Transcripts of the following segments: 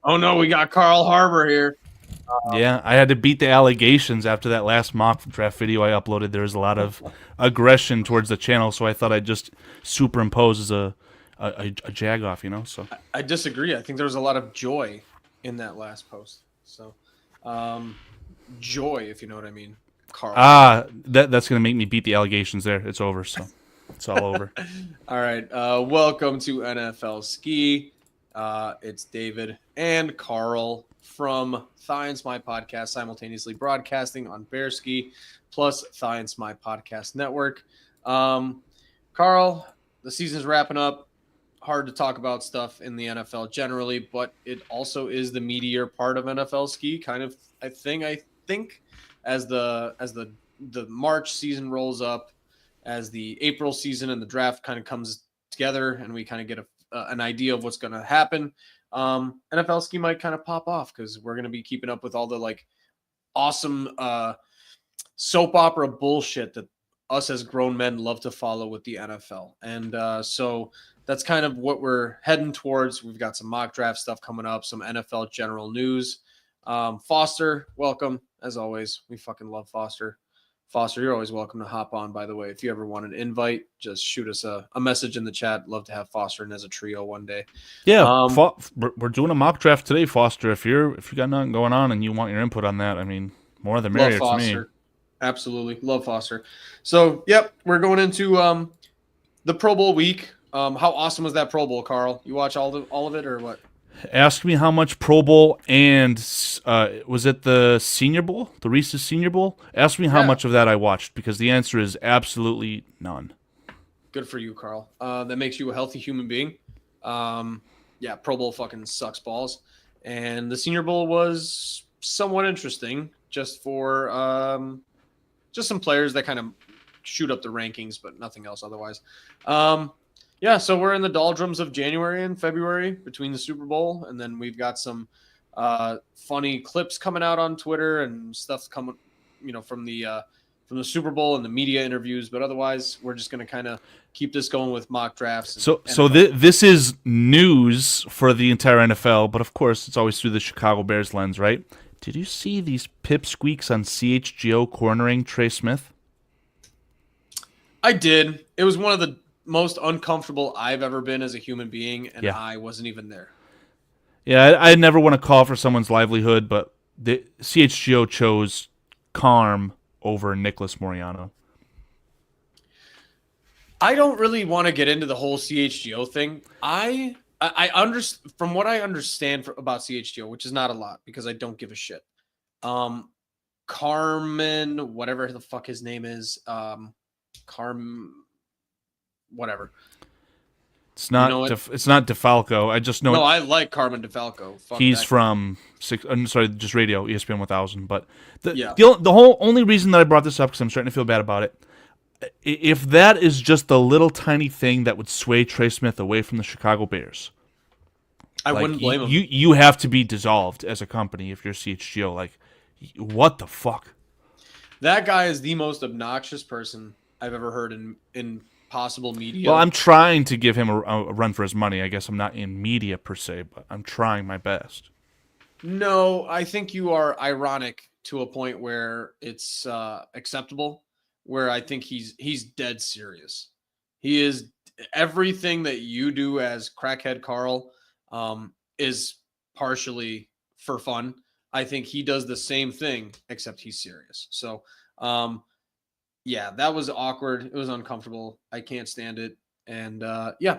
Oh no, we got Carl Harbor here. Yeah, I had to beat the allegations after that last mock draft video I uploaded. There was a lot of aggression towards the channel, so I thought I'd just superimpose as a jag off, So I disagree. I think there was a lot of joy in that last post. So, joy, if you know what I mean, Carl. that's gonna make me beat the allegations. There, it's over. So it's all over. All right. Welcome to NFL Ski. It's David and Carl from Science My Podcast, simultaneously broadcasting on Bearski plus Science My Podcast Network. Carl, the season's wrapping up. Hard to talk about stuff in the NFL generally, but it also is the meatier part of NFL Ski kind of I think as the March season rolls up, as the April season and the draft kind of comes together and we kind of get an idea of what's going to happen, NFL Ski might kind of pop off because we're going to be keeping up with all the like awesome soap opera bullshit that us as grown men love to follow with the NFL. And so that's kind of what we're heading towards. We've got some mock draft stuff coming up, some NFL general news. Foster, welcome. As always, we fucking love Foster. Foster, you're always welcome to hop on, by the way. If you ever want an invite, just shoot us a message in the chat. Love to have Foster in as a trio one day. Yeah, we're doing a mock draft today, Foster. If you got nothing going on and you want your input on that, I mean, more the merrier to me. Absolutely. Love Foster. So, yep, we're going into the Pro Bowl week. How awesome was that Pro Bowl, Carl? You watch all of it or what? Ask me how much Pro Bowl and was it the Senior Bowl, the Reese's Senior Bowl? Ask me how much of that I watched because the answer is absolutely none. Good for you, Carl. That makes you a healthy human being. Yeah, Pro Bowl fucking sucks balls. And the Senior Bowl was somewhat interesting just for just some players that kind of shoot up the rankings, but nothing else otherwise. Yeah, so we're in the doldrums of January and February between the Super Bowl, and then we've got some funny clips coming out on Twitter and stuff coming, from the Super Bowl and the media interviews. But otherwise, we're just going to kind of keep this going with mock drafts. So this is news for the entire NFL, but of course, it's always through the Chicago Bears lens, right? Did you see these pipsqueaks on CHGO cornering Trey Smith? I did. It was one of the most uncomfortable I've ever been as a human being, and I wasn't even there. Yeah, I never want to call for someone's livelihood, but the CHGO chose Carm over Nicholas Moriano. I don't really want to get into the whole CHGO thing. I understand from what I understand about CHGO, which is not a lot because I don't give a shit. Carmen, whatever the fuck his name is, whatever. It's not. It's not DeFalco. I just know. No, I like Carmen DeFalco. Fuck, he's from just radio ESPN 1000. But the whole only reason that I brought this up because I'm starting to feel bad about it. If that is just the little tiny thing that would sway Trey Smith away from the Chicago Bears, I wouldn't blame him. You have to be dissolved as a company if you're CHGO. Like, what the fuck? That guy is the most obnoxious person I've ever heard in possible media. Well, I'm trying to give him a run for his money. I guess I'm not in media per se, but I'm trying my best. No, I think you are ironic to a point where it's acceptable. Where I think he's dead serious. He is everything that you do as crackhead Carl is partially for fun. I think he does the same thing except he's serious. So yeah, that was awkward. It was uncomfortable. I can't stand it. And yeah,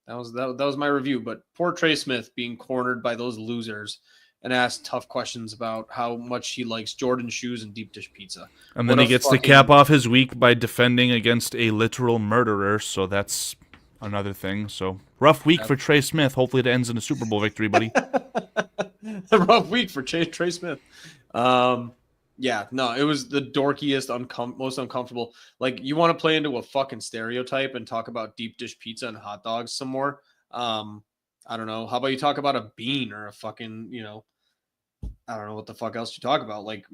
that was my review. But poor Trey Smith being cornered by those losers and asked tough questions about how much he likes Jordan shoes and deep dish pizza. And then he gets to cap off his week by defending against a literal murderer. So that's another thing. So rough week for Trey Smith. Hopefully it ends in a Super Bowl victory, buddy. A rough week for Trey Smith. Yeah, no, it was the dorkiest, most uncomfortable. Like, you want to play into a fucking stereotype and talk about deep dish pizza and hot dogs some more? I don't know. How about you talk about a bean or a fucking, I don't know what the fuck else you talk about. Like,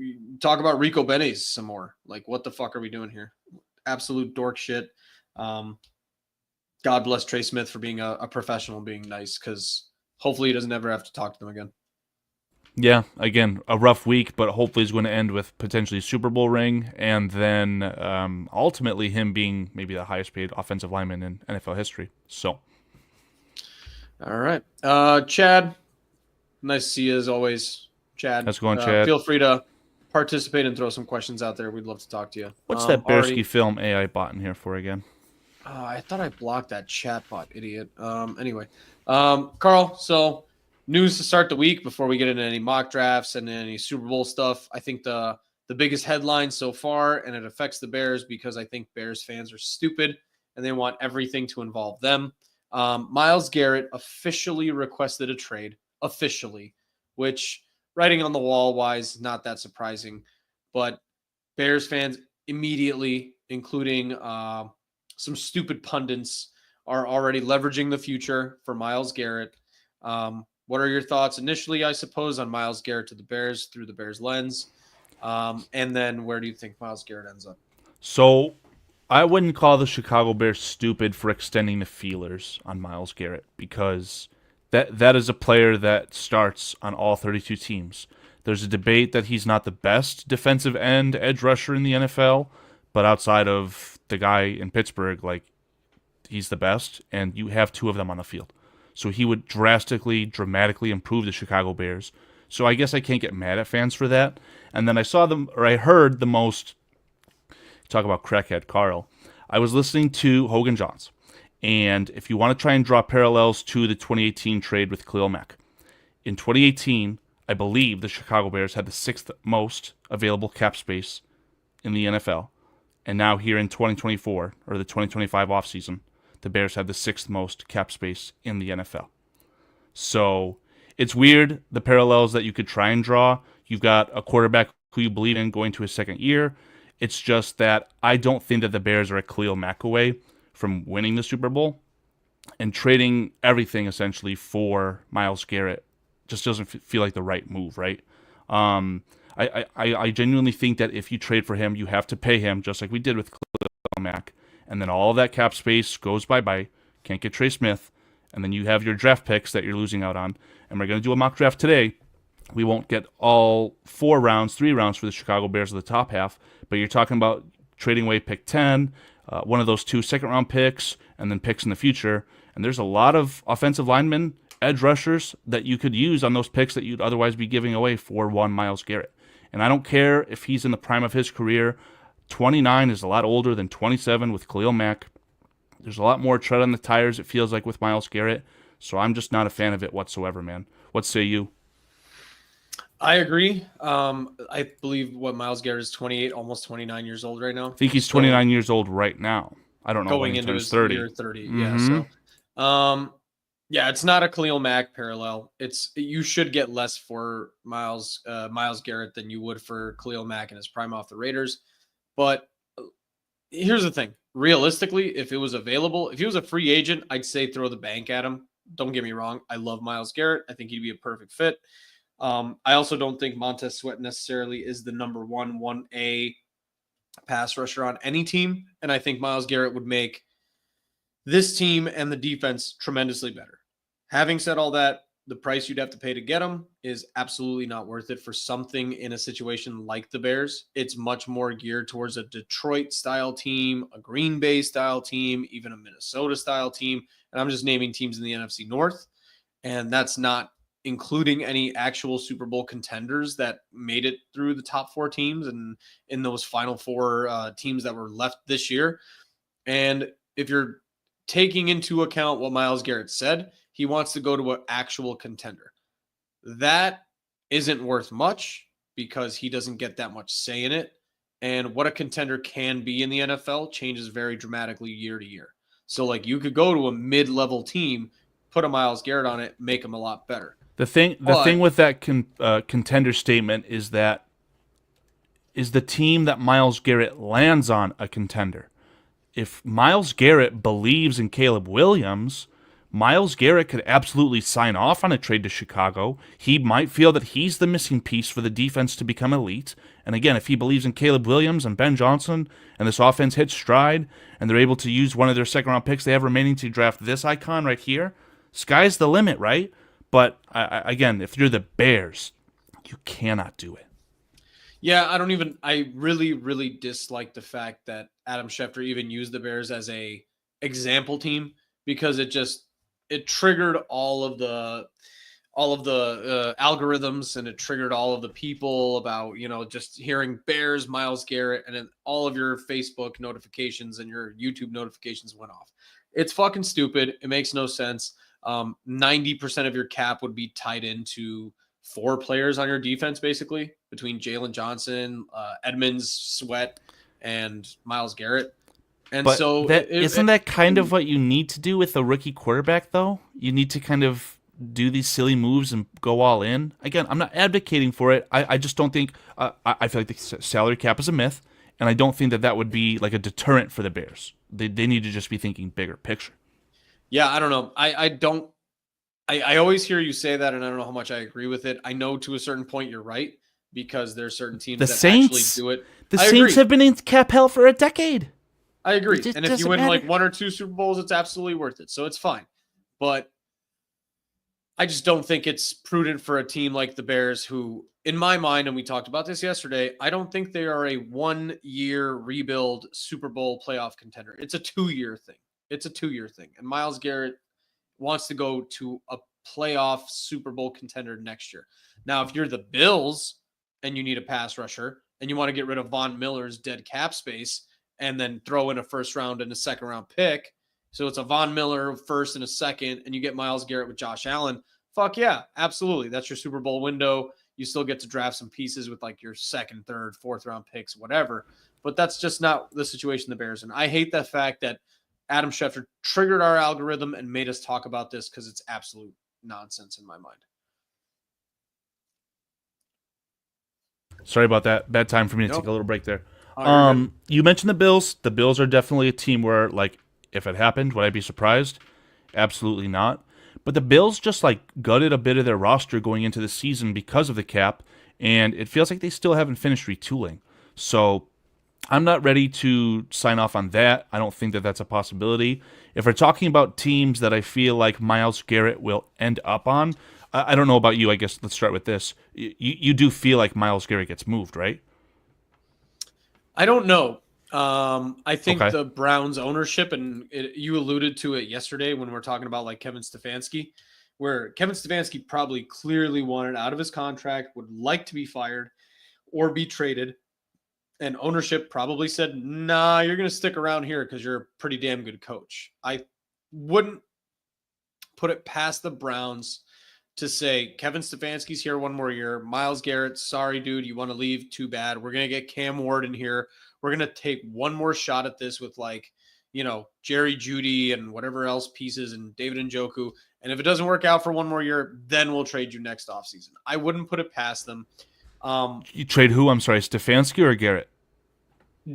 talk about Rico Benes some more. Like, what the fuck are we doing here? Absolute dork shit. God bless Trey Smith for being a professional, being nice, because hopefully he doesn't ever have to talk to them again. Yeah, again, a rough week, but hopefully it's going to end with potentially a Super Bowl ring, and then ultimately him being maybe the highest paid offensive lineman in NFL history. So, all right, Chad, nice to see you as always, Chad. how's it going, Chad? Feel free to participate and throw some questions out there. We'd love to talk to you. What's that Bearskifilm AI bot in here for again? I thought I blocked that chat bot, idiot. Anyway, Karl, so news to start the week before we get into any mock drafts and any Super Bowl stuff. I think the biggest headline so far, and it affects the Bears because I think Bears fans are stupid and they want everything to involve them. Myles Garrett officially requested a trade, which writing on the wall wise, not that surprising, but Bears fans immediately, including some stupid pundits, are already leveraging the future for Myles Garrett. What are your thoughts initially, I suppose, on Myles Garrett to the Bears through the Bears lens? And then where do you think Myles Garrett ends up? So I wouldn't call the Chicago Bears stupid for extending the feelers on Myles Garrett, because that is a player that starts on all 32 teams. There's a debate that he's not the best defensive end edge rusher in the NFL, but outside of the guy in Pittsburgh, like, he's the best, and you have two of them on the field. So he would dramatically improve the Chicago Bears. So I guess I can't get mad at fans for that. And then I heard the most, talk about crackhead Karl. I was listening to Hogan Johns. And if you want to try and draw parallels to the 2018 trade with Khalil Mack, in 2018, I believe the Chicago Bears had the sixth most available cap space in the NFL. And now here in 2024, or the 2025 offseason, the Bears have the sixth most cap space in the NFL. So it's weird, the parallels that you could try and draw. You've got a quarterback who you believe in going to his second year. It's just that I don't think that the Bears are a Khalil Mack away from winning the Super Bowl, and trading everything essentially for Myles Garrett just doesn't feel like the right move, right? I genuinely think that if you trade for him, you have to pay him, just like we did with Khalil Mack, and then all of that cap space goes bye-bye. Can't get Trey Smith, and then you have your draft picks that you're losing out on. And we're going to do a mock draft today. We won't get all 3 rounds for the Chicago Bears of the top half, but you're talking about trading away pick 10, one of those 2 second-round picks, and then picks in the future. And there's a lot of offensive linemen, edge rushers that you could use on those picks that you'd otherwise be giving away for one Myles Garrett. And I don't care if he's in the prime of his career. 29 is a lot older than 27 with Khalil Mack. There's a lot more tread on the tires, it feels like, with Myles Garrett. So I'm just not a fan of it whatsoever, man. What say you? I agree. I believe Myles Garrett is 28, almost 29 years old right now. I think he's 29 years old right now. I don't know going when he into his 30. Year 30. Mm-hmm. Yeah. So, yeah, it's not a Khalil Mack parallel. You should get less for Myles Garrett than you would for Khalil Mack in his prime off the Raiders. But here's the thing. Realistically, if it was available, if he was a free agent, I'd say throw the bank at him. Don't get me wrong. I love Myles Garrett. I think he'd be a perfect fit. I also don't think Montez Sweat necessarily is the number 1A pass rusher on any team. And I think Myles Garrett would make this team and the defense tremendously better. Having said all that, the price you'd have to pay to get him is absolutely not worth it for something in a situation like the Bears. It's much more geared towards a Detroit-style team, a Green Bay-style team, even a Minnesota-style team. And I'm just naming teams in the NFC North. And that's not including any actual Super Bowl contenders that made it through the top 4 teams and in those final 4 teams that were left this year. And if you're taking into account what Myles Garrett said, he wants to go to an actual contender. That isn't worth much because he doesn't get that much say in it. And what a contender can be in the NFL changes very dramatically year to year. So, like, you could go to a mid-level team, put a Myles Garrett on it, make him a lot better. The thing with that contender statement is that is the team that Myles Garrett lands on a contender. If Myles Garrett believes in Caleb Williams, Myles Garrett could absolutely sign off on a trade to Chicago. He might feel that he's the missing piece for the defense to become elite. And again, if he believes in Caleb Williams and Ben Johnson and this offense hits stride and they're able to use one of their second-round picks they have remaining to draft this icon right here, sky's the limit, right? But again, if you're the Bears, You cannot do it. Yeah, I really, really dislike the fact that Adam Schefter even used the Bears as a example team, because it triggered all of the algorithms, and it triggered all of the people about, just hearing Bears, Myles Garrett, and then all of your Facebook notifications and your YouTube notifications went off. It's fucking stupid. It makes no sense. 90% of your cap would be tied into 4 players on your defense, basically, between Jalen Johnson, Edmonds, Sweat, and Myles Garrett. And but so isn't that kind of what you need to do with a rookie quarterback, though? You need to kind of do these silly moves and go all in. Again, I'm not advocating for it. I just don't think I feel like the salary cap is a myth, and I don't think that would be like a deterrent for the Bears. They need to just be thinking bigger picture. Yeah, I don't know. I always hear you say that, and I don't know how much I agree with it. I know to a certain point you're right, because there's certain teams that actually do it. The Saints have been in cap hell for a decade. I agree. And if you win like 1 or 2 Super Bowls, it's absolutely worth it. So it's fine. But I just don't think it's prudent for a team like the Bears, who, in my mind, and we talked about this yesterday, I don't think they are a 1-year rebuild Super Bowl playoff contender. It's a 2-year thing. And Myles Garrett wants to go to a playoff Super Bowl contender next year. Now, if you're the Bills and you need a pass rusher and you want to get rid of Von Miller's dead cap space and then throw in a first round and a second round pick, so it's a Von Miller first and a second, and you get Myles Garrett with Josh Allen, fuck yeah, absolutely. That's your Super Bowl window. You still get to draft some pieces with like your second, third, fourth round picks, whatever. But that's just not the situation the Bears in. I hate the fact that Adam Schefter triggered our algorithm and made us talk about this, because it's absolute nonsense in my mind. Sorry about that. Bad time for me to take a little break there. You mentioned the Bills. The Bills are definitely a team where, like, if it happened, would I be surprised? Absolutely not. But the Bills just like gutted a bit of their roster going into the season because of the cap, and it feels like they still haven't finished retooling. So I'm not ready to sign off on that. I don't think that that's a possibility. If we're talking about teams that I feel like Myles Garrett will end up on, I don't know about you. I guess let's start with this. You do feel like Myles Garrett gets moved, right? I don't know. I think the Browns ownership, and you alluded to it yesterday when we were talking about like Kevin Stefanski, where Kevin Stefanski probably clearly wanted out of his contract, would like to be fired or be traded. And ownership probably said, nah, you're going to stick around here because you're a pretty damn good coach. I wouldn't put it past the Browns to say, Kevin Stefanski's here 1 more year. Myles Garrett, sorry, dude, you want to leave? Too bad. We're going to get Cam Ward in here. We're going to take 1 more shot at this with like, Jerry Jeudy and whatever else pieces and David Njoku. And if it doesn't work out for 1 more year, then we'll trade you next offseason. I wouldn't put it past them. You trade who? I'm sorry, Stefanski or Garrett?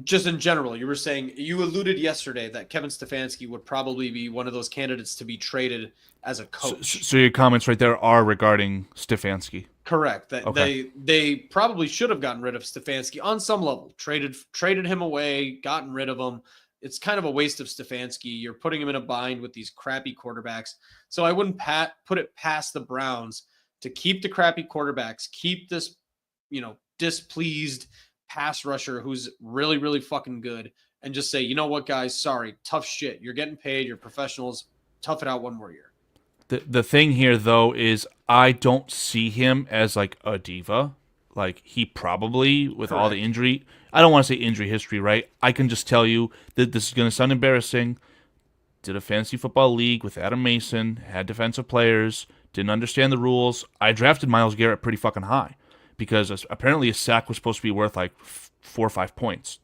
Just in general, you were saying, you alluded yesterday that Kevin Stefanski would probably be one of those candidates to be traded as a coach. So your comments right there are regarding Stefanski. Correct. That they probably should have gotten rid of Stefanski on some level, traded him away, gotten rid of him. It's kind of a waste of Stefanski. You're putting him in a bind with these crappy quarterbacks. So I wouldn't put it past the Browns to keep the crappy quarterbacks, keep this, displeased pass rusher who's really, really fucking good, and just say, you know what, guys, sorry, tough shit. You're getting paid. You're professionals. Tough it out 1 more year. The thing here, though, is I don't see him as like a diva. Like, he probably, with all the injury, I don't want to say injury history, right? I can just tell you that this is going to sound embarrassing. Did a fantasy football league with Adam Mason, had defensive players, didn't understand the rules. I drafted Myles Garrett pretty fucking high, because apparently a sack was supposed to be worth like 4 or 5 points.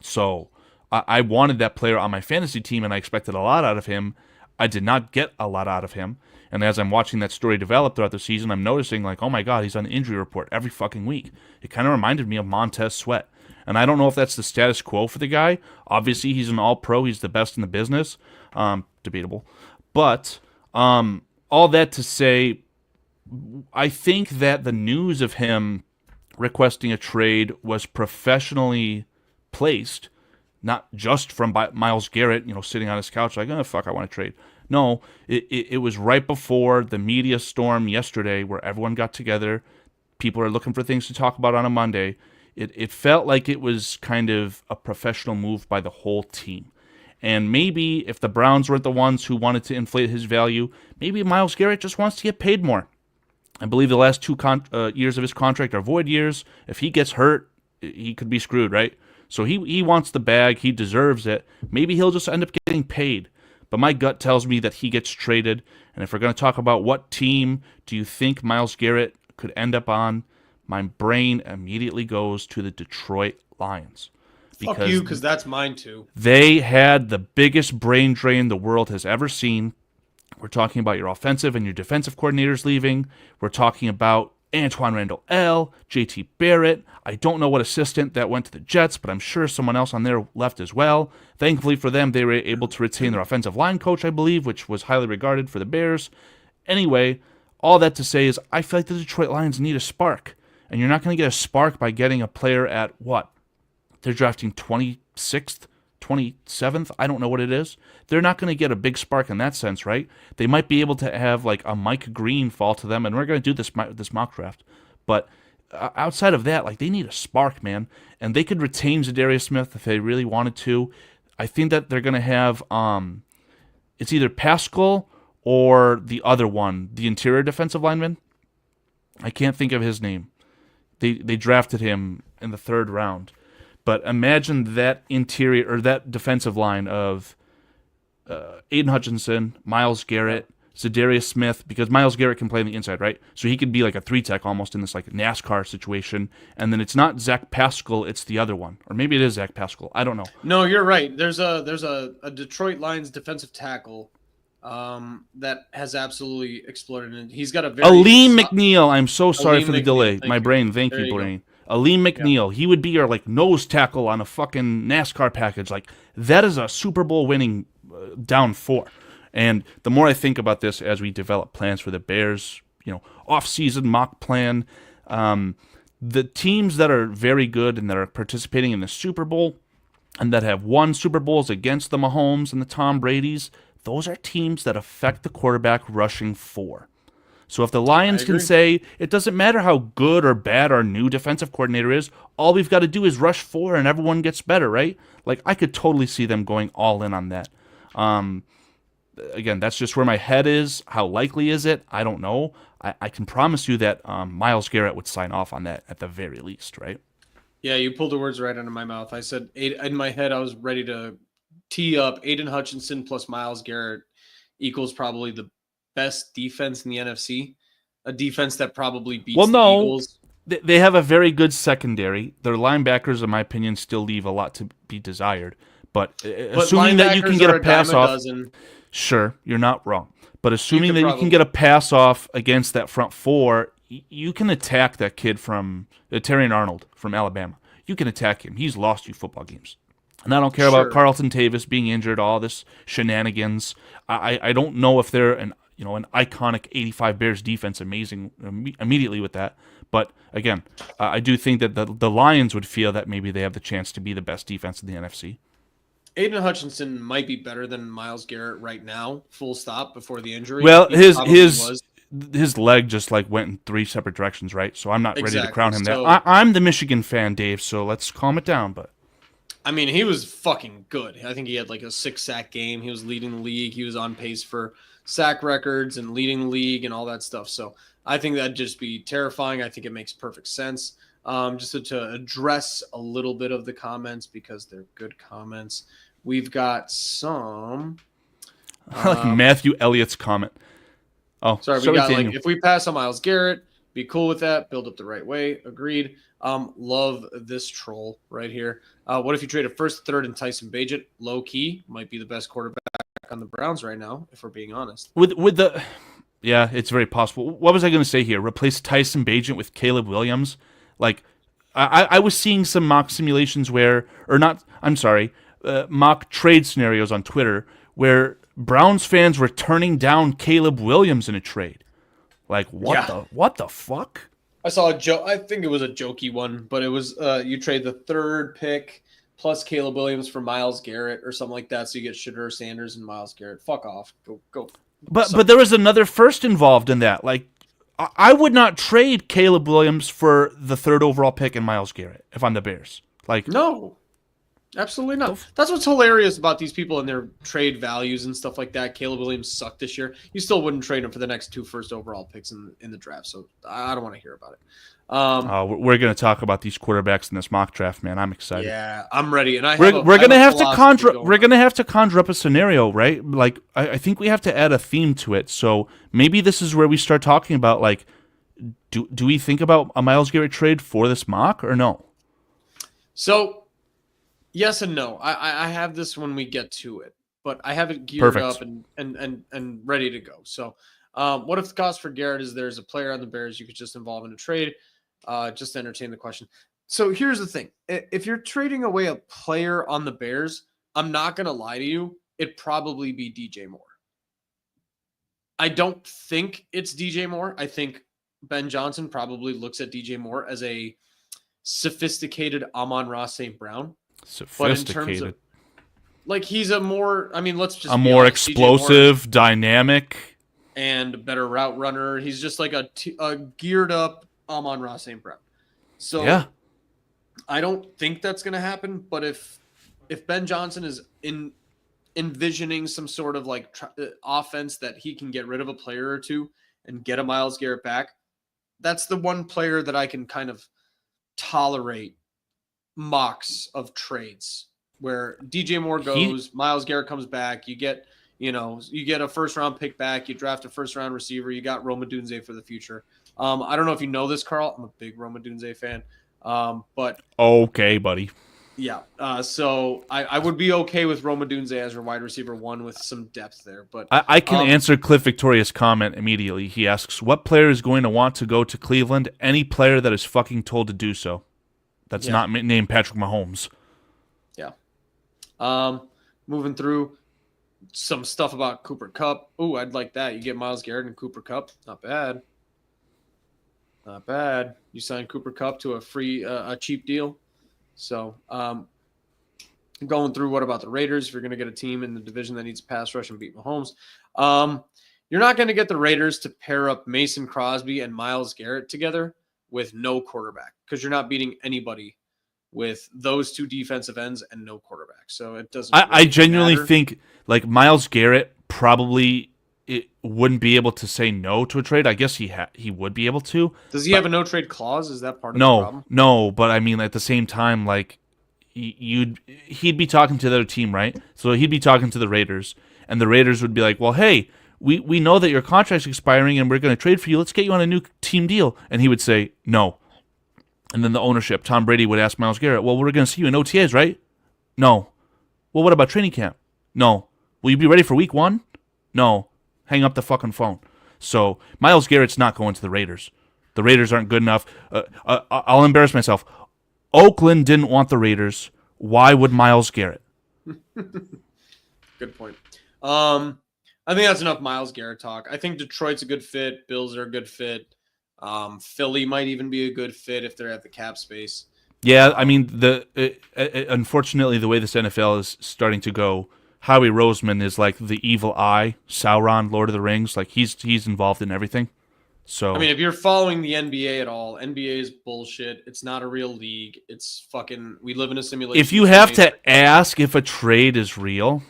So I wanted that player on my fantasy team, and I expected a lot out of him. I did not get a lot out of him. And as I'm watching that story develop throughout the season, I'm noticing like, oh my God, he's on the injury report every fucking week. It kind of reminded me of Montez Sweat. And I don't know if that's the status quo for the guy. Obviously, he's an all-pro. He's the best in the business. Debatable. But all that to say, I think that the news of him requesting a trade was professionally placed, not just from Myles Garrett, sitting on his couch like, oh, fuck, I want to trade. No, it was right before the media storm yesterday where everyone got together. people are looking for things to talk about on a Monday. It felt like it was kind of a professional move by the whole team. And maybe if the Browns weren't the ones who wanted to inflate his value, maybe Myles Garrett just wants to get paid more. I believe the last 2 years of his contract are void years. If he gets hurt, he could be screwed, right? So he wants the bag. He deserves it. Maybe he'll just end up getting paid. But my gut tells me that he gets traded. And if we're going to talk about what team do you think Myles Garrett could end up on, my brain immediately goes to the Detroit Lions. Fuck you, because that's mine too. They had the biggest brain drain the world has ever seen. We're talking about your offensive and your defensive coordinators leaving. We're talking about Antoine Randall, JT Barrett. I don't know what assistant that went to the Jets, but I'm sure someone else on there left as well. Thankfully for them, they were able to retain their offensive line coach, I believe, which was highly regarded for the Bears. Anyway, all that to say is I feel like the Detroit Lions need a spark. And you're not going to get a spark by getting a player at what? They're drafting 26th, 27th. I don't know what it is. They're not going to get a big spark in that sense, right? They might be able to have like a Mike Green fall to them, and we're going to do this mock draft. But outside of that, like they need a spark, man. And they could retain Zadarius Smith if they really wanted to. I think that they're going to have it's either Pascal or the other one, the interior defensive lineman. I can't think of his name. They drafted him in the 3rd round. But imagine that interior or that defensive line of Aiden Hutchinson, Myles Garrett, Zadarius Smith, because Myles Garrett can play on the inside, right? So he could be like a 3-tech almost in this like NASCAR situation. And then it's not Zach Pascal, it's the other one. Or maybe it is Zach Pascal. I don't know. No, you're right. There's a Detroit Lions defensive tackle that has absolutely exploded, and he's got a very Aleem McNeil. I'm so sorry for the McNeil, delay. thank My you. brain. Thank There you, you brain. Aleem McNeil. He would be your like nose tackle on a fucking NASCAR package. Like that is a Super Bowl winning down 4. And the more I think about this as we develop plans for the Bears, off-season mock plan, the teams that are very good and that are participating in the Super Bowl and that have won Super Bowls against the Mahomes and the Tom Bradys, those are teams that affect the quarterback rushing 4. So if the Lions can say, it doesn't matter how good or bad our new defensive coordinator is, all we've got to do is rush 4 and everyone gets better, right? Like, I could totally see them going all in on that. Again, that's just where my head is. How likely is it? I don't know. I can promise you that Myles Garrett would sign off on that at the very least, right? Yeah, you pulled the words right out of my mouth. I said, in my head, I was ready to tee up Aiden Hutchinson plus Myles Garrett equals probably the best defense in the NFC. A defense that probably beats the Eagles. They have a very good secondary. Their linebackers, in my opinion, still leave a lot to be desired. But assuming that you can get a pass off, sure, you're not wrong. But assuming that you can get a pass off against that front 4, you can attack that kid from Terrion Arnold from Alabama. You can attack him. He's lost you football games. And I don't care about Carlton Davis being injured, all this shenanigans. I don't know if they're an iconic 85 Bears defense amazing immediately with that. But again, I do think that the Lions would feel that maybe they have the chance to be the best defense in the NFC. Aiden Hutchinson might be better than Myles Garrett right now, full stop, before the injury. Well, his leg just like went in 3 separate directions, right? So I'm not ready to crown him that. I'm the Michigan fan, Dave, so let's calm it down. But I mean, he was fucking good. I think he had like a 6-sack game. He was leading the league. He was on pace for sack records and leading the league and all that stuff. So I think that'd just be terrifying. I think it makes perfect sense. Just to address a little bit of the comments because they're good comments. We've got some. I like Matthew Elliott's comment. Oh, sorry. We got like, if we pass on Myles Garrett, be cool with that. Build up the right way. Agreed. Love this troll right here. What if you trade a first, third, and Tyson Bagent? Low key might be the best quarterback on the Browns right now, if we're being honest. Yeah, it's very possible. What was I going to say here? Replace Tyson Bagent with Caleb Williams? Like, I was seeing some mock simulations mock trade scenarios on Twitter where Browns fans were turning down Caleb Williams in a trade. Like, what the fuck? I saw a joke. I think it was a jokey one, but it was you trade the 3rd pick plus Caleb Williams for Myles Garrett or something like that, so you get Shedeur Sanders and Myles Garrett. Fuck off. Go. But there was another first involved in that. Like, I would not trade Caleb Williams for the 3rd overall pick and Myles Garrett if I'm the Bears. Like, no, absolutely not. That's what's hilarious about these people and their trade values and stuff like that. Caleb Williams sucked this year. You still wouldn't trade him for the next 2 first overall picks in the draft. So I don't want to hear about it. We're going to talk about these quarterbacks in this mock draft, man. I'm excited. Yeah, I'm ready. And we're going to have to conjure up a scenario, right? Like, I think we have to add a theme to it. So maybe this is where we start talking about, like, do we think about a Myles Garrett trade for this mock or no? So, yes and no. I have this when we get to it, but I have it geared up and ready to go. So, what if the cost for Garrett is there's a player on the Bears you could just involve in a trade? Just to entertain the question. So here's the thing. If you're trading away a player on the Bears, I'm not going to lie to you. It'd probably be DJ Moore. I don't think it's DJ Moore. I think Ben Johnson probably looks at DJ Moore as a sophisticated Amon-Ra St. Brown. Sophisticated. But in terms of, like, he's a more, I mean, let's just a more explosive, dynamic, and a better route runner. He's just like a geared up Amon-Ra St. Brown. So yeah. I don't think that's going to happen. But if Ben Johnson is envisioning some sort of like offense that he can get rid of a player or two and get a Myles Garrett back, that's the one player that I can kind of tolerate mocks of trades where DJ Moore goes, Myles Garrett comes back, you get a first round pick back, you draft a first round receiver, you got Rome Odunze for the future. I don't know if you know this, Karl. I'm a big Rome Odunze fan. But okay, buddy. Yeah. So I would be okay with Rome Odunze as your wide receiver 1 with some depth there. But I can answer Cliff Victoria's comment immediately. He asks, what player is going to want to go to Cleveland? Any player that is fucking told to do so. That's not named Patrick Mahomes. Yeah. Moving through some stuff about Cooper Kupp. Ooh, I'd like that. You get Myles Garrett and Cooper Kupp. Not bad. Not bad. You sign Cooper Kupp to a cheap deal. So, going through, what about the Raiders? If you're going to get a team in the division that needs a pass rush and beat Mahomes, you're not going to get the Raiders to pair up Mason Crosby and Myles Garrett together with no quarterback, because you're not beating anybody with those 2 defensive ends and no quarterback. So it doesn't. I genuinely think like Myles Garrett probably wouldn't be able to say no to a trade. I guess he would be able to. Does he have a no trade clause? Is that part of the problem? No, but I mean at the same time, like he'd be talking to the other team, right? So he'd be talking to the Raiders, and the Raiders would be like, well, hey, we know that your contract's expiring and we're going to trade for you. Let's get you on a new team deal. And he would say no. And then the ownership, Tom Brady, would ask Myles Garrett, well, we're going to see you in OTAs, right? No. Well, what about training camp? No. Will you be ready for week 1? No. Hang up the fucking phone. So Myles Garrett's not going to the Raiders. The Raiders aren't good enough. I'll embarrass myself. Oakland didn't want the Raiders. Why would Myles Garrett? Good point. I think that's enough Myles Garrett talk. I think Detroit's a good fit. Bills are a good fit. Philly might even be a good fit if they're at the cap space. Yeah, I mean, unfortunately, the way this NFL is starting to go, Howie Roseman is like the evil eye, Sauron, Lord of the Rings. Like he's involved in everything. So I mean, if you're following the NBA at all, NBA is bullshit. It's not a real league. It's fucking. We live in a simulation. If you have to ask if a trade is real,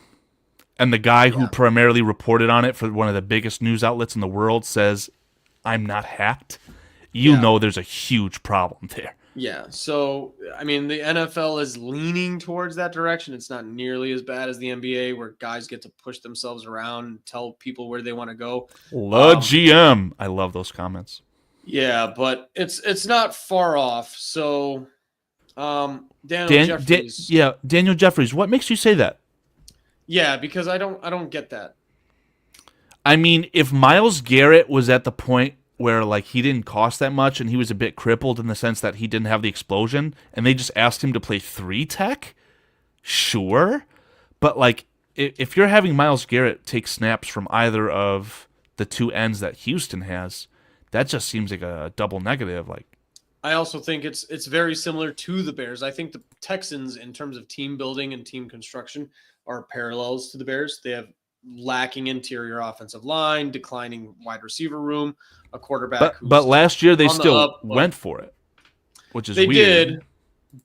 and the guy who primarily reported on it for one of the biggest news outlets in the world says, "I'm not hacked," you know there's a huge problem there. Yeah, so, I mean, the NFL is leaning towards that direction. It's not nearly as bad as the NBA, where guys get to push themselves around and tell people where they want to go. GM. I love those comments. Yeah, but it's not far off. So, Daniel Jeffries. Daniel Jeffries. What makes you say that? Yeah, because I don't get that. I mean, if Myles Garrett was at the point where like he didn't cost that much and he was a bit crippled in the sense that he didn't have the explosion and they just asked him to play 3 tech, sure. But like if you're having Myles Garrett take snaps from either of the 2 ends that Houston has, that just seems like a double negative. Like I also think it's very similar to the Bears. I think the Texans, in terms of team building and team construction, are parallels to the Bears. They have lacking interior offensive line, declining wide receiver room, a quarterback but last year they still up, went for it, which is they weird. Did,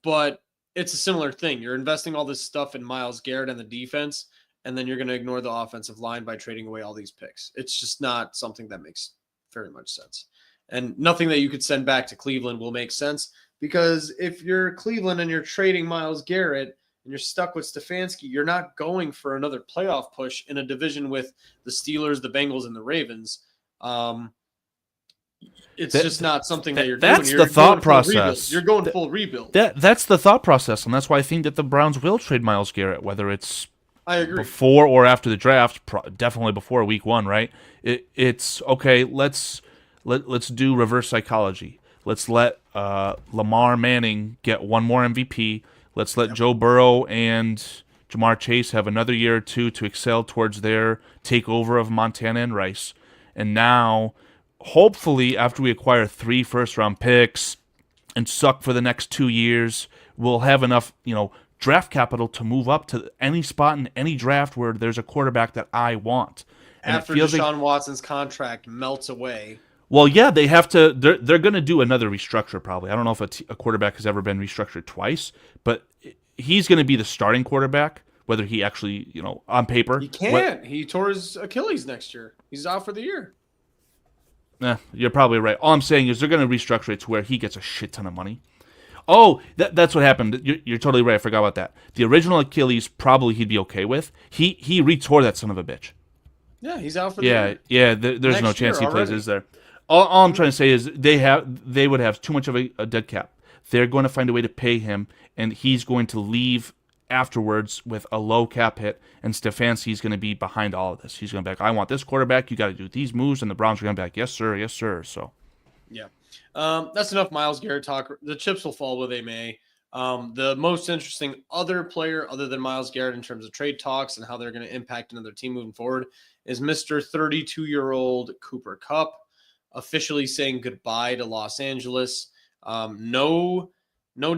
but it's a similar thing. You're investing all this stuff in Myles Garrett and the defense, and then you're going to ignore the offensive line by trading away all these picks. It's just not something that makes very much sense. And nothing that you could send back to Cleveland will make sense, because if you're Cleveland and you're trading Myles Garrett and you're stuck with Stefanski, you're not going for another playoff push in a division with the Steelers, the Bengals, and the Ravens. It's just not something that you're doing. That's the thought process. You're going full rebuild. That's the thought process, and that's why I think that the Browns will trade Myles Garrett, whether it's I agree. before or after the draft. Definitely before week 1, right? It's okay. Let's do reverse psychology. Let's let Lamar Manning get one more MVP. Let's let Joe Burrow and Jamar Chase have another year or two to excel towards their takeover of Montana and Rice. And now, hopefully, after we acquire 3 first-round picks and suck for the next 2 years, we'll have enough, draft capital to move up to any spot in any draft where there's a quarterback that I want. And after Deshaun Watson's contract melts away. Well, yeah, they have to. They're going to do another restructure probably. I don't know if a quarterback has ever been restructured twice, but he's going to be the starting quarterback. Whether he actually, on paper, he can't. He tore his Achilles next year. He's out for the year. You're probably right. All I'm saying is they're going to restructure it to where he gets a shit ton of money. Oh, that's what happened. You're totally right. I forgot about that. The original Achilles probably he'd be okay with. He retore that son of a bitch. Yeah, he's out for the year. Yeah. There's no chance he plays, is there? All I'm trying to say is they would have too much of a dead cap. They're going to find a way to pay him, and he's going to leave afterwards with a low cap hit, and Stefanski's going to be behind all of this. He's going to be like, I want this quarterback, you got to do these moves, and the Browns are going to be like, yes, sir. So, yeah. That's enough Myles Garrett talk. The chips will fall where they may. The most interesting other player other than Myles Garrett in terms of trade talks and how they're going to impact another team moving forward is Mr. 32-year-old Cooper Kupp, officially saying goodbye to Los Angeles. No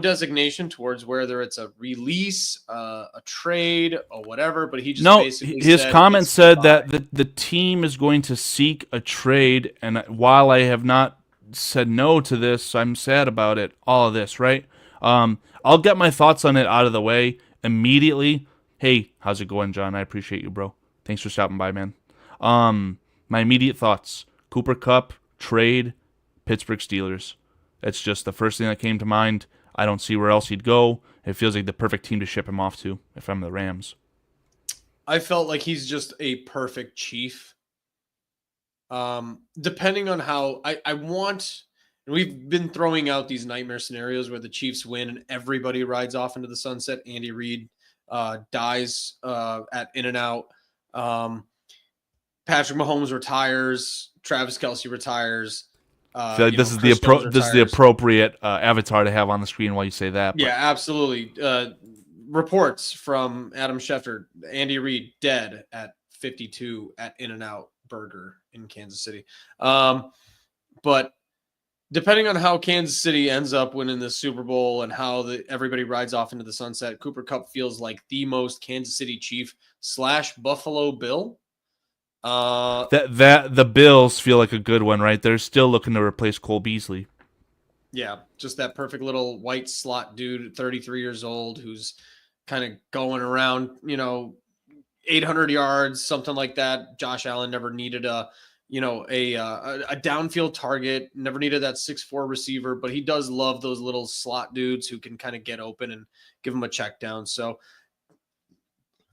designation towards whether it's a release, a trade, or whatever, but he just basically his comment said that the team is going to seek a trade, and while I have not said no to this, I'm sad about it, all of this, right? I'll get my thoughts on it out of the way immediately. Hey, how's it going, John? I appreciate you, bro. Thanks for stopping by, man. My immediate thoughts, Cooper Kupp, trade, Pittsburgh Steelers. That's just the first thing that came to mind. I don't see where else he'd go. It feels like the perfect team to ship him off to if I'm the Rams. I felt like he's just a perfect chief. Depending on how I want, and we've been throwing out these nightmare scenarios where the Chiefs win and everybody rides off into the sunset. Andy Reid dies at In-N-Out. Patrick Mahomes retires. Travis Kelce retires. I feel like this is the appropriate avatar to have on the screen while you say that. But. Yeah, absolutely. Reports from Adam Schefter, Andy Reid dead at 52 at In-N-Out Burger in Kansas City. But depending on how Kansas City ends up winning the Super Bowl and how everybody rides off into the sunset, Cooper Kupp feels like the most Kansas City Chief / Buffalo Bill. That the Bills feel like a good one, right? They're still looking to replace Cole Beasley. Yeah, just that perfect little white slot dude, 33 years old, who's kind of going around, 800 yards, something like that. Josh Allen never needed a downfield target, never needed that 6'4" receiver, but he does love those little slot dudes who can kind of get open and give him a check down. So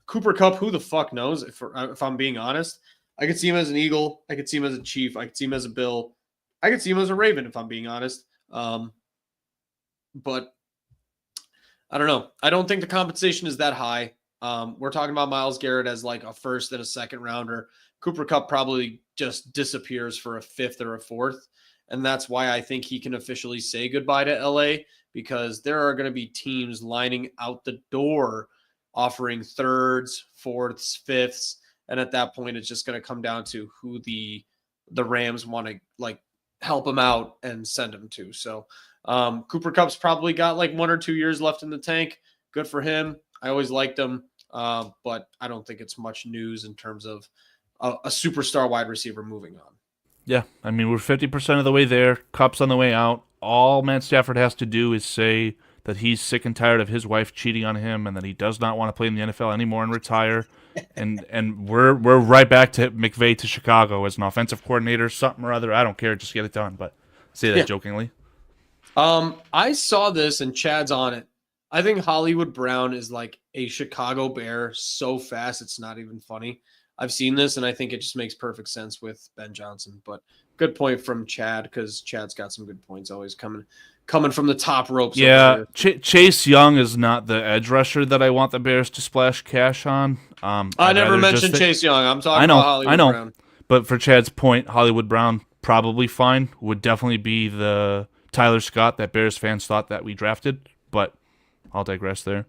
Cooper Kupp, who the fuck knows? If I'm being honest, I could see him as an Eagle. I could see him as a Chief. I could see him as a Bill. I could see him as a Raven, if I'm being honest. But I don't know. I don't think the compensation is that high. We're talking about Myles Garrett as like a first and a second rounder. Cooper Kupp probably just disappears for a fifth or a fourth. And that's why I think he can officially say goodbye to LA, because there are going to be teams lining out the door offering thirds, fourths, fifths. And at that point, it's just going to come down to who the Rams want to like help him out and send him to. So Cooper Kupp's probably got like 1 or 2 years left in the tank. Good for him. I always liked him. but I don't think it's much news in terms of a superstar wide receiver moving on. Yeah, I mean, we're 50% of the way there. Cup's on the way out. All Matt Stafford has to do is say that he's sick and tired of his wife cheating on him and that he does not want to play in the NFL anymore and retire. and we're right back to McVay to Chicago as an offensive coordinator, something or other. I don't care, just get it done. But I say that jokingly. I saw this and Chad's on it. I think Hollywood Brown is like a Chicago Bear so fast it's not even funny. I've seen this, and I think it just makes perfect sense with Ben Johnson. But good point from Chad, because Chad's got some good points always coming from the top ropes. Yeah, Chase Young is not the edge rusher that I want the Bears to splash cash on. I never mentioned Chase Young. I'm talking about Hollywood Brown. But for Chad's point, Hollywood Brown probably fine. Would definitely be the Tyler Scott that Bears fans thought that we drafted. But I'll digress there.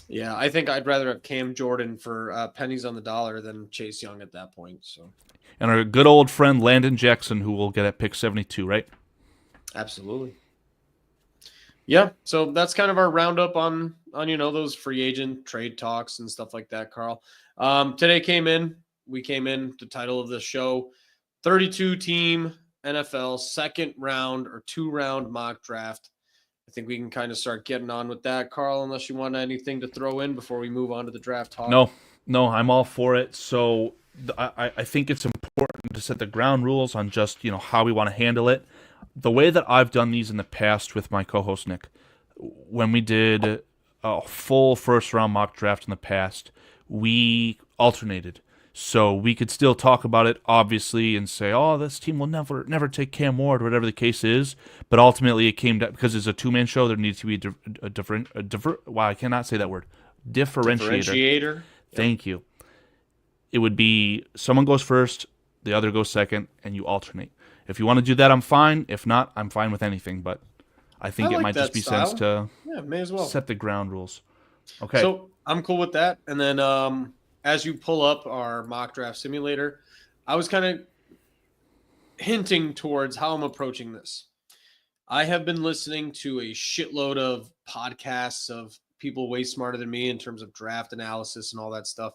Yeah, I think I'd rather have Cam Jordan for pennies on the dollar than Chase Young at that point. So, and our good old friend Landon Jackson, who will get at pick 72, right? Absolutely. Yeah, so that's kind of our roundup on those free agent trade talks and stuff like that, Carl. Today we came in, the title of the show, 32-team NFL second round or 2-round mock draft. I think we can kind of start getting on with that, Carl, unless you want anything to throw in before we move on to the draft talk. No, I'm all for it. So I think it's important to set the ground rules on just, how we want to handle it. The way that I've done these in the past with my co-host Nick, when we did a full first-round mock draft in the past, we alternated. So we could still talk about it, obviously, and say, oh, this team will never take Cam Ward, whatever the case is. But ultimately, it came down, because it's a two-man show, there needs to be a different, wow, I cannot say that word. Differentiator. Thank you. It would be someone goes first, the other goes second, and you alternate. If you want to do that, I'm fine. If not, I'm fine with anything. But I think it might just be sense to may as well set the ground rules. Okay. So I'm cool with that. And then as you pull up our mock draft simulator, I was kind of hinting towards how I'm approaching this. I have been listening to a shitload of podcasts of people way smarter than me in terms of draft analysis and all that stuff.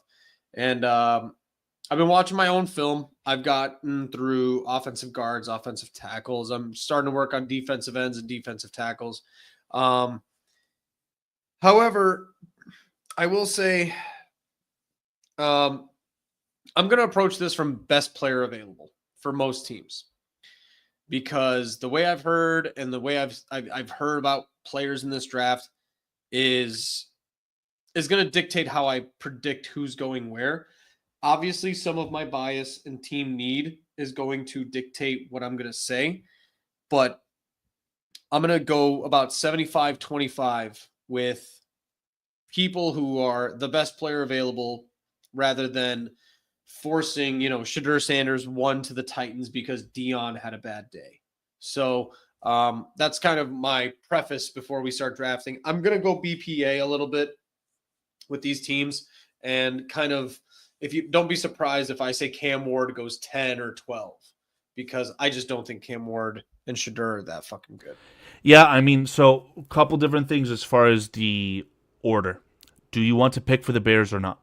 And I've been watching my own film. I've gotten through offensive guards, offensive tackles. I'm starting to work on defensive ends and defensive tackles. However, I will say I'm going to approach this from best player available for most teams, because the way I've heard and the way I've heard about players in this draft is going to dictate how I predict who's going where. Obviously, some of my bias and team need is going to dictate what I'm going to say, but I'm going to go about 75-25 with people who are the best player available, rather than forcing, Shadur Sanders 1 to the Titans because Dion had a bad day. So that's kind of my preface before we start drafting. I'm going to go BPA a little bit with these teams, and kind of, if you don't be surprised if I say Cam Ward goes 10 or 12, because I just don't think Cam Ward and Shadur are that fucking good. Yeah, I mean, so a couple different things as far as the order. Do you want to pick for the Bears or not?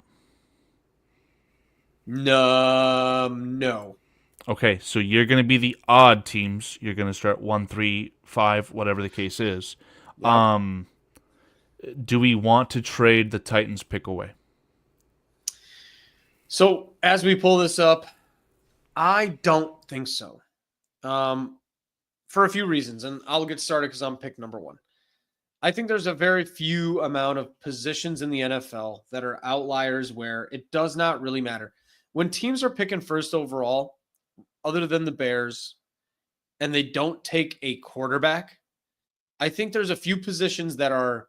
No. Okay, so you're going to be the odd teams. You're going to start 1, 3, 5, whatever the case is. Yep. Do we want to trade the Titans pick away? So as we pull this up, I don't think so. For a few reasons, and I'll get started because I'm pick number 1. I think there's a very few amount of positions in the NFL that are outliers where it does not really matter. When teams are picking first overall, other than the Bears, and they don't take a quarterback, I think there's a few positions that are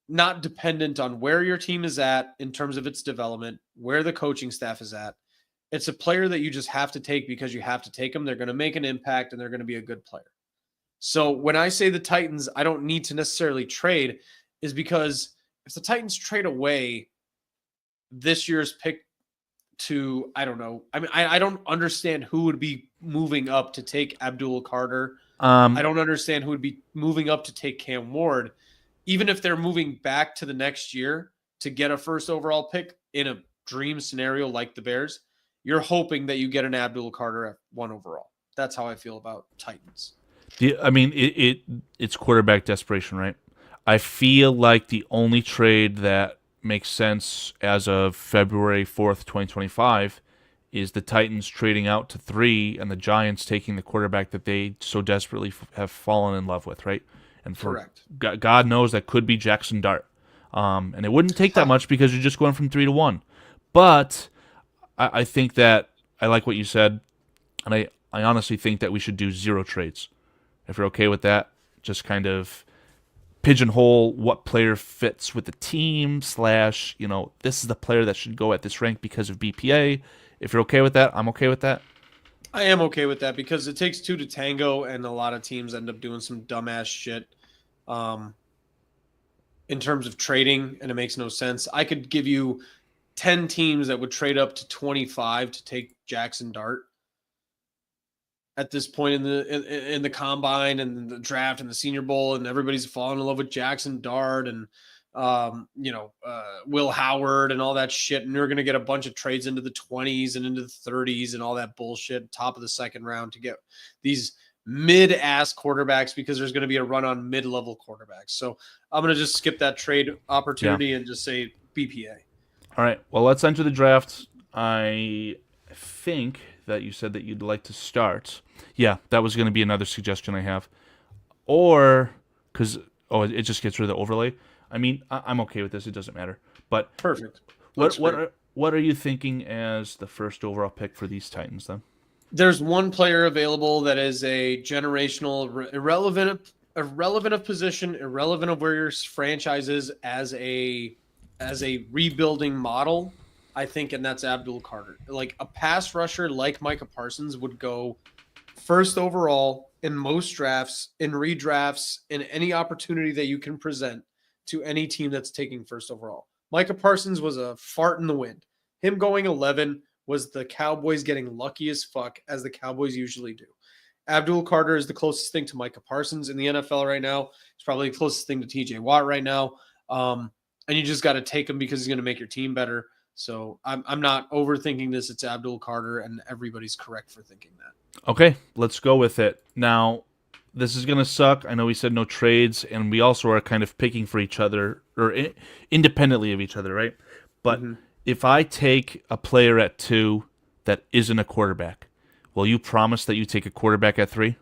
not dependent on where your team is at in terms of its development, where the coaching staff is at. It's a player that you just have to take because you have to take them. They're going to make an impact and they're going to be a good player. So when I say the Titans, I don't need to necessarily trade, is because if the Titans trade away this year's pick to, I don't know. I mean, I don't understand who would be moving up to take Abdul Carter. I don't understand who would be moving up to take Cam Ward. Even if they're moving back to the next year, to get a first overall pick in a dream scenario like the Bears, you're hoping that you get an Abdul Carter at 1 overall. That's how I feel about Titans. It's quarterback desperation, right? I feel like the only trade that makes sense as of February 4th, 2025 is the Titans trading out to 3 and the Giants taking the quarterback that they so desperately have fallen in love with, right? And for Correct. God knows that could be Jackson Dart. And it wouldn't take that much because you're just going from 3 to 1. But I think that I like what you said, and I honestly think that we should do 0 trades. If you're okay with that, just kind of pigeonhole what player fits with the team / this is the player that should go at this rank because of BPA. If you're okay with that, I'm okay with that. I am okay with that because it takes 2 to tango, and a lot of teams end up doing some dumbass shit in terms of trading, and it makes no sense. I could give you 10 teams that would trade up to 25 to take Jackson Dart at this point in the combine and the draft and the Senior Bowl, and everybody's falling in love with Jackson Dart and Will Howard and all that shit, and you're going to get a bunch of trades into the 20s and into the 30s and all that bullshit, top of the second round, to get these mid-ass quarterbacks because there's going to be a run on mid-level quarterbacks. So I'm going to just skip that trade opportunity and just say BPA. All right, well, let's enter the draft. I think that you said that you'd like to start. Yeah, that was going to be another suggestion I have. Or, because, it just gets rid of the overlay. I mean, I'm okay with this. It doesn't matter. But perfect. What are you thinking as the first overall pick for these Titans, then? There's one player available that is a generational, irrelevant of position, irrelevant of where your franchise is as a rebuilding model, I think, and that's Abdul Carter. Like a pass rusher like Micah Parsons would go first overall in most drafts, in redrafts, in any opportunity that you can present to any team that's taking first overall. Micah Parsons was a fart in the wind. Him going 11 was the Cowboys getting lucky as fuck, as the Cowboys usually do. Abdul Carter is the closest thing to Micah Parsons in the NFL right now. It's probably the closest thing to TJ Watt right now. And you just got to take him because he's going to make your team better. So I'm not overthinking this. It's Abdul Carter, and everybody's correct for thinking that. Okay, let's go with it. Now, this is going to suck. I know we said no trades, and we also are kind of picking for each other, or independently of each other, right? But if I take a player at 2 that isn't a quarterback, will you promise that you take a quarterback at 3?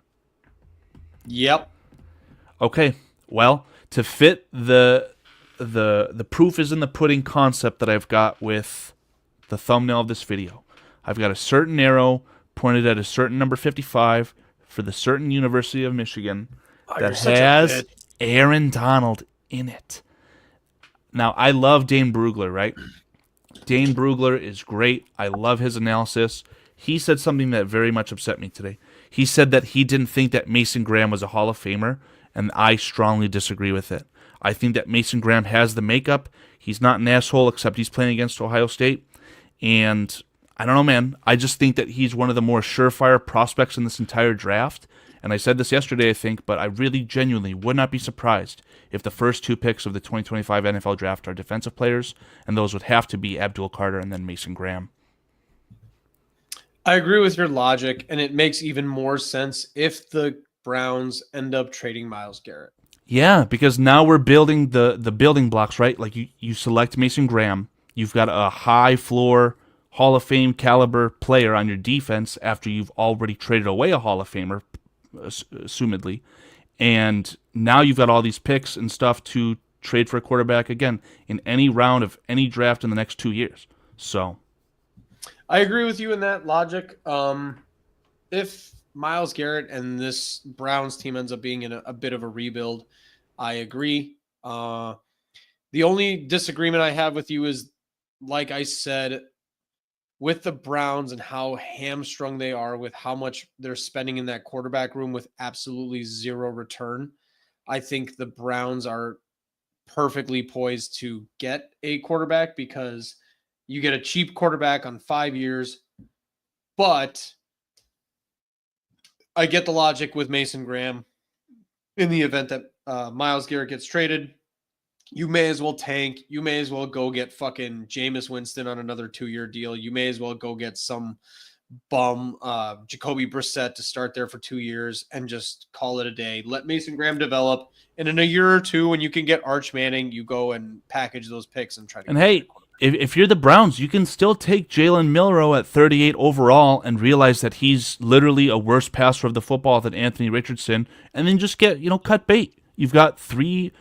Yep. Okay, well, to fit the proof is in the pudding concept that I've got with the thumbnail of this video. I've got a certain arrow pointed at a certain number 55 for the certain University of Michigan that has Aaron Donald in it. Now, I love Dane Brugler, right? Dane Brugler is great. I love his analysis. He said something that very much upset me today. He said that he didn't think that Mason Graham was a Hall of Famer, and I strongly disagree with it. I think that Mason Graham has the makeup. He's not an asshole, except he's playing against Ohio State. And I don't know, man. I just think that he's one of the more surefire prospects in this entire draft. And I said this yesterday, I think, but I really genuinely would not be surprised if the first 2 picks of the 2025 NFL draft are defensive players, and those would have to be Abdul Carter and then Mason Graham. I agree with your logic, and it makes even more sense if the Browns end up trading Myles Garrett. Yeah, because now we're building the building blocks, right? Like you select Mason Graham. You've got a high floor, Hall of Fame caliber player on your defense after you've already traded away a Hall of Famer, assumedly. And now you've got all these picks and stuff to trade for a quarterback again in any round of any draft in the next 2 years. So I agree with you in that logic. If Myles Garrett and this Browns team ends up being in a bit of a rebuild, I agree. The only disagreement I have with you is, like I said, with the Browns and how hamstrung they are with how much they're spending in that quarterback room with absolutely zero return. I think the Browns are perfectly poised to get a quarterback because you get a cheap quarterback on 5 years, but I get the logic with Mason Graham in the event that Myles Garrett gets traded. you may as well tank. You may as well go get fucking Jameis Winston on another 2-year deal. You may as well go get some bum Jacoby Brissett to start there for 2 years and just call it a day. Let Mason Graham develop. And in a year or two, when you can get Arch Manning, you go and package those picks and try to. And hey, if you're the Browns, you can still take Jalen Milroe at 38 overall and realize that he's literally a worse passer of the football than Anthony Richardson, and then just get, cut bait. You've got 3-4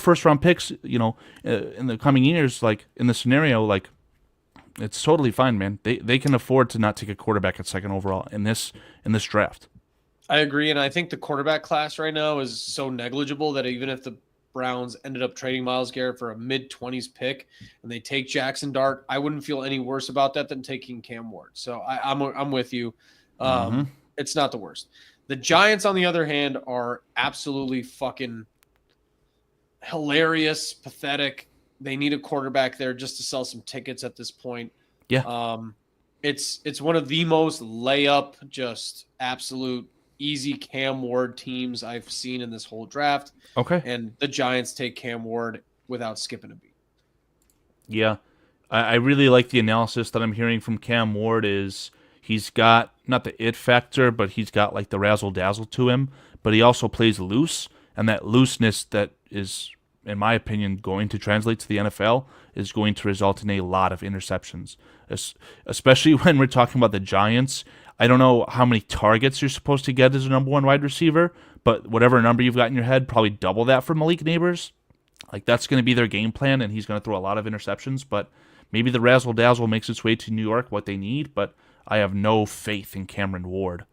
first-round picks, in the coming years, like in the scenario, like it's totally fine, man. They can afford to not take a quarterback at second overall in this draft. I agree, and I think the quarterback class right now is so negligible that even if the Browns ended up trading Myles Garrett for a mid-20s pick and they take Jackson Dart, I wouldn't feel any worse about that than taking Cam Ward. So I'm with you. It's not the worst. The Giants, on the other hand, are absolutely fucking hilarious, pathetic. They need a quarterback there just to sell some tickets at this point. Yeah. It's one of the most layup, just absolute easy Cam Ward teams I've seen in this whole draft. Okay. And the Giants take Cam Ward without skipping a beat. Yeah. I really like the analysis that I'm hearing from Cam Ward is he's got not the it factor, but he's got like the razzle dazzle to him, but he also plays loose, and that looseness that is, in my opinion, going to translate to the NFL is going to result in a lot of interceptions, especially when we're talking about the Giants. I don't know how many targets you're supposed to get as a number one wide receiver, but whatever number you've got in your head, probably double that for Malik Neighbors. Like, that's going to be their game plan, and he's going to throw a lot of interceptions, but maybe the razzle-dazzle makes its way to New York, what they need, but I have no faith in Cameron Ward.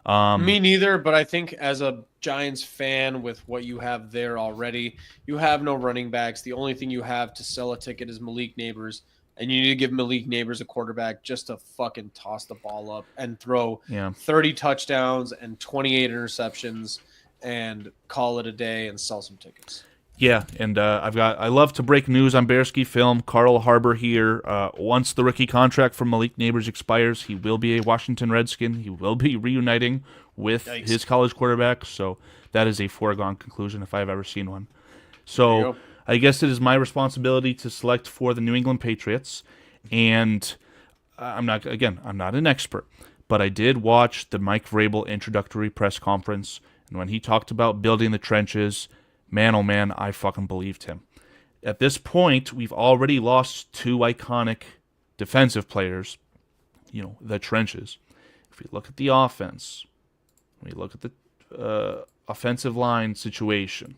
Me neither, but I think as a Giants fan with what you have there already, you have no running backs. The only thing you have to sell a ticket is Malik Neighbors, and you need to give Malik Neighbors a quarterback just to fucking toss the ball up and throw 30 touchdowns and 28 interceptions and call it a day and sell some tickets. Yeah, and I love to break news on Bearskifilm. Karl Harbor here. Once the rookie contract for Malik Neighbors expires, he will be a Washington Redskin. He will be reuniting with his college quarterback, so that is a foregone conclusion if I've ever seen one. So I guess it is my responsibility to select for the New England Patriots, and I'm not an expert, but I did watch the Mike Vrabel introductory press conference, and when he talked about building the trenches, man, oh man, I fucking believed him. At this point, we've already lost 2 iconic defensive players, the trenches. If we look at the offense, we look at the offensive line situation,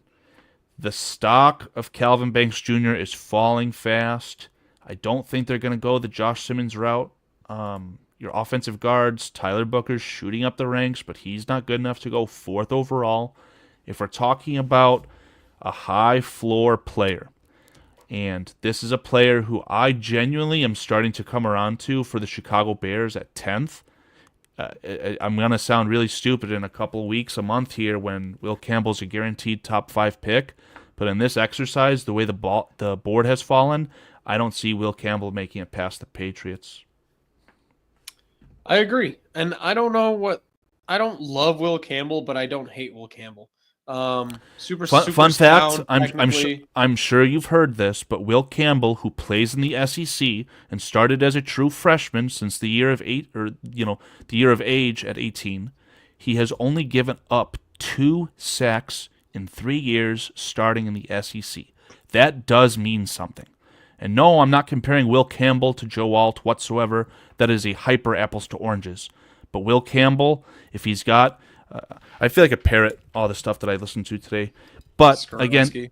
the stock of Calvin Banks Jr. is falling fast. I don't think they're going to go the Josh Simmons route. Your offensive guards, Tyler Booker's shooting up the ranks, but he's not good enough to go 4th overall. If we're talking about a high floor player, and this is a player who I genuinely am starting to come around to for the Chicago Bears at 10th. I'm going to sound really stupid in a couple of weeks, a month here, when Will Campbell's a guaranteed top 5 pick, but in this exercise, the way the board has fallen, I don't see Will Campbell making it past the Patriots. I agree, and I don't love Will Campbell, but I don't hate Will Campbell. Super fun fact, I'm sure you've heard this, but Will Campbell, who plays in the SEC and started as a true freshman since the year of the year of age at 18, he has only given up 2 sacks in 3 years starting in the SEC. That does mean something. And no, I'm not comparing Will Campbell to Joe Alt whatsoever. That is a hyper apples to oranges. But Will Campbell, if he's got... I feel like a parrot, all the stuff that I listened to today. But, again,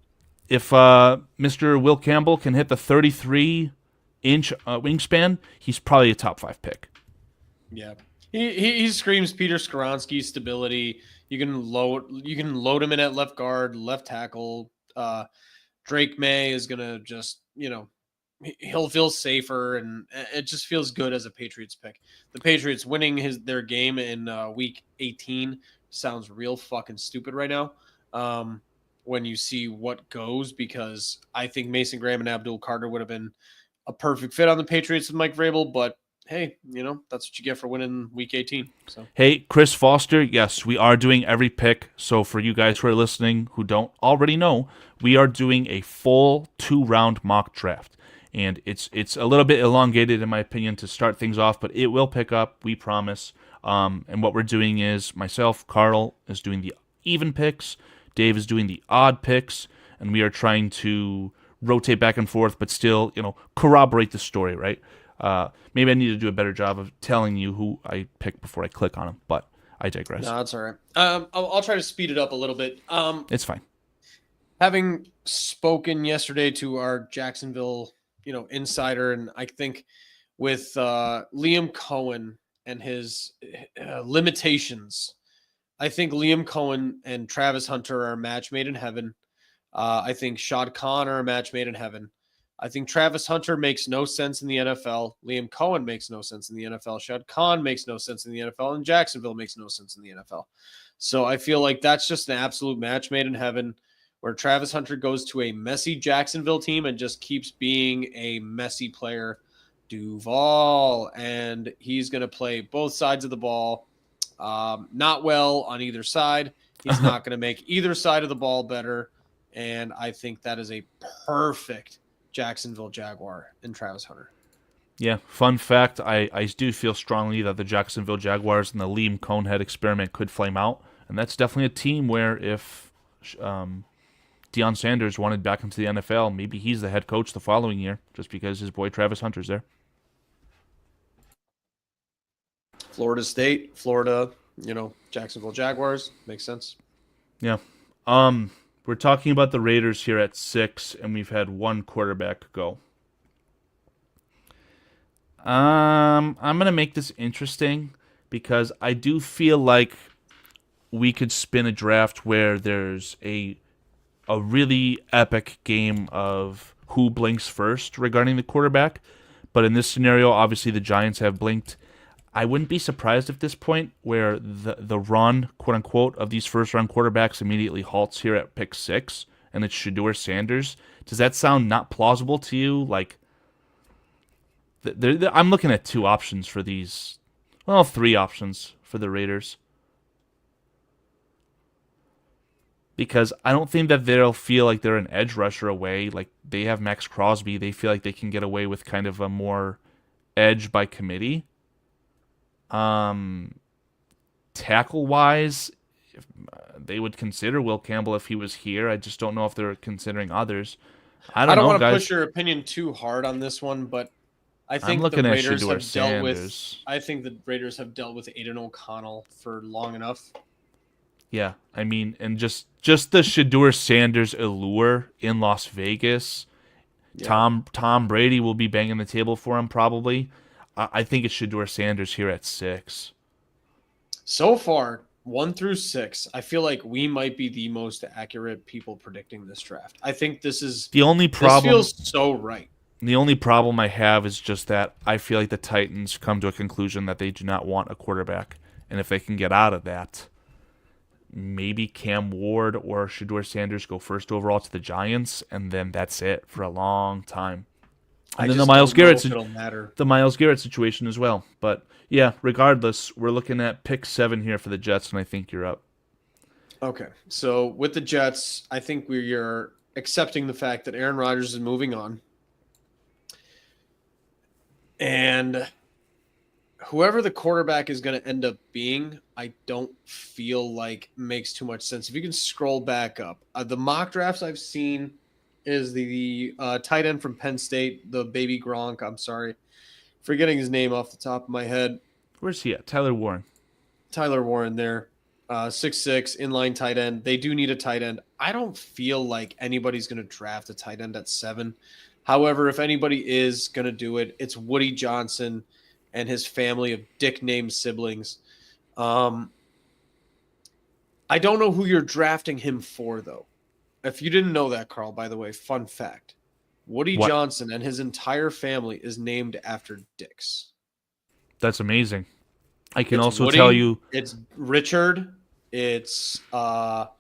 if Mr. Will Campbell can hit the 33-inch wingspan, he's probably a top 5 pick. Yeah. He screams Peter Skoronski stability. You can load him in at left guard, left tackle. Drake May is going to just, he'll feel safer, and it just feels good as a Patriots pick. The Patriots winning their game in week 18 sounds real fucking stupid right now when you see what goes, because I think Mason Graham and Abdul Carter would have been a perfect fit on the Patriots with Mike Vrabel, but hey, that's what you get for winning week 18. So hey, Chris Foster, yes, we are doing every pick. So for you guys who are listening who don't already know, we are doing a full 2-round mock draft. And it's a little bit elongated, in my opinion, to start things off, but it will pick up, we promise. And what we're doing is myself, Karl, is doing the even picks, Dave is doing the odd picks, and we are trying to rotate back and forth, but still, corroborate the story, right? Maybe I need to do a better job of telling you who I pick before I click on them, but I digress. No, that's all right. I'll try to speed it up a little bit. It's fine. Having spoken yesterday to our Jacksonville, insider, and I think with Liam Cohen and his limitations, I think Liam Cohen and Travis Hunter are a match made in heaven. I think Shad Khan are a match made in heaven. I think Travis Hunter makes no sense in the NFL. Liam Cohen makes no sense in the NFL. Shad Khan makes no sense in the NFL. And Jacksonville makes no sense in the NFL. So I feel like that's just an absolute match made in heaven, where Travis Hunter goes to a messy Jacksonville team and just keeps being a messy player. Duval, and he's going to play both sides of the ball. Not well on either side. He's not going to make either side of the ball better. And I think that is a perfect Jacksonville Jaguar in Travis Hunter. Yeah, fun fact, I do feel strongly that the Jacksonville Jaguars and the Liam Conehead experiment could flame out. And that's definitely a team where if Deion Sanders wanted back into the NFL, maybe he's the head coach the following year, just because his boy Travis Hunter's there. Florida State, Florida, Jacksonville Jaguars. Makes sense. Yeah. We're talking about the Raiders here at 6, and we've had one quarterback go. I'm going to make this interesting because I do feel like we could spin a draft where there's a really epic game of who blinks first regarding the quarterback. But in this scenario, obviously the Giants have blinked. I wouldn't be surprised at this point where the run, quote-unquote, of these first-round quarterbacks immediately halts here at pick 6, and it's Shedeur Sanders. Does that sound not plausible to you? Like, I'm looking at 2 options for these. Well, 3 options for the Raiders. Because I don't think that they'll feel like they're an edge rusher away. Like, they have Max Crosby. They feel like they can get away with kind of a more edge by committee. Tackle-wise, they would consider Will Campbell if he was here. I just don't know if they're considering others. I don't know, want to guys. push your opinion too hard on this one, but I think the Raiders have dealt with. I think the Raiders have dealt with Aiden O'Connell for long enough. Yeah, I mean, and just the Shedeur Sanders allure in Las Vegas. Yeah. Tom Brady will be banging the table for him probably. I think it's Shedeur Sanders here at 6. So far, 1 through 6, I feel like we might be the most accurate people predicting this draft. I think this is the only problem. This feels so right. The only problem I have is just that I feel like the Titans come to a conclusion that they do not want a quarterback, and if they can get out of that, maybe Cam Ward or Shedeur Sanders go first overall to the Giants, and then that's it for a long time. And then the Myles Garrett situation as well. But yeah, regardless, we're looking at pick 7 here for the Jets, and I think you're up. Okay, so with the Jets, I think we're accepting the fact that Aaron Rodgers is moving on. And whoever the quarterback is going to end up being, I don't feel like makes too much sense. If you can scroll back up, the mock drafts I've seen is the tight end from Penn State, the baby Gronk. I'm sorry, forgetting his name off the top of my head. Where's he at? Tyler Warren there. 6'6", inline tight end. They do need a tight end. I don't feel like anybody's going to draft a tight end at 7. However, if anybody is going to do it, it's Woody Johnson and his family of dick-named siblings. I don't know who you're drafting him for, though. If you didn't know that, Karl, by the way, fun fact. Woody Johnson and his entire family is named after dicks. That's amazing. I can also tell you... It's Richard. It's... God,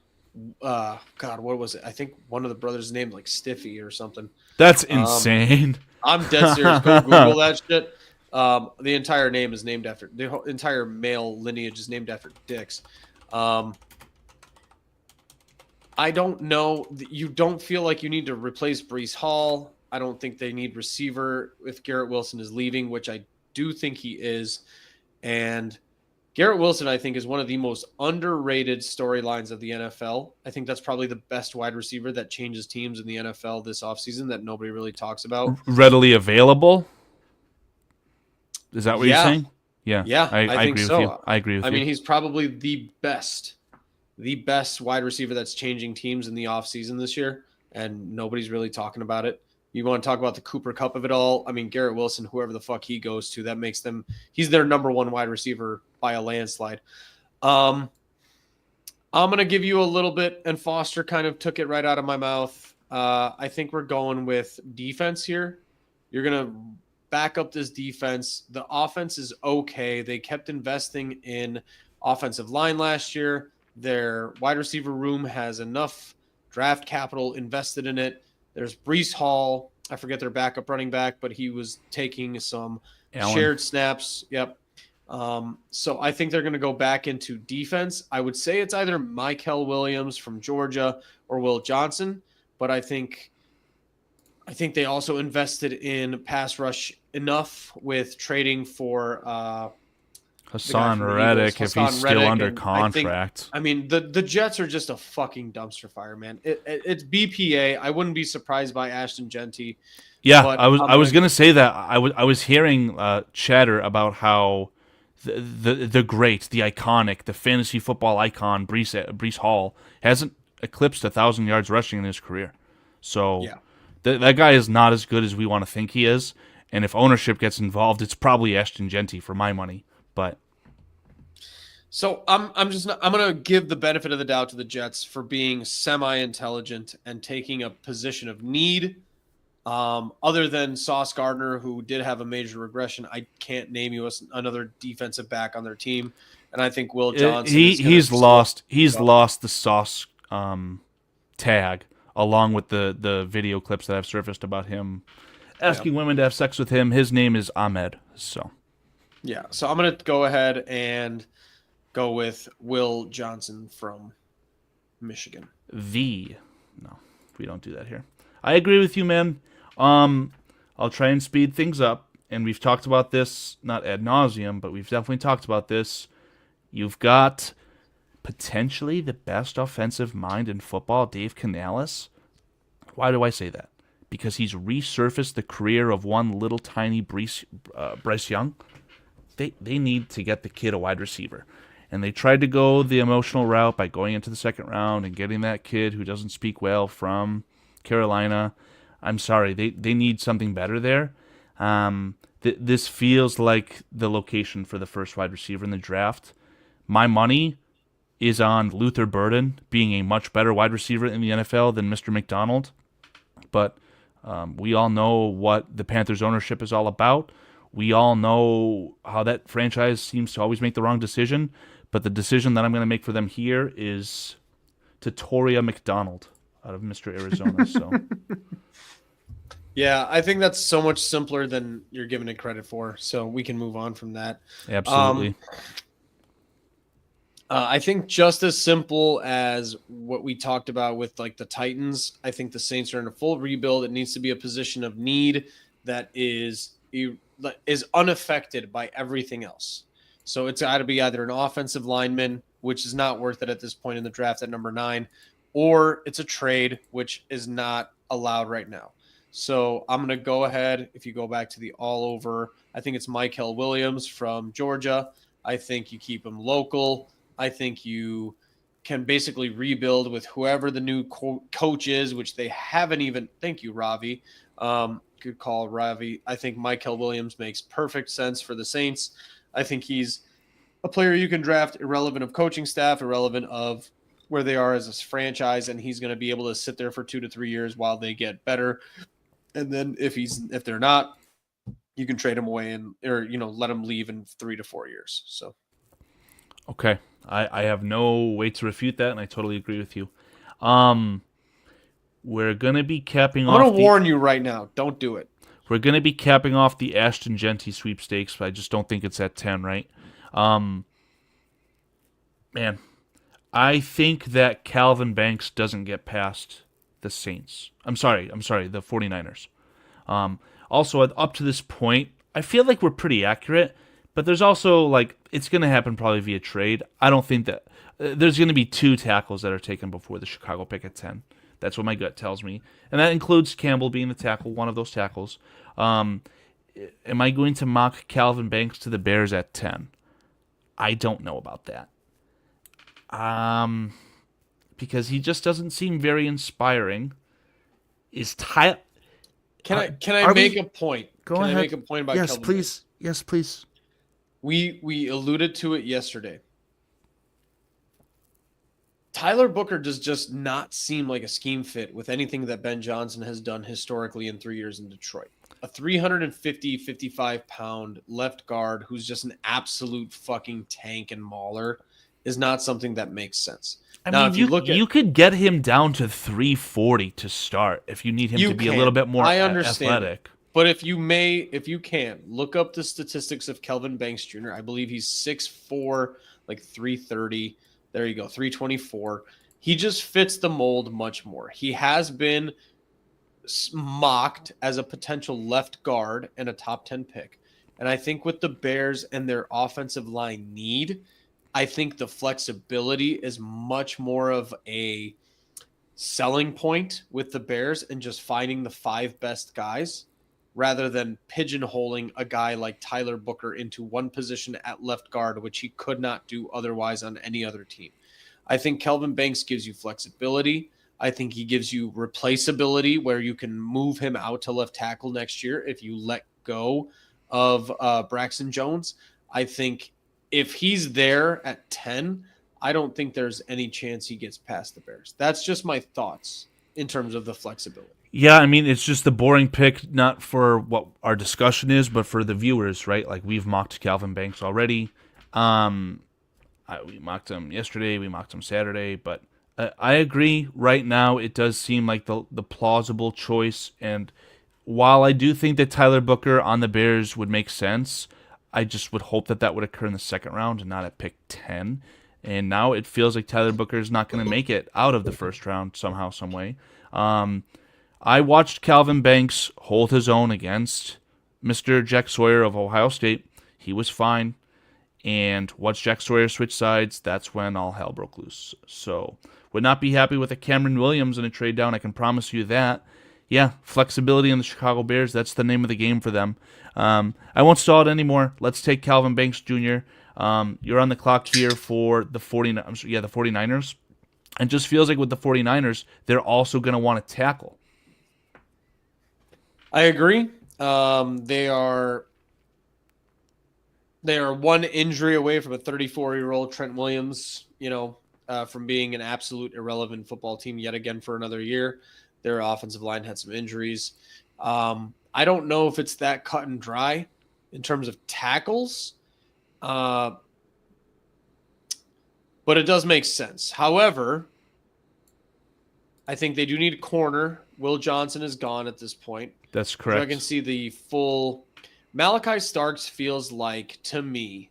what was it? I think one of the brothers named like Stiffy or something. That's insane. I'm dead serious. Go Google that shit. The entire name is named after... The entire male lineage is named after dicks. I don't know. You don't feel like you need to replace Breece Hall. I don't think they need receiver if Garrett Wilson is leaving, which I do think he is. And Garrett Wilson, I think, is one of the most underrated storylines of the NFL. I think that's probably the best wide receiver that changes teams in the NFL this offseason that nobody really talks about. Readily available? Is that what you're saying? Yeah, I think agree so. with you. I agree with you. I mean, he's probably the best wide receiver that's changing teams in the offseason this year, and nobody's really talking about it. You want to talk about the Cooper Cup of it all? I mean, Garrett Wilson, whoever the fuck he goes to, that makes them – he's their number one wide receiver by a landslide. I'm going to give you a little bit, and Foster kind of took it right out of my mouth. I think we're going with defense here. You're going to back up this defense. The offense is okay. They kept investing in offensive line last year. Their wide receiver room has enough draft capital invested in it. There's Breece Hall. I forget their backup running back, but he was taking some shared snaps. Yep. So I think they're going to go back into defense. I would say it's either Mykel Williams from Georgia or Will Johnson, but I think they also invested in pass rush enough with trading for Hassan Reddick if he's still under contract. I mean, the Jets are just a fucking dumpster fire, man. It's BPA. I wouldn't be surprised by Ashton Genty. Yeah, I was gonna say that. I was hearing chatter about how the great, the iconic, the fantasy football icon Breece Hall hasn't eclipsed 1,000 yards rushing in his career. So yeah. That guy is not as good as we want to think he is. And if ownership gets involved, it's probably Ashton Genty for my money. But so I'm going to give the benefit of the doubt to the Jets for being semi-intelligent and taking a position of need. Other than Sauce Gardner, who did have a major regression, I can't name you another defensive back on their team. And I think Will Johnson he's lost the Sauce tag along with the video clips that have surfaced about him asking women to have sex with him. His name is Ahmed. So I'm going to go ahead and go with Will Johnson from Michigan. No, we don't do that here. I agree with you, man. I'll try and speed things up, and we've talked about this, not ad nauseum, but we've definitely talked about this. You've got potentially the best offensive mind in football, Dave Canales. Why do I say that? Because he's resurfaced the career of one little tiny Bryce Young. They need to get the kid a wide receiver. And they tried to go the emotional route by going into the second round and getting that kid who doesn't speak well from Carolina. I'm sorry, they need something better there. This feels like the location for the first wide receiver in the draft. My money is on Luther Burden being a much better wide receiver in the NFL than Mr. McDonald. But we all know what the Panthers ownership is all about. We all know how that franchise seems to always make the wrong decision. But the decision that I'm going to make for them here is Tatoria McDonald out of Mr. Arizona. So, yeah, I think that's so much simpler than you're giving it credit for. So we can move on from that. Absolutely. I think just as simple as what we talked about with like the Titans, I think the Saints are in a full rebuild. It needs to be a position of need that is unaffected by everything else. So it's got to be either an offensive lineman, which is not worth it at this point in the draft at number 9, or it's a trade, which is not allowed right now. So I'm going to go ahead. If you go back to the all over, I think it's Mykel Williams from Georgia. I think you keep him local. I think you can basically rebuild with whoever the new coach is, which they haven't even. Thank you, Ravi. Good call, Ravi. I think Mykel Williams makes perfect sense for the Saints. I think he's a player you can draft irrelevant of coaching staff, irrelevant of where they are as a franchise, and he's going to be able to sit there for 2 to 3 years while they get better. And then if they're not, you can trade him away or let him leave in 3 to 4 years. So, okay. I have no way to refute that, and I totally agree with you. We're going to be capping off... I'm going to warn you right now. Don't do it. We're going to be capping off the Ashton Genty sweepstakes, but I just don't think it's at 10, right? Man, I think that Calvin Banks doesn't get past the Saints. I'm sorry, the 49ers. Also, up to this point, I feel like we're pretty accurate, but there's also, like, it's going to happen probably via trade. I don't think that there's going to be 2 tackles that are taken before the Chicago pick at 10. That's what my gut tells me. And that includes Campbell being the tackle, one of those tackles. Am I going to mock Calvin Banks to the Bears at 10? I don't know about that. Because he just doesn't seem very inspiring. Is Tyler... Can I make a point? Go ahead. I make a point about yes, Calvin please. Banks? Yes, please. We alluded to it yesterday. Tyler Booker does just not seem like a scheme fit with anything that Ben Johnson has done historically in 3 years in Detroit. A 350, 55-pound left guard who's just an absolute fucking tank and mauler is not something that makes sense. I mean, you could get him down to 340 to start if you need him to be a little bit more athletic. But if you can, look up the statistics of Kelvin Banks Jr. I believe he's 6'4", like 330. There you go, 324. He just fits the mold much more. He has been mocked as a potential left guard and a top 10 pick. And I think with the Bears and their offensive line need, I think the flexibility is much more of a selling point with the Bears and just finding the 5 best guys rather than pigeonholing a guy like Tyler Booker into one position at left guard, which he could not do otherwise on any other team. I think Kelvin Banks gives you flexibility. I think he gives you replaceability where you can move him out to left tackle next year if you let go of Braxton Jones. I think if he's there at 10, I don't think there's any chance he gets past the Bears. That's just my thoughts in terms of the flexibility. Yeah, I mean, it's just the boring pick, not for what our discussion is, but for the viewers, right? Like, we've mocked Calvin Banks already. We mocked him yesterday, we mocked him Saturday, but I agree. Right now, it does seem like the plausible choice, and while I do think that Tyler Booker on the Bears would make sense, I just would hope that would occur in the second round and not at pick 10. And now it feels like Tyler Booker is not going to make it out of the first round somehow, some way. I watched Calvin Banks hold his own against Mr. Jack Sawyer of Ohio State. He was fine. And once Jack Sawyer switched sides, that's when all hell broke loose. So, would not be happy with a Cameron Williams in a trade down, I can promise you that. Yeah, flexibility in the Chicago Bears, that's the name of the game for them. I won't stall it anymore. Let's take Calvin Banks Jr. You're on the clock here for the 49ers. And just feels like with the 49ers, they're also going to want to tackle. I agree. They are one injury away from a 34-year-old Trent Williams, from being an absolute irrelevant football team yet again for another year. Their offensive line had some injuries. I don't know if it's that cut and dry in terms of tackles, but it does make sense. However, I think they do need a corner. Will Johnson is gone at this point. That's correct. So I can see the full. Malachi Starks feels like, to me,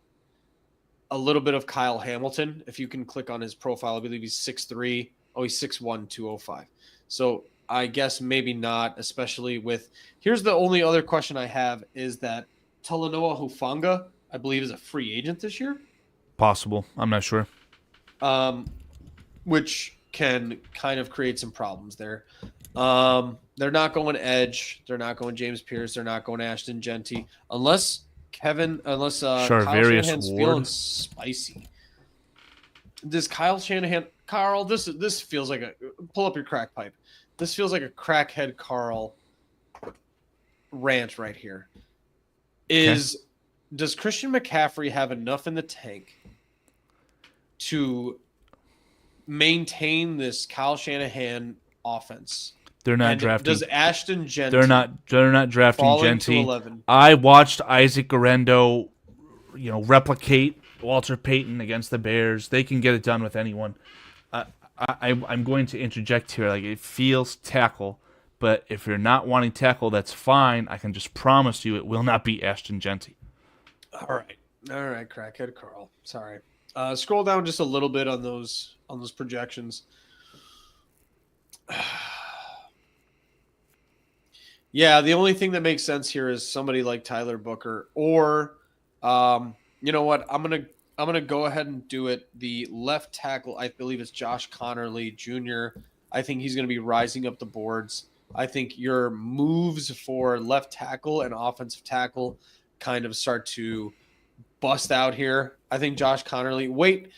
a little bit of Kyle Hamilton. If you can click on his profile, I believe he's 6'3". Oh, he's 6'1", 205. So I guess maybe not, especially with. Here's the only other question I have is that Talanoa Hufanga, I believe, is a free agent this year. Possible. I'm not sure. Which can kind of create some problems there. They're not going Edge. They're not going James Pierce. They're not going Ashton Genty. Unless Kyle Shanahan's feeling spicy. Does Kyle Shanahan... Karl, this feels like a... Pull up your crack pipe. This feels like a crackhead Karl rant right here. Does Christian McCaffrey have enough in the tank to maintain this Kyle Shanahan offense? They're not drafting. Does Ashton Genty? They're not drafting Genty. I watched Isaac Guerrero, replicate Walter Payton against the Bears. They can get it done with anyone. I'm going to interject here. Like, it feels tackle, but if you're not wanting tackle, that's fine. I can just promise you it will not be Ashton Genty. All right, crackhead Karl. Sorry. Scroll down just a little bit on those on those projections. Yeah, the only thing that makes sense here is somebody like Tyler Booker, or you know what? I'm gonna go ahead and do it. The left tackle, I believe it's Josh Connerly Jr. I think he's going to be rising up the boards. I think your moves for left tackle and offensive tackle kind of start to bust out here. I think Josh Connerly,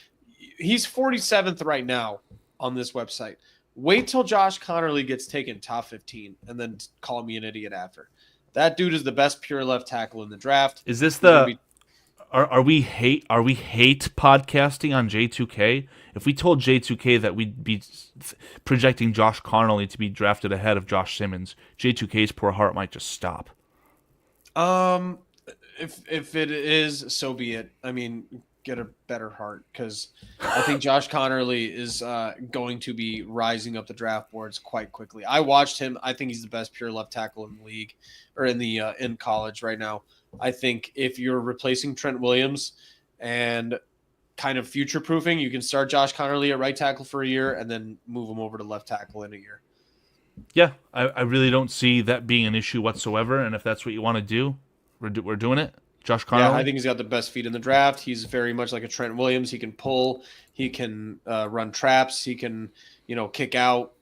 he's 47th right now on this website. Wait till Josh Connerly gets taken top 15 and then call me an idiot after. That dude is the best pure left tackle in the draft. Is this are we hate podcasting on J2K? If we told J2K that we'd be projecting Josh Connerly to be drafted ahead of Josh Simmons, J2K's poor heart might just stop. If it is, so be it. I mean, get a better heart, because I think Josh Connerly is going to be rising up the draft boards quite quickly. I watched him. I think he's the best pure left tackle in the league, or in college right now. I think if you're replacing Trent Williams and kind of future proofing, you can start Josh Connerly at right tackle for a year and then move him over to left tackle in a year. Yeah, I really don't see that being an issue whatsoever. And if that's what you want to do, we're doing it. Josh Connerly. Yeah, I think he's got the best feet in the draft. He's very much like a Trent Williams. He can pull. He can run traps. He can, kick out,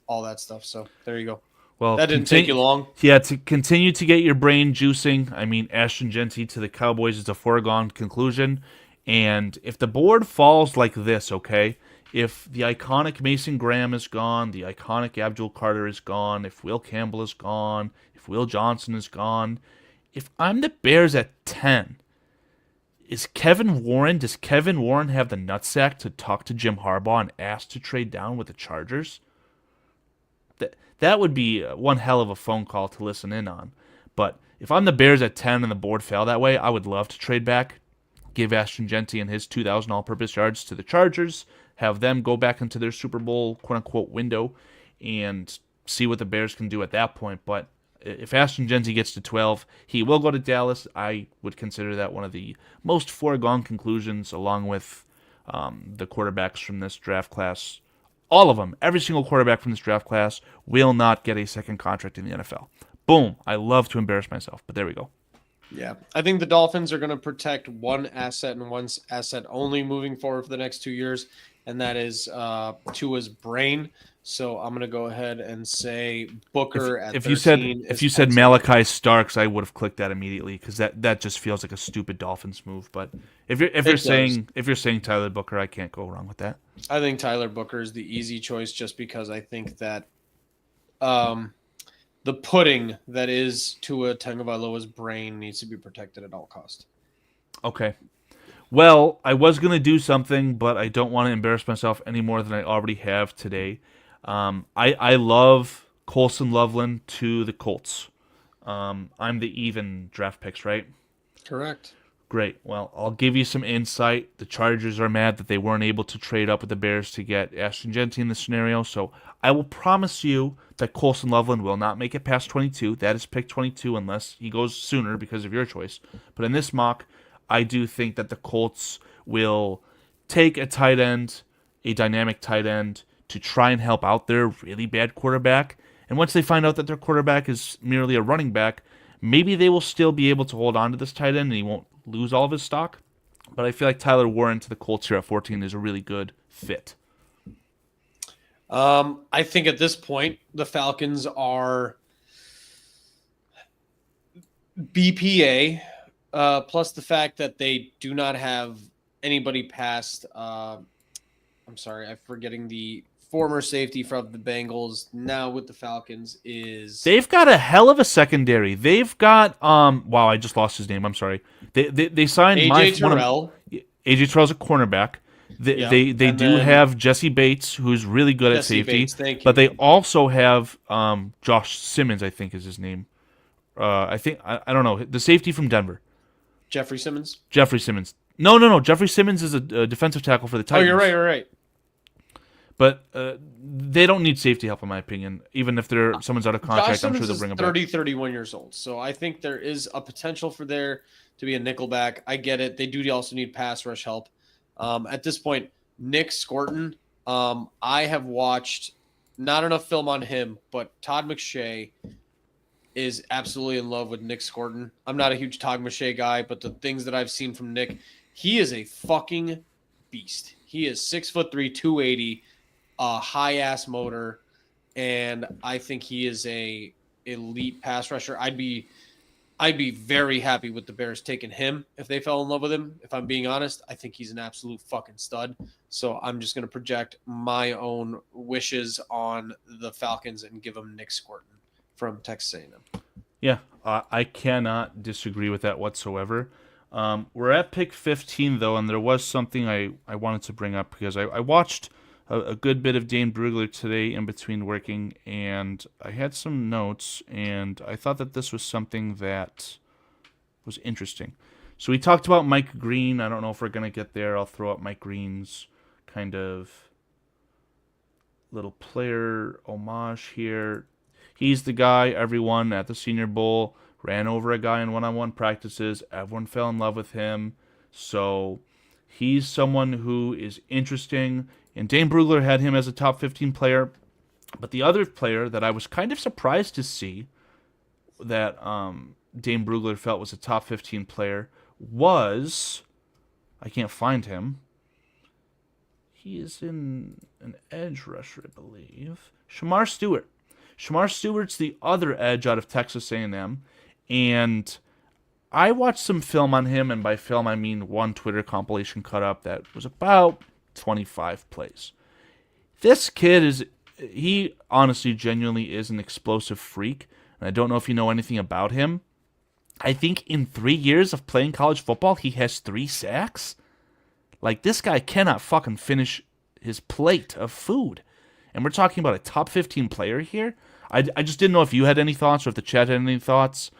all that stuff. So there you go. Well, that didn't take you long. Yeah, to continue to get your brain juicing, I mean, Ashton Jeanty to the Cowboys is a foregone conclusion. And if the board falls like this, okay, if the iconic Mason Graham is gone, the iconic Abdul Carter is gone, if Will Campbell is gone, if Will Johnson is gone, if I'm the Bears at 10, does Kevin Warren have the nutsack to talk to Jim Harbaugh and ask to trade down with the Chargers? That would be one hell of a phone call to listen in on. But if I'm the Bears at 10 and the board fell that way, I would love to trade back, give Ashton Jeanty and his 2,000 all-purpose yards to the Chargers, have them go back into their Super Bowl quote-unquote window, and see what the Bears can do at that point. But if Ashton Jeanty gets to 12, he will go to Dallas. I would consider that one of the most foregone conclusions, along with the quarterbacks from this draft class. All of them, every single quarterback from this draft class will not get a second contract in the NFL. Boom. I love to embarrass myself, but there we go. Yeah. I think the Dolphins are going to protect one asset and one asset only moving forward for the next 2 years, and that is Tua's brain. So I'm going to go ahead and say Booker at 13. If you said Malachi Starks, I would have clicked that immediately, because that just feels like a stupid Dolphins move. But if you're saying Tyler Booker, I can't go wrong with that. I think Tyler Booker is the easy choice, just because I think that the pudding that is Tua Tagovailoa's brain needs to be protected at all costs. Okay. Well, I was going to do something, but I don't want to embarrass myself any more than I already have today. I love Colson Loveland to the Colts. I'm the even draft picks, right? Correct. Great. Well, I'll give you some insight. The Chargers are mad that they weren't able to trade up with the Bears to get Ashton Jeanty in this scenario, so I will promise you that Colson Loveland will not make it past 22. That is pick 22 unless he goes sooner because of your choice. But in this mock, I do think that the Colts will take a tight end, a dynamic tight end, to try and help out their really bad quarterback. And once they find out that their quarterback is merely a running back, maybe they will still be able to hold on to this tight end and he won't lose all of his stock. But I feel like Tyler Warren to the Colts here at 14 is a really good fit. I think at this point, the Falcons are BPA, plus the fact that they do not have anybody past, I'm forgetting the former safety from the Bengals, now with the Falcons is... They've got a hell of a secondary. They've got, wow, I just lost his name. I'm sorry. They signed AJ Terrell. AJ Terrell's a cornerback. They do have Jesse Bates, who's really good at safety. Bates, thank you. But they also have Josh Simmons, I think is his name. I don't know, the safety from Denver. Jeffrey Simmons. No. Jeffrey Simmons is a defensive tackle for the Titans. Oh, you're right. But they don't need safety help, in my opinion. Even if someone's out of contract, I'm sure they'll bring him back. 31 years old. So I think there is a potential for there to be a nickelback. I get it. They do also need pass rush help. At this point, Nick Scorton, I have watched not enough film on him, but Todd McShay is absolutely in love with Nick Scorton. I'm not a huge Todd McShay guy, but the things that I've seen from Nick, he is a fucking beast. He is 6'3", 280, a high ass motor, and I think he is a elite pass rusher. I'd be very happy with the Bears taking him if they fell in love with him. If I'm being honest, I think he's an absolute fucking stud. So I'm just going to project my own wishes on the Falcons and give them Nick Scorton from Texas A&M. Yeah, I cannot disagree with that whatsoever. We're at pick 15, though, and there was something I wanted to bring up because I watched a good bit of Dane Brugler today in between working, and I had some notes, and I thought that this was something that was interesting. So we talked about Mike Green. I don't know if we're going to get there. I'll throw up Mike Green's kind of little player homage here. He's the guy everyone at the Senior Bowl ran over a guy in one-on-one practices. Everyone fell in love with him. So he's someone who is interesting. And Dane Brugler had him as a top 15 player. But the other player that I was kind of surprised to see that Dane Brugler felt was a top 15 player was... I can't find him. He is in an edge rusher, I believe. Shamar Stewart. Shamar Stewart's the other edge out of Texas A&M, and I watched some film on him, and by film I mean one Twitter compilation cut up that was about 25 plays. This kid he honestly genuinely is an explosive freak, and I don't know if you know anything about him. I think in 3 years of playing college football, he has 3 sacks. Like, this guy cannot fucking finish his plate of food. And we're talking about a top 15 player here. I just didn't know if you had any thoughts or if the chat had any thoughts.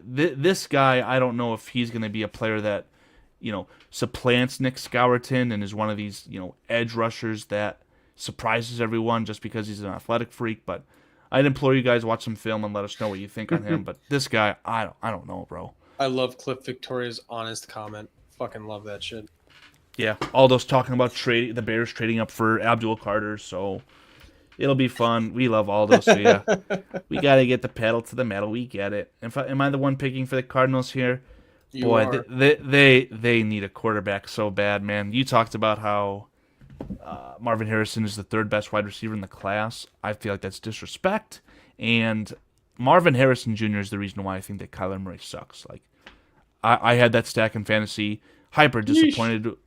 This guy, I don't know if he's going to be a player that, supplants Nick Scourton and is one of these, edge rushers that surprises everyone just because he's an athletic freak. But I'd implore you guys to watch some film and let us know what you think on him. But this guy, I don't know, bro. I love Cliff Victoria's honest comment. Fucking love that shit. Yeah, Aldo's talking about the Bears trading up for Abdul Carter, so it'll be fun. We love Aldo, so yeah. We got to get the pedal to the metal. We get it. Am I the one picking for the Cardinals here? Boy, they need a quarterback so bad, man. You talked about how Marvin Harrison is the 3rd best wide receiver in the class. I feel like that's disrespect, and Marvin Harrison Jr. is the reason why I think that Kyler Murray sucks. Like, I had that stack in fantasy, hyper disappointed. Yeesh.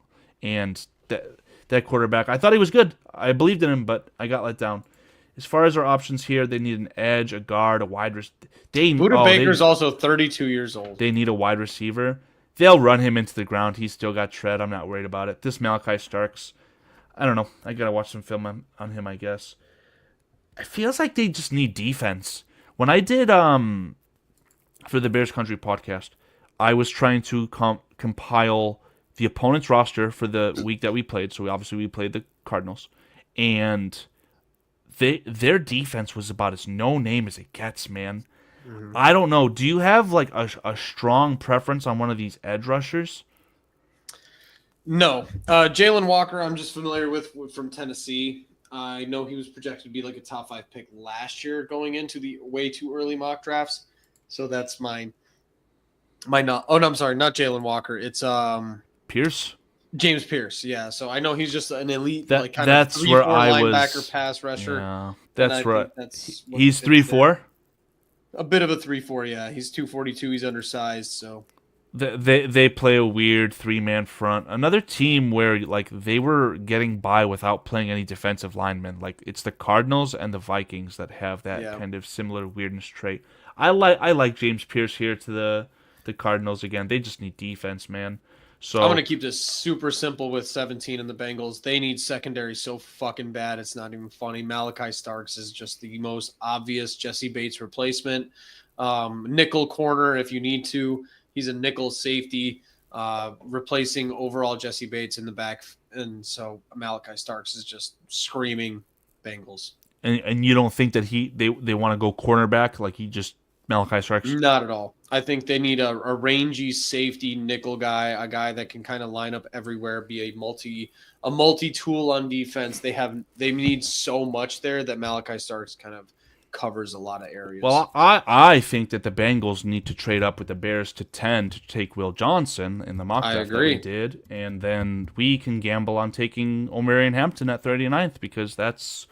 And that quarterback, I thought he was good. I believed in him, but I got let down. As far as our options here, they need an edge, a guard, a wide receiver. Buda Baker's also 32 years old. They need a wide receiver. They'll run him into the ground. He's still got tread. I'm not worried about it. This Malachi Starks, I don't know. I got to watch some film on him, I guess. It feels like they just need defense. When I did for the Bears Country podcast, I was trying to compile the opponent's roster for the week that we played. So we played the Cardinals, and their defense was about as no name as it gets, man. Mm-hmm. I don't know. Do you have like a strong preference on one of these edge rushers? No, Jalen Walker. I'm just familiar with from Tennessee. I know he was projected to be like a top 5 pick last year, going into the way too early mock drafts. So that's mine. Not. Oh no, I'm sorry, not Jalen Walker. It's Pierce? James Pierce, yeah. So I know he's just an elite, kind of 3-4 linebacker pass rusher. Yeah, that's right. He's 3-4? A bit of a 3-4, yeah. He's 242. He's undersized, so. They play a weird 3-man front. Another team where like they were getting by without playing any defensive linemen. Like, it's the Cardinals and the Vikings that have that kind of similar weirdness trait. I like James Pierce here to the Cardinals again. They just need defense, man. So I'm going to keep this super simple with 17 and the Bengals. They need secondary so fucking bad, it's not even funny. Malachi Starks is just the most obvious Jesse Bates replacement. Nickel corner if you need to. He's a nickel safety, replacing overall Jesse Bates in the back. And so Malachi Starks is just screaming Bengals. And you don't think that they want to go cornerback like he just Malachi Starks? Not at all. I think they need a rangy safety nickel guy, a guy that can kind of line up everywhere, be a multi tool on defense. They need so much there that Malachi Starks kind of covers a lot of areas. Well, I think that the Bengals need to trade up with the Bears to 10 to take Will Johnson in the mock draft that we did, and then we can gamble on taking Omarion Hampton at 39th because that's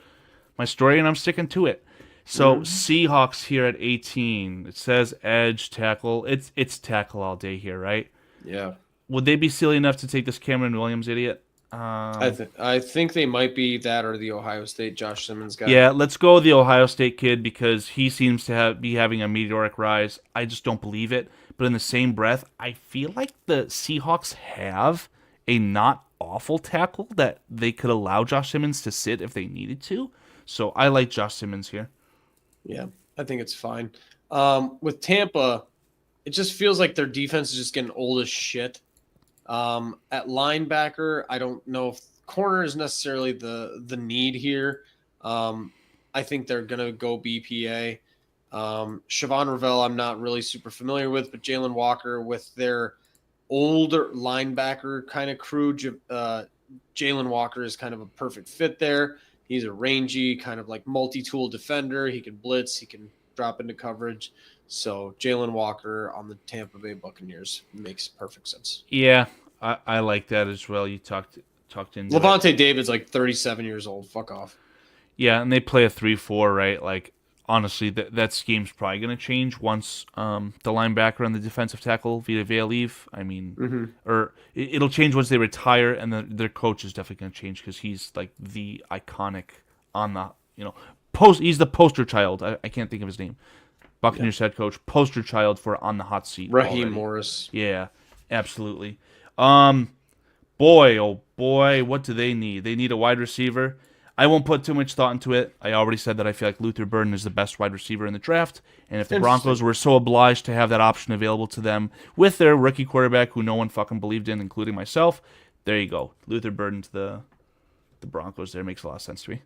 my story and I'm sticking to it. So Seahawks here at 18. It says edge tackle. It's tackle all day here, right? Yeah. Would they be silly enough to take this Cameron Williams idiot? I think they might be that or the Ohio State Josh Simmons guy. Yeah, let's go with the Ohio State kid because he seems to be having a meteoric rise. I just don't believe it. But in the same breath, I feel like the Seahawks have a not awful tackle that they could allow Josh Simmons to sit if they needed to. So I like Josh Simmons here. Yeah, I think it's fine. With Tampa, it just feels like their defense is just getting old as shit. At linebacker, I don't know if corner is necessarily the need here. I think they're going to go BPA. Siobhan Ravel, I'm not really super familiar with, but Jalen Walker with their older linebacker kind of crew, Jalen Walker is kind of a perfect fit there. He's a rangy, kind of like multi-tool defender. He can blitz. He can drop into coverage. So Jalen Walker on the Tampa Bay Buccaneers makes perfect sense. Yeah, I like that as well. You talked into Levante David's like 37 years old. Fuck off. Yeah, and they play a 3-4, right? Like, honestly, that scheme's probably going to change once the linebacker and the defensive tackle Vita Vea leave. I mean, or it'll change once they retire, and their coach is definitely going to change because he's like the iconic on the he's the poster child. I can't think of his name. Buccaneers head coach, poster child for on the hot seat. Raheem Morris. Yeah, absolutely. Boy, oh boy, what do they need? They need a wide receiver. I won't put too much thought into it. I already said that I feel like Luther Burden is the best wide receiver in the draft, and if the Broncos were so obliged to have that option available to them with their rookie quarterback who no one fucking believed in, including myself, there you go. Luther Burden to the Broncos there makes a lot of sense to me.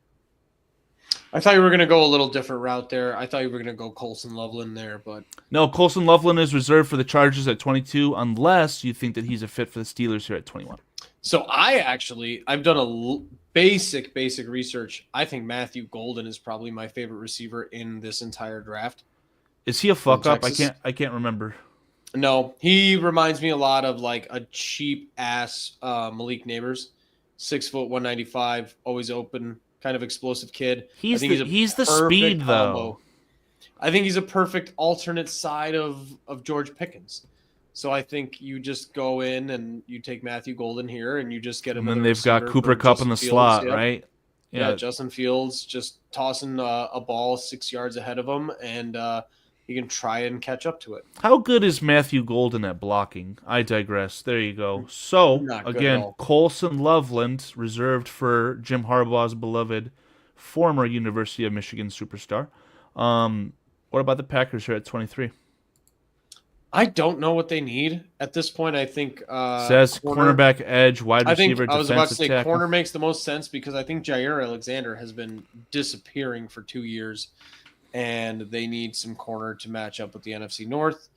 I thought you were going to go a little different route there. I thought you were going to go Colson Loveland there, but... No, Colson Loveland is reserved for the Chargers at 22 unless you think that he's a fit for the Steelers here at 21. So I've done a basic research. I think Matthew Golden is probably my favorite receiver in this entire draft. Is he a fuck up? I can't remember. No, he reminds me a lot of like a cheap ass Malik Neighbors, 6 foot 195, always open, kind of explosive kid. He's the speed combo. though. I think he's a perfect alternate side of George Pickens. So I think you just go in and you take Matthew Golden here and you just get him. And then they've got Cooper Kupp in the slot, right? Yeah, Justin Fields just tossing a ball 6 yards ahead of him, and you can try and catch up to it. How good is Matthew Golden at blocking? I digress. There you go. So, again, Colson Loveland, reserved for Jim Harbaugh's beloved former University of Michigan superstar. What about the Packers here at 23? I don't know what they need at this point. I think says cornerback, edge, wide receiver, I was about to say tackle. Corner makes the most sense because I think Jair Alexander has been disappearing for 2 years, and they need some corner to match up with the NFC North.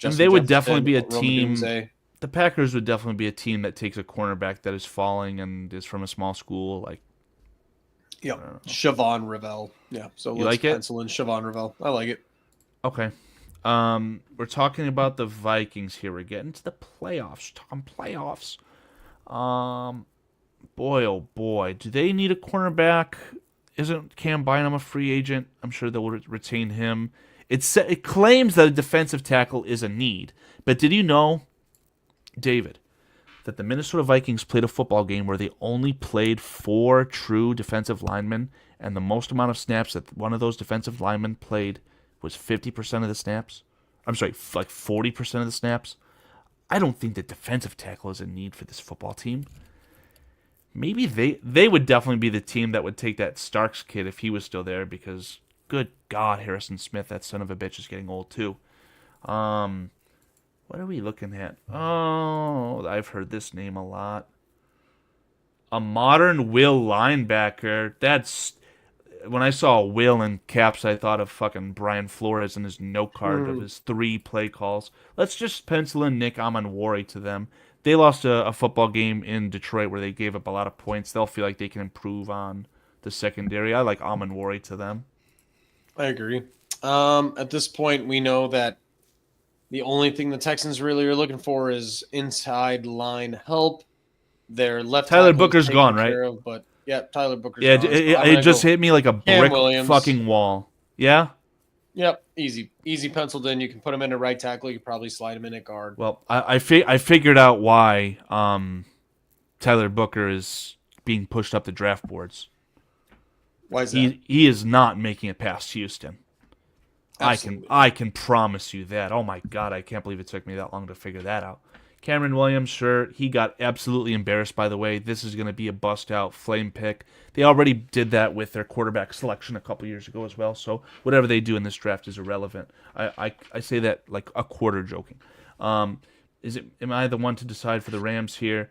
And they would definitely be a team. The Packers would definitely be a team that takes a cornerback that is falling and is from a small school, like. Yeah, Siobhan Ravel. Yeah, so let's pencil in Siobhan Ravel. I like it. Okay. We're talking about the Vikings here. We're getting to the playoffs. Talking playoffs. Boy, oh boy, do they need a cornerback? Isn't Cam Bynum a free agent? I'm sure they'll retain him. It claims that a defensive tackle is a need, but did you know, David, that the Minnesota Vikings played a football game where they only played 4 true defensive linemen, and the most amount of snaps that one of those defensive linemen played was 50% of the snaps? I'm sorry, like 40% of the snaps? I don't think that defensive tackle is a need for this football team. Maybe they would definitely be the team that would take that Starks kid if he was still there because, good God, Harrison Smith, that son of a bitch, is getting old too. What are we looking at? Oh, I've heard this name a lot. A modern will linebacker. when I saw Will in caps, I thought of fucking Brian Flores and his note card of his 3 play calls. Let's just pencil in Nick Amanwari to them. They lost a football game in Detroit where they gave up a lot of points. They'll feel like they can improve on the secondary. I like Amanwari to them. I agree. At this point, we know that the only thing the Texans really are looking for is inside line help. Their left Tyler tackle Booker's gone, right? But yeah, Tyler Booker's Yeah, gone. it just hit me like a brick fucking wall. Yeah? Yep, easy penciled in. You can put him in at right tackle. You can probably slide him in at guard. Well, I figured out why Tyler Booker is being pushed up the draft boards. Why is that? He is not making it past Houston. Absolutely. I can promise you that. Oh my God, I can't believe it took me that long to figure that out. Cameron Williams, sure, he got absolutely embarrassed, by the way. This is going to be a bust-out flame pick. They already did that with their quarterback selection a couple years ago as well, so whatever they do in this draft is irrelevant. I say that like a quarter joking. Am I the one to decide for the Rams here?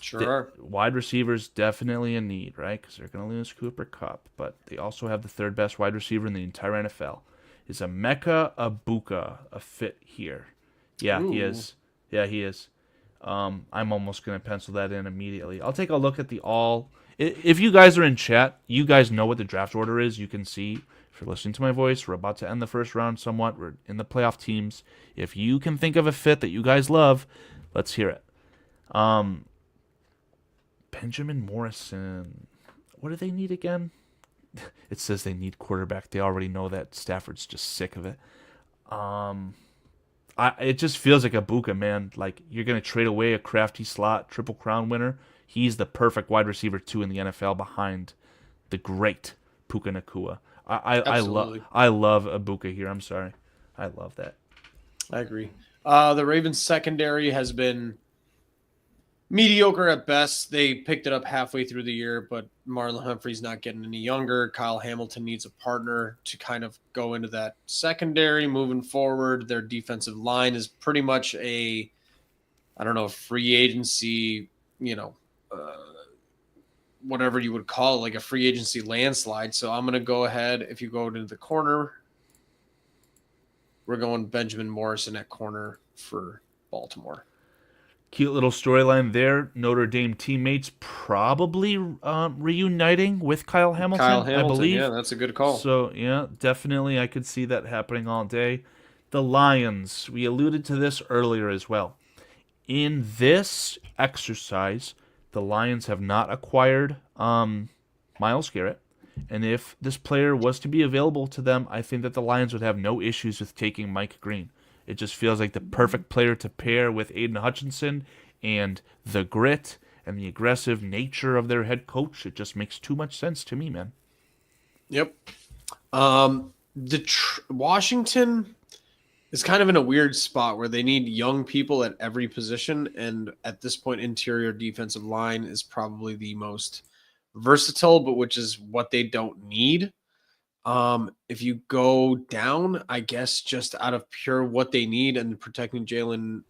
Sure. Wide receivers definitely a need, right? Because they're going to lose Cooper Kupp, but they also have the third best wide receiver in the entire NFL. Is Emeka Egbuka a fit here? Yeah, Ooh. he is. Yeah, he is. I'm almost going to pencil that in immediately. I'll take a look at the all. If you guys are in chat, you guys know what the draft order is. You can see, if you're listening to my voice, we're about to end the first round somewhat. We're in the playoff teams. If you can think of a fit that you guys love, let's hear it. Benjamin Morrison. What do they need again? It says they need quarterback. They already know that. Stafford's just sick of it. It just feels like Egbuka, man. Like, you're going to trade away a crafty slot Triple Crown winner. He's the perfect wide receiver, too, in the NFL behind the great Puka Nacua. I love Egbuka here. I'm sorry. I love that. I agree. The Ravens secondary has been mediocre at best. They picked it up halfway through the year, but Marlon Humphrey's not getting any younger. Kyle Hamilton needs a partner to kind of go into that secondary moving forward. Their defensive line is pretty much a free agency, whatever you would call it, like a free agency landslide. So I'm going to go ahead. If you go to the corner, we're going Benjamin Morrison at corner for Baltimore. Cute little storyline there. Notre Dame teammates probably reuniting with Kyle Hamilton, I believe. Yeah, that's a good call. So, yeah, definitely I could see that happening all day. The Lions, we alluded to this earlier as well. In this exercise, the Lions have not acquired Myles Garrett. And if this player was to be available to them, I think that the Lions would have no issues with taking Mike Green. It just feels like the perfect player to pair with Aiden Hutchinson, and the grit and the aggressive nature of their head coach. It just makes too much sense to me, man. Yep. Washington is kind of in a weird spot where they need young people at every position, and at this point, interior defensive line is probably the most versatile, but which is what they don't need. If you go down, I guess just out of pure what they need and protecting Jalen,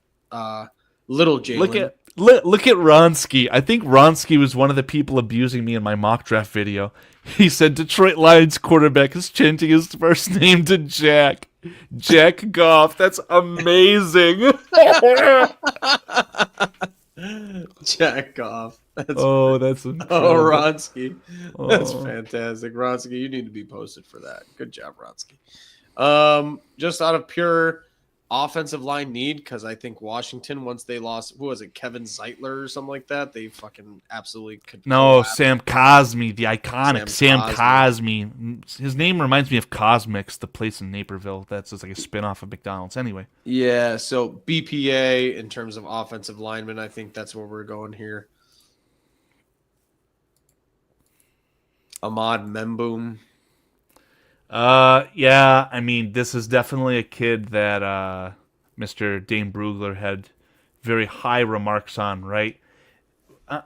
little Jalen. Look at Ronsky. I think Ronsky was one of the people abusing me in my mock draft video. He said Detroit Lions quarterback is changing his first name to Jack. Jack Goff. That's amazing. Jack Goff. That's incredible. Oh, Ronsky. That's fantastic. Ronsky, you need to be posted for that. Good job, Ronsky. Just out of pure offensive line need, because I think Washington, once they lost, who was it, Kevin Zeitler or something like that, they fucking absolutely could. No, Sam Cosmi, the iconic Sam Cosmi. His name reminds me of Cosmix, the place in Naperville. That's just like a spinoff of McDonald's. Anyway. Yeah, so BPA in terms of offensive linemen, I think that's where we're going here. Ahmad Memboom. Yeah, I mean, this is definitely a kid that Mr. Dane Brugler had very high remarks on, right?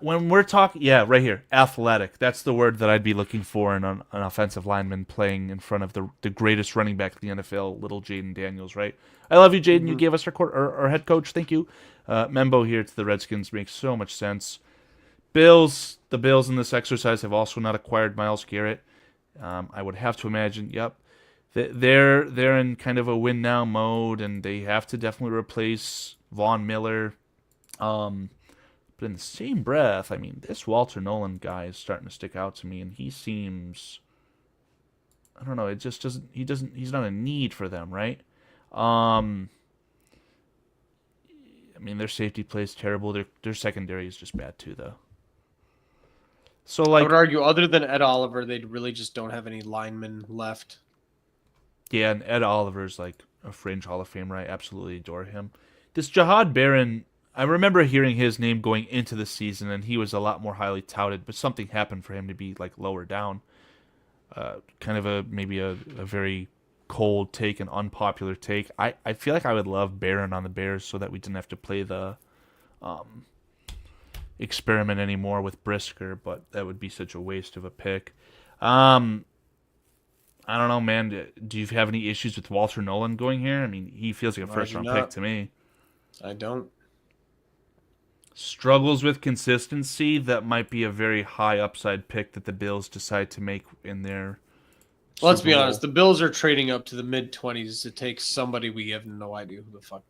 When we're talking, yeah, right here, athletic. That's the word that I'd be looking for in an offensive lineman playing in front of the greatest running back in the NFL, little Jaden Daniels, right? I love you, Jaden. Mm-hmm. You gave us our head coach. Thank you. Membo here to the Redskins makes so much sense. The Bills in this exercise have also not acquired Myles Garrett. I would have to imagine, yep, they're in kind of a win now mode, and they have to definitely replace Von Miller. But in the same breath, I mean, this Walter Nolan guy is starting to stick out to me, and he seems, I don't know, it just doesn't. He's not a need for them, right? Um, I mean, their safety play is terrible. Their secondary is just bad too, though. So I would argue, other than Ed Oliver, they really just don't have any linemen left. Yeah, and Ed Oliver's like a fringe Hall of Famer. I absolutely adore him. This Jahad Barron, I remember hearing his name going into the season, and he was a lot more highly touted, but something happened for him to be like lower down. Kind of maybe a very cold take, an unpopular take. I feel like I would love Barron on the Bears so that we didn't have to play the experiment anymore with Brisker, but that would be such a waste of a pick. I don't know, man. Do you have any issues with Walter Nolan going here? I mean, he feels like a first-round pick to me. I don't. Struggles with consistency. That might be a very high upside pick that the Bills decide to make in their. Let's be honest. The Bills are trading up to the mid-20s to take somebody we have no idea who the fuck.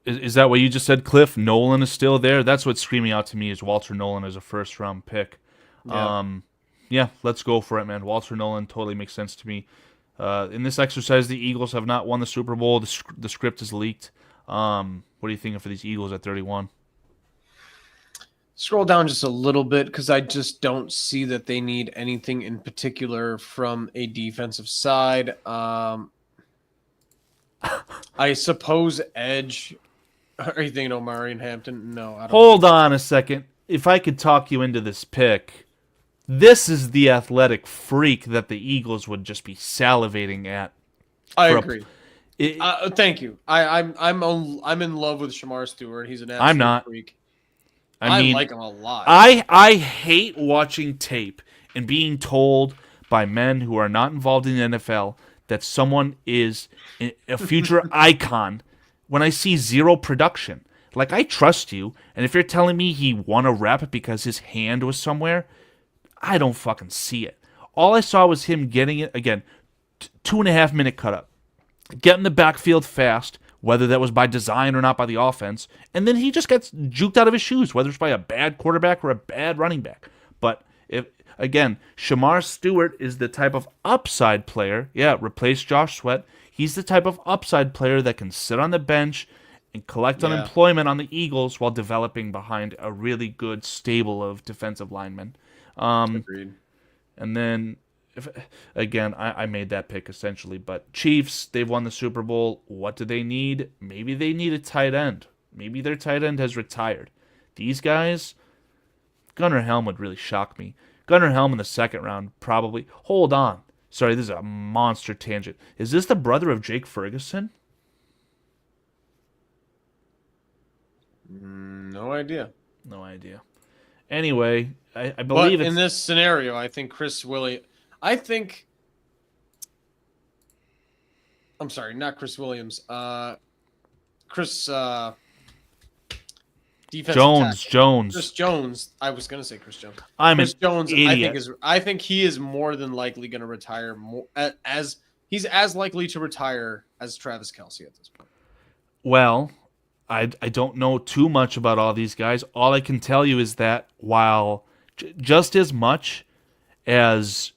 Is that what you just said, Cliff? Nolan is still there? That's what's screaming out to me is Walter Nolan as a first-round pick. Yeah. Yeah, let's go for it, man. Walter Nolan totally makes sense to me. In this exercise, the Eagles have not won the Super Bowl. The script is leaked. What are you thinking for these Eagles at 31? Scroll down just a little bit because I just don't see that they need anything in particular from a defensive side. I suppose edge. Are you thinking Omari and Hampton? No, I don't. Hold on a second. If I could talk you into this pick, this is the athletic freak that the Eagles would just be salivating at. I agree. Thank you. I'm in love with Shamar Stewart. He's an absolute freak. I mean, like him a lot. I hate watching tape and being told by men who are not involved in the NFL that someone is a future icon when I see zero production. Like, I trust you, and if you're telling me he won a rep because his hand was somewhere, I don't fucking see it. All I saw was him getting it, again, 2.5 minute cut up. Get in the backfield fast, whether that was by design or not by the offense, and then he just gets juked out of his shoes, whether it's by a bad quarterback or a bad running back. But, again, Shamar Stewart is the type of upside player. Yeah, replace Josh Sweat. He's the type of upside player that can sit on the bench and collect unemployment on the Eagles while developing behind a really good stable of defensive linemen. Agreed. And then, I made that pick essentially. But Chiefs, they've won the Super Bowl. What do they need? Maybe they need a tight end. Maybe their tight end has retired. These guys, Gunnar Helm would really shock me. Gunnar Helm in the second round, probably. Hold on. Sorry, this is a monster tangent. Is this the brother of Jake Ferguson? No idea. No idea. Anyway, I believe in this scenario, I think Chris Williams. I'm sorry, not Chris Williams. Chris defensive Jones. Chris Jones. I was gonna say Chris Jones. Chris Jones. Idiot. I think he is more than likely going to retire. He's as likely to retire as Travis Kelce at this point. Well, I don't know too much about all these guys. All I can tell you is that while just as much as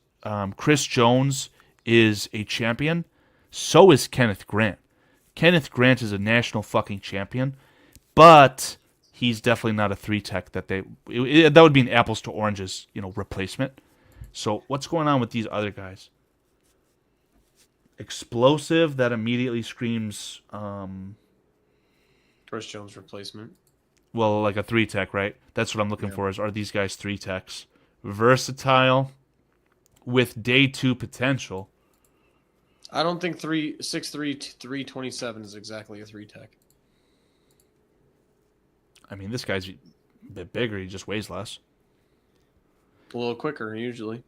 Chris Jones is a champion, so is Kenneth Grant. Kenneth Grant is a national fucking champion, but he's definitely not a 3-tech that that would be an apples to oranges, replacement. So what's going on with these other guys? Explosive, that immediately screams Chris Jones replacement. Well, like a 3-tech, right? That's what I'm looking for. Are these guys 3-techs? Versatile with day 2 potential. I don't think 6'3", 327 is exactly a 3-tech. I mean, this guy's a bit bigger. He just weighs less. A little quicker, usually.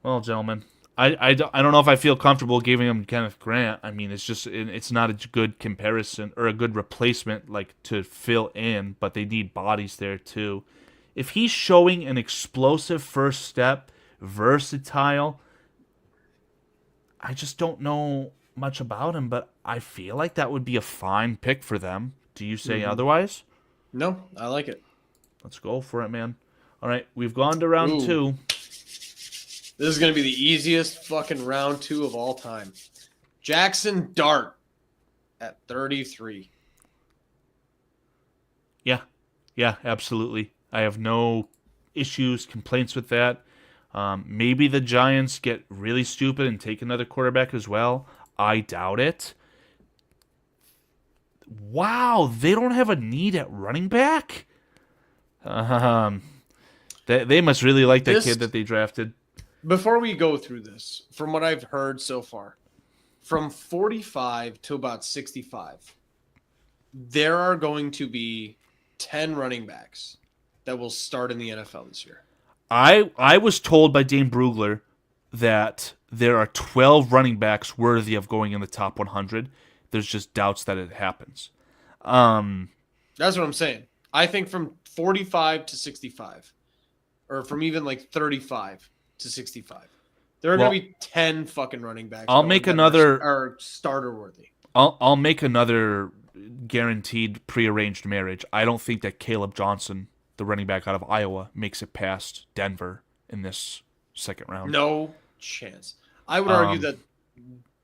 Well, gentlemen, I don't know if I feel comfortable giving him Kenneth Grant. I mean, it's not a good comparison or a good replacement like to fill in, but they need bodies there too. if he's showing an explosive first step, versatile, I just don't know much about him, but I feel like that would be a fine pick for them. Do you say otherwise? No, I like it. Let's go for it, man. All right, we've gone to round 2. This is going to be the easiest fucking round 2 of all time. Jackson Dart at 33. Yeah, absolutely. I have no issues, complaints with that. Maybe the Giants get really stupid and take another quarterback as well. I doubt it. Wow, they don't have a need at running back? They must really like that kid that they drafted. Before we go through this, from what I've heard so far, from 45 to about 65, there are going to be 10 running backs that will start in the NFL this year. I was told by Dane Brugler that there are 12 running backs worthy of going in the top 100. There's just doubts that it happens. That's what I'm saying. I think from 45 to 65, or from even like 35 to 65, there are going to be 10 fucking running backs. I'll make another are starter worthy. I'll make another guaranteed prearranged marriage. I don't think that Caleb Johnson, the running back out of Iowa, makes it past Denver in this second round. No chance. I would argue that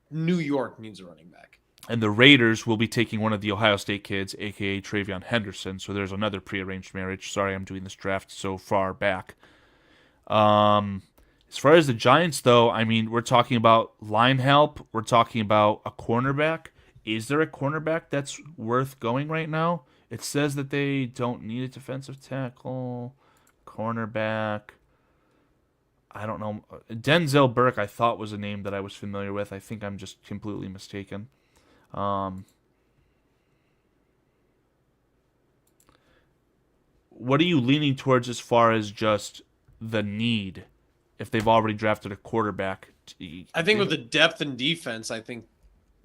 New York needs a running back. And the Raiders will be taking one of the Ohio State kids, a.k.a. Travion Henderson. So there's another prearranged marriage. Sorry, I'm doing this draft so far back. As far as the Giants, though, I mean, we're talking about line help. We're talking about a cornerback. Is there a cornerback that's worth going right now? It says that they don't need a defensive tackle. Cornerback. I don't know. Denzel Burke, I thought, was a name that I was familiar with. I think I'm just completely mistaken. What are you leaning towards as far as just the need? If they've already drafted a quarterback, I think with the depth and defense, I think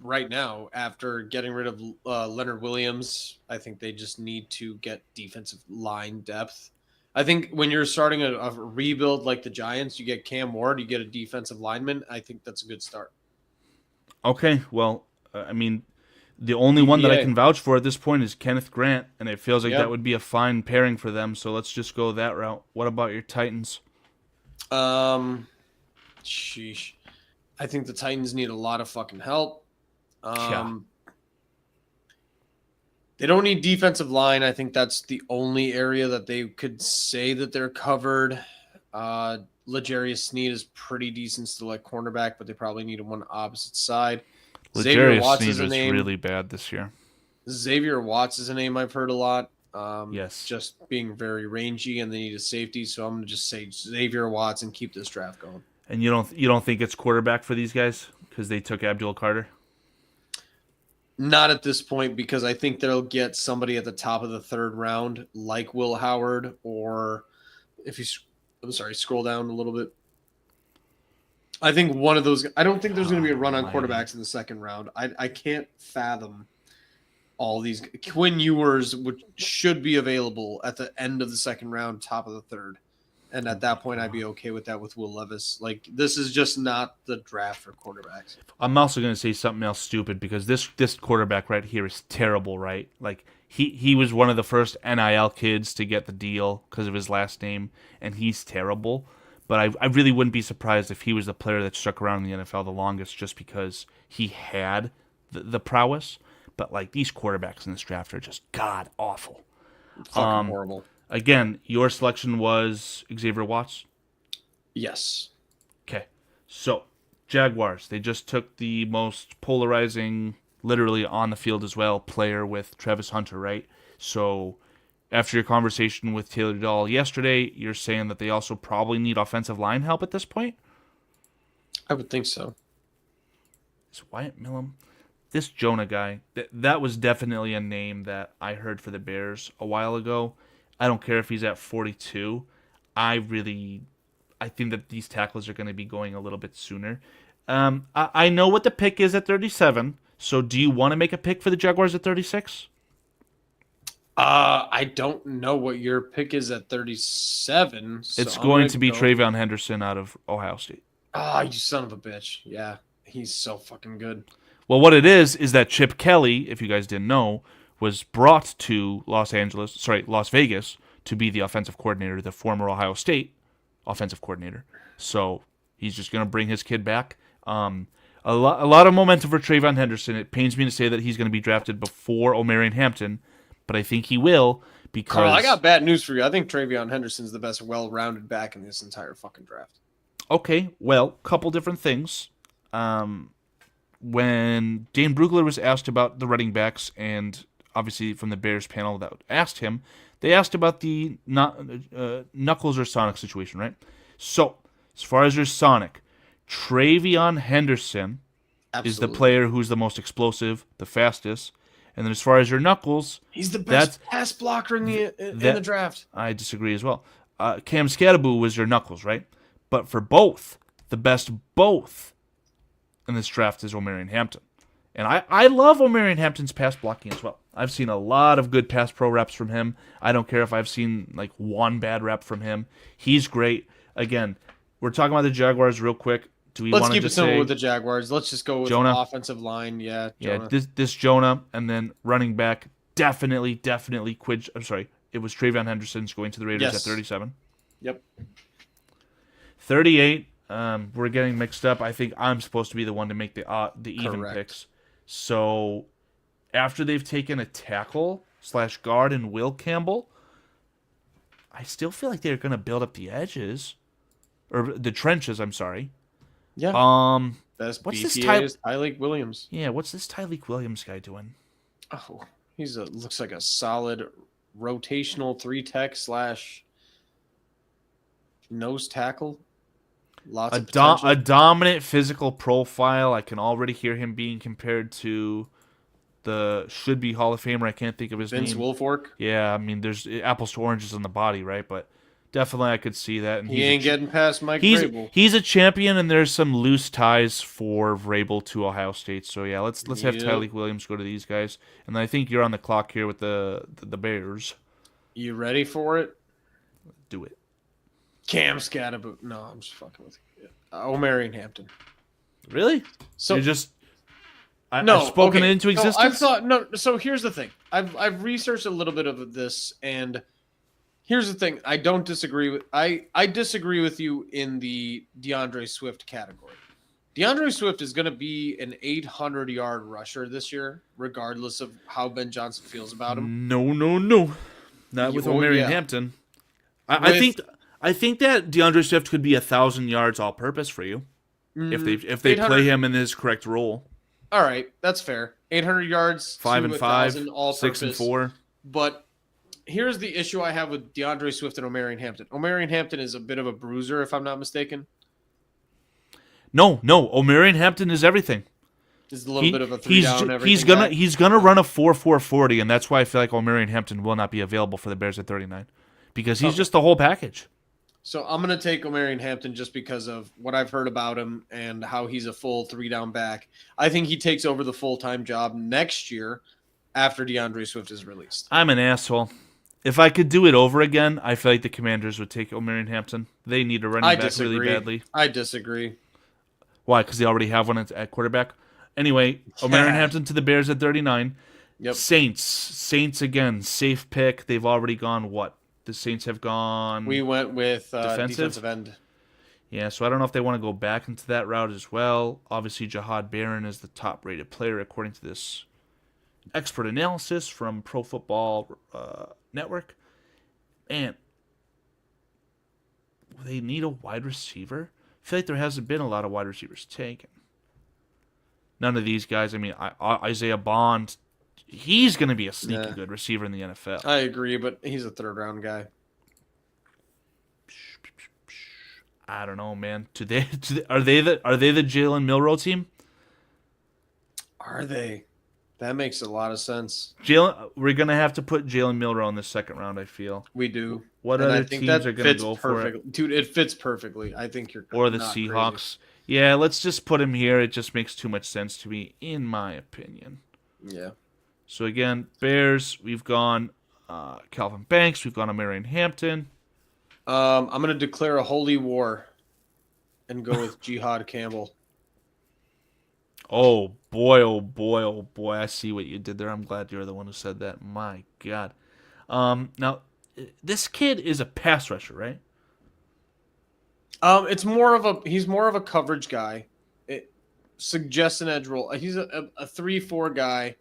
right now, after getting rid of Leonard Williams, I think they just need to get defensive line depth. I think when you're starting a rebuild like the Giants, you get Cam Ward, you get a defensive lineman. I think that's a good start. Okay, well, I mean, the only one that I can vouch for at this point is Kenneth Grant, and it feels like that would be a fine pairing for them, so let's just go that route. What about your Titans? Sheesh. I think the Titans need a lot of fucking help. They don't need defensive line. I think that's the only area that they could say that they're covered. L'Jarius Sneed is pretty decent still at cornerback, but they probably need him on the opposite side. L'Jarius Sneed was really bad this year. Xavier Watts is a name I've heard a lot. Yes. Just being very rangy, and they need a safety, so I'm going to just say Xavier Watts and keep this draft going. And you don't think it's quarterback for these guys because they took Abdul Carter? Not at this point, because I think they'll get somebody at the top of the third round, like Will Howard, or if you, scroll down a little bit. I think one of those. I don't think there's going to be a run on quarterbacks in the second round. I can't fathom all these. Quinn Ewers should be available at the end of the second round, top of the third. And at that point, I'd be okay with that with Will Levis. Like, this is just not the draft for quarterbacks. I'm also going to say something else stupid because this quarterback right here is terrible, right? Like, he was one of the first NIL kids to get the deal because of his last name, and he's terrible. But I really wouldn't be surprised if he was the player that stuck around in the NFL the longest just because he had the prowess. But, like, these quarterbacks in this draft are just god-awful. Fucking horrible. Again, your selection was Xavier Watts? Yes. Okay. So, Jaguars, they just took the most polarizing, literally on the field as well, player with Travis Hunter, right? So, after your conversation with Taylor Dahl yesterday, you're saying that they also probably need offensive line help at this point? I would think so. Is Wyatt Millum? This Jonah guy, that was definitely a name that I heard for the Bears a while ago. I don't care if he's at 42. I think that these tackles are going to be going a little bit sooner. I know what the pick is at 37. So do you want to make a pick for the Jaguars at 36? I don't know what your pick is at 37. So It's going to be Travion Henderson out of Ohio State. Ah, you son of a bitch. Yeah, he's so fucking good. Well, what it is that Chip Kelly, if you guys didn't know, was brought to Las Vegas, to be the offensive coordinator, the former Ohio State offensive coordinator. So he's just going to bring his kid back. A lot of momentum for Travion Henderson. It pains me to say that he's going to be drafted before Omarion Hampton, but I think he will because... Karl, I got bad news for you. I think Travion Henderson's the best well-rounded back in this entire fucking draft. Okay, well, couple different things. When Dane Brugler was asked about the running backs, and obviously from the Bears panel that asked him, they asked about the Knuckles or Sonic situation, right? So, as far as your Sonic, Travion Henderson is the player who's the most explosive, the fastest. And then as far as your Knuckles... He's the best pass blocker in the draft. I disagree as well. Cam Scattaboo was your Knuckles, right? But for both, the best both in this draft is Omarion Hampton. And I love Omarion Hampton's pass blocking as well. I've seen a lot of good pass pro reps from him. I don't care if I've seen like one bad rep from him. He's great. Again, we're talking about the Jaguars real quick. Let's keep it simple with the Jaguars. Let's just go with Jonah. The offensive line. Yeah, Jonah. Yeah. This Jonah, and then running back definitely Quid. I'm sorry, it was Travion Henderson's going to the Raiders at 37. Yep. 38. We're getting mixed up. I think I'm supposed to be the one to make the even picks. So after they've taken a tackle / guard and Will Campbell, I still feel like they're going to build up the edges or the trenches. I'm sorry. Yeah. What's this Tyleik Williams? Yeah. What's this Tyleik Williams guy doing? Oh, looks like a solid rotational 3-tech / nose tackle. Lots of potential. A dominant physical profile. I can already hear him being compared to the should-be Hall of Famer. I can't think of his name. Vince Wilfork? Yeah, I mean, there's apples to oranges on the body, right? But definitely I could see that. And he ain't getting past Mike Vrabel. He's a champion, and there's some loose ties for Vrabel to Ohio State. So, yeah, let's have Tyleik Williams go to these guys. And I think you're on the clock here with the Bears. You ready for it? Do it. Cam Scattaboo. No, I'm just fucking with you. Omarion Hampton. Really? So you're just I've spoken it into existence? So here's the thing. I've researched a little bit of this, and here's the thing. I don't disagree with I disagree with you in the DeAndre Swift category. DeAndre Swift is going to be an 800-yard rusher this year, regardless of how Ben Johnson feels about him. No. Not with Omarion Hampton. I think that DeAndre Swift could be 1,000 yards all-purpose for you if they play him in his correct role. All right, that's fair. 800 yards, 5 and 5, all 6 and 4. But here's the issue I have with DeAndre Swift and Omarion Hampton. Omarion Hampton is a bit of a bruiser, if I'm not mistaken. No. Omarion Hampton is everything. He's a little bit of a 3-down everything. He's gonna run a 4.40, and that's why I feel like Omarion Hampton will not be available for the Bears at 39, because he's just the whole package. So I'm going to take Omarion Hampton just because of what I've heard about him and how he's a full 3-down back. I think he takes over the full-time job next year after DeAndre Swift is released. I'm an asshole. If I could do it over again, I feel like the Commanders would take Omarion Hampton. They need a running back really badly. I disagree. Why? Because they already have one at quarterback? Anyway, Omarion Hampton to the Bears at 39. Yep. Saints again, safe pick. They've already gone what? The Saints have gone... We went with defensive end. Yeah, so I don't know if they want to go back into that route as well. Obviously, Jahad Barron is the top-rated player according to this expert analysis from Pro Football Network. And they need a wide receiver. I feel like there hasn't been a lot of wide receivers taken. None of these guys. I mean, Isaiah Bond... He's going to be a sneaky good receiver in the NFL. I agree, but he's a 3rd-round guy. I don't know, man. Are they the Jalen Milroe team? Are they? That makes a lot of sense. We're going to have to put Jalen Milroe in the 2nd round, I feel. We do. What other teams are going to go for it? Dude, it fits perfectly. I think you're Or the Seahawks. Crazy. Yeah, let's just put him here. It just makes too much sense to me, in my opinion. Yeah. So again, Bears, we've gone Calvin Banks. We've gone to Marion Hampton. I'm going to declare a holy war and go with Jihad Campbell. Oh boy, oh boy, oh boy. I see what you did there. I'm glad you're the one who said that. My God. Now, this kid is a pass rusher, right? He's more of a coverage guy. It suggests an edge roll. He's a 3-4 guy.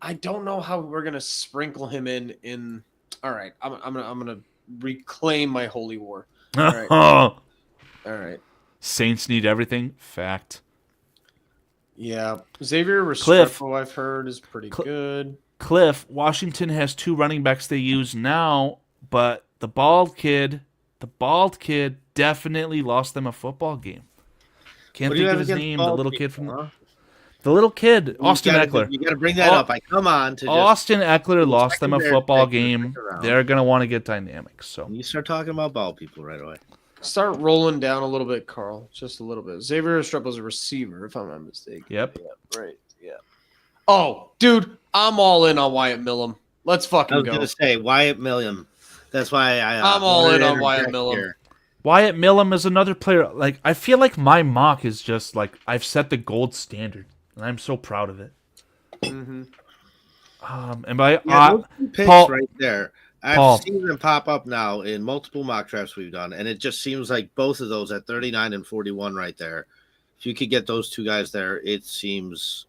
I don't know how we're gonna sprinkle him in. All right, I'm gonna reclaim my holy war. All right. All right. Saints need everything. Fact. Yeah, Xavier Restrepo, I've heard, is pretty good. Cliff, Washington has 2 running backs they use now, but the bald kid definitely lost them a football game. Can't think of his name. The little kid from the little kid, Austin Eckler. You got to bring that up. I come on to Austin Eckler lost them a football game. They're gonna want to get dynamic. So you start talking about bald people right away. Start rolling down a little bit, Carl. Just a little bit. Xavier Restrepo's a receiver, if I'm not mistaken. Yep. Right. Yeah. Oh, dude, I'm all in on Wyatt Millum. Let's fucking go. I was gonna say Wyatt Millum. That's why I'm all in on Wyatt Millum. Wyatt Millum is another player. Like, I feel like my mock is just like I've set the gold standard, and I'm so proud of it. Mm-hmm. And by those two picks Paul, right there, I've seen them pop up now in multiple mock drafts we've done, and it just seems like both of those at 39 and 41 right there. If you could get those 2 guys there, it seems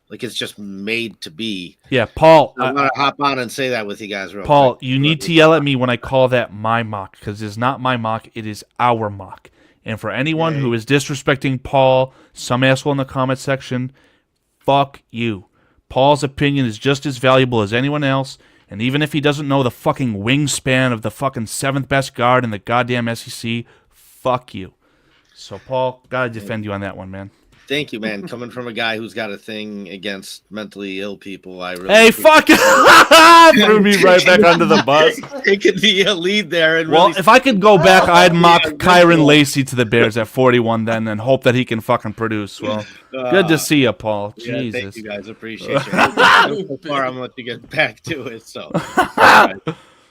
like it's just made to be. Yeah, Paul. I want to hop on and say that with you guys real Paul, quick. you need to yell at me when I call that my mock, because it's not my mock, it is our mock. And for anyone who is disrespecting Paul, some asshole in the comment section, fuck you. Paul's opinion is just as valuable as anyone else, and even if he doesn't know the fucking wingspan of the fucking 7th best guard in the goddamn SEC, fuck you. So, Paul, gotta defend you on that one, man. Thank you, man. Coming from a guy who's got a thing against mentally ill people, I really. Hey, fuck it! Threw me right back under the bus. It could be a lead there. And well, really if I could go back, I'd mock Kyron Lacey to the Bears at 41 then and hope that he can fucking produce. Well, good to see you, Paul. Yeah, Jesus. thank you, guys. Appreciate you. So far, I'm going to let you get back to it. So, right.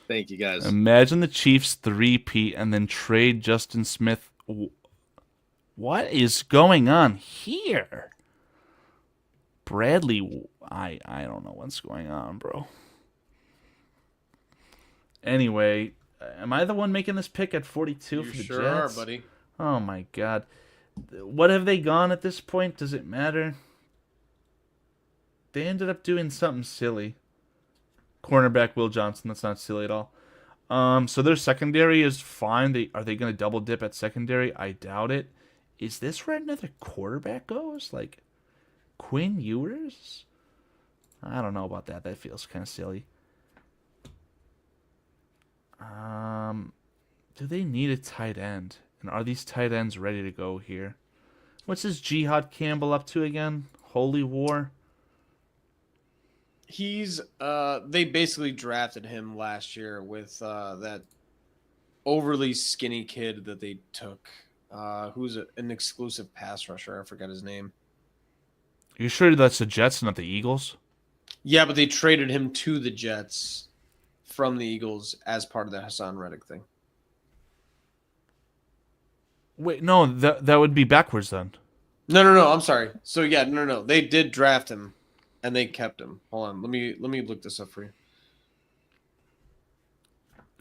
Thank you, guys. Imagine the Chiefs 3-peat and then trade Justin Smith. What is going on here? Bradley, I don't know what's going on, bro. Anyway, am I the one making this pick at 42 for the sure Jets? Are, buddy. Oh, my God. What have they gone at this point? Does it matter? They ended up doing something silly. Cornerback Will Johnson, that's not silly at all. So their secondary is fine. Are they going to double dip at secondary? I doubt it. Is this where another quarterback goes? Like Quinn Ewers? I don't know about that. That feels kind of silly. Do they need a tight end? And are these tight ends ready to go here? What's this Jihad Campbell up to again? Holy War? He's they basically drafted him last year with that overly skinny kid that they took. Who's an exclusive pass rusher? I forgot his name. Are you sure that's the Jets, not the Eagles? Yeah, but they traded him to the Jets from the Eagles as part of the Hassan Reddick thing. Wait, no, that would be backwards then. No. I'm sorry. So yeah, no. They did draft him, and they kept him. Hold on, let me look this up for you.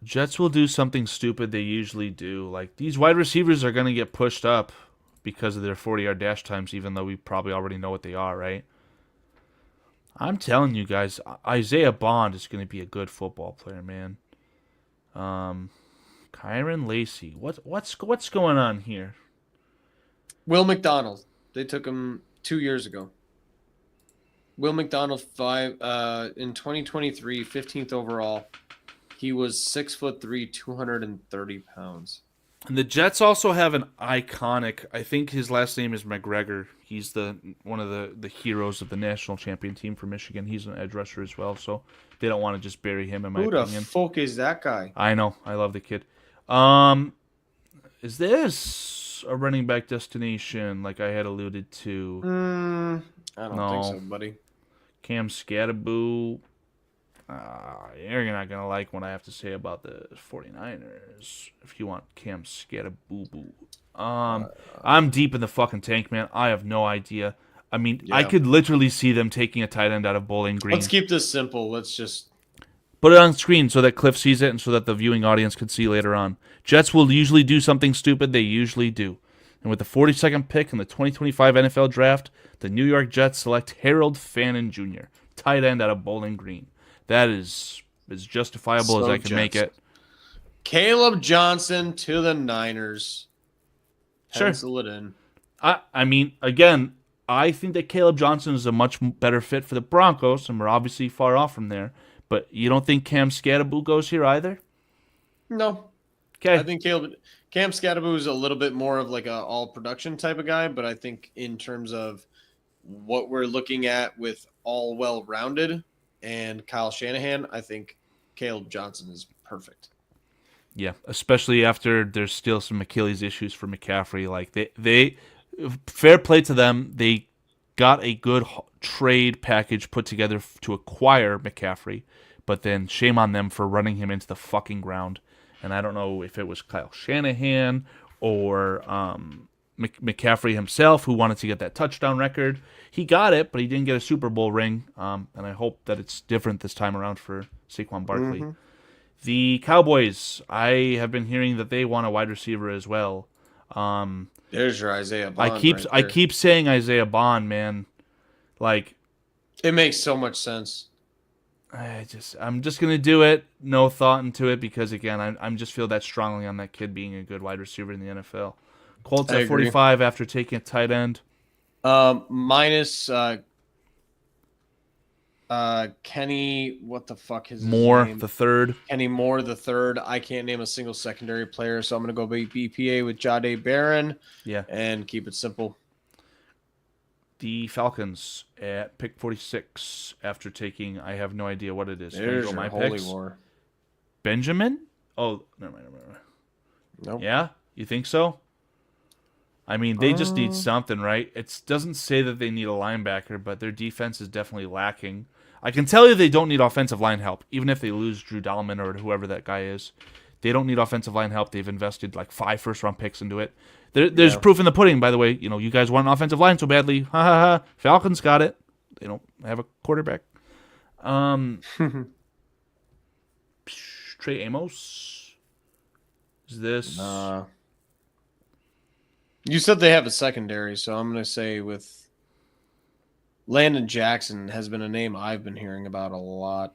Jets will do something stupid they usually do. Like, these wide receivers are going to get pushed up because of their 40-yard dash times, even though we probably already know what they are, right? I'm telling you guys, Isaiah Bond is going to be a good football player, man. Kyron Lacey. What's going on here? Will McDonald. They took him 2 years ago. Will McDonald, in 2023, 15th overall. He was 6'3", 230 pounds. And the Jets also have an iconic. I think his last name is McGregor. He's one of the heroes of the national champion team for Michigan. He's an edge rusher as well, so they don't want to just bury him. In my opinion, who the fuck is that guy? I know. I love the kid. Is this a running back destination like I had alluded to? I don't think so, buddy. Cam Scatterboo. You're not going to like what I have to say about the 49ers if you want Cam Scatterboo. I'm deep in the fucking tank, man. I have no idea. I mean, I could literally see them taking a tight end out of Bowling Green. Let's keep this simple. Let's just put it on screen so that Cliff sees it and so that the viewing audience can see later on. Jets will usually do something stupid. They usually do. And with the 42nd pick in the 2025 NFL Draft, the New York Jets select Harold Fannin Jr., tight end out of Bowling Green. That is as justifiable as I can make it. Caleb Johnson to the Niners. Sure. Pencil it in. I mean, again, I think that Caleb Johnson is a much better fit for the Broncos, and we're obviously far off from there. But you don't think Cam Scatterboo goes here either? No. Okay. I think Cam Scatterboo is a little bit more of like a all-production type of guy, but I think in terms of what we're looking at with all well-rounded and Kyle Shanahan, I think Caleb Johnson is perfect. Yeah, especially after there's still some Achilles issues for McCaffrey. Like they fair play to them. They got a good trade package put together to acquire McCaffrey, but then shame on them for running him into the fucking ground. And I don't know if it was Kyle Shanahan or McCaffrey himself who wanted to get that touchdown record. He got it, but he didn't get a Super Bowl ring. And I hope that it's different this time around for Saquon Barkley. Mm-hmm. The Cowboys, I have been hearing that they want a wide receiver as well. There's your Isaiah Bond. I keep saying Isaiah Bond, man. Like, it makes so much sense. I'm just gonna do it. No thought into it because again, I'm just feel that strongly on that kid being a good wide receiver in the NFL. Colts at 45 after taking a tight end. Minus Kenny, what the fuck is his Moore name? the third. Kenny Moore the third. I can't name a single secondary player, so I'm gonna go BPA with Jahdae Barron. Yeah, and keep it simple. The Falcons at pick 46 after taking, I have no idea what it is. There's your holy war. Benjamin? Oh, never mind. Nope. Yeah? You think so? I mean, they just need something, right? It doesn't say that they need a linebacker, but their defense is definitely lacking. I can tell you they don't need offensive line help, even if they lose Drew Dalman or whoever that guy is. They don't need offensive line help. They've invested like 5 first-round picks into it. There's proof in the pudding, by the way. You know, you guys want an offensive line so badly. Ha ha ha. Falcons got it. They don't have a quarterback. Trey Amos? Is this? You said they have a secondary, so I'm going to say with Landon Jackson has been a name I've been hearing about a lot.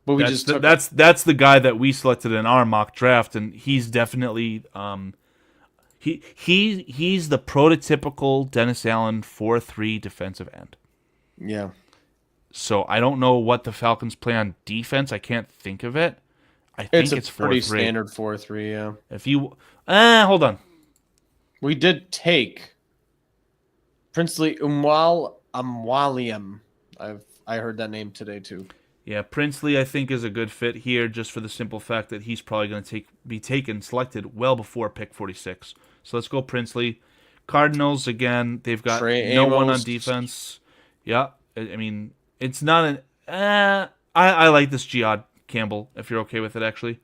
But that's the guy that we selected in our mock draft, and he's definitely he's the prototypical Dennis Allen 4-3 defensive end. Yeah. So I don't know what the Falcons play on defense. I can't think of it. I think it's 4-3. Pretty standard 4-3, yeah. If you hold on. We did take Princely Amwalium. I heard that name today too. Yeah, Princely I think is a good fit here just for the simple fact that he's probably going to be selected well before pick 46. So let's go Princely. Cardinals again, they've got no one on defense. Yeah, I mean, it's not an I like this Jihad Campbell if you're okay with it actually.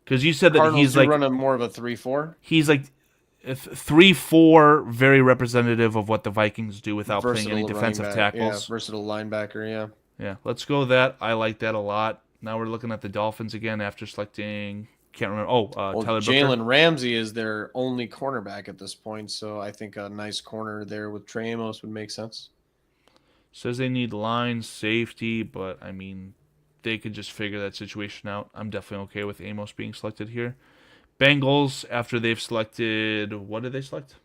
Cuz you said that Cardinals he's like running more of a 3-4. He's like 3-4, very representative of what the Vikings do without playing any defensive tackles. Yeah, versatile linebacker, yeah. Yeah, let's go that. I like that a lot. Now we're looking at the Dolphins again after selecting, can't remember. Tyler Booker. Jalen Ramsey is their only cornerback at this point, so I think a nice corner there with Trey Amos would make sense. Says they need line safety, but I mean, they could just figure that situation out. I'm definitely okay with Amos being selected here. Bengals, after they've selected, what did they select?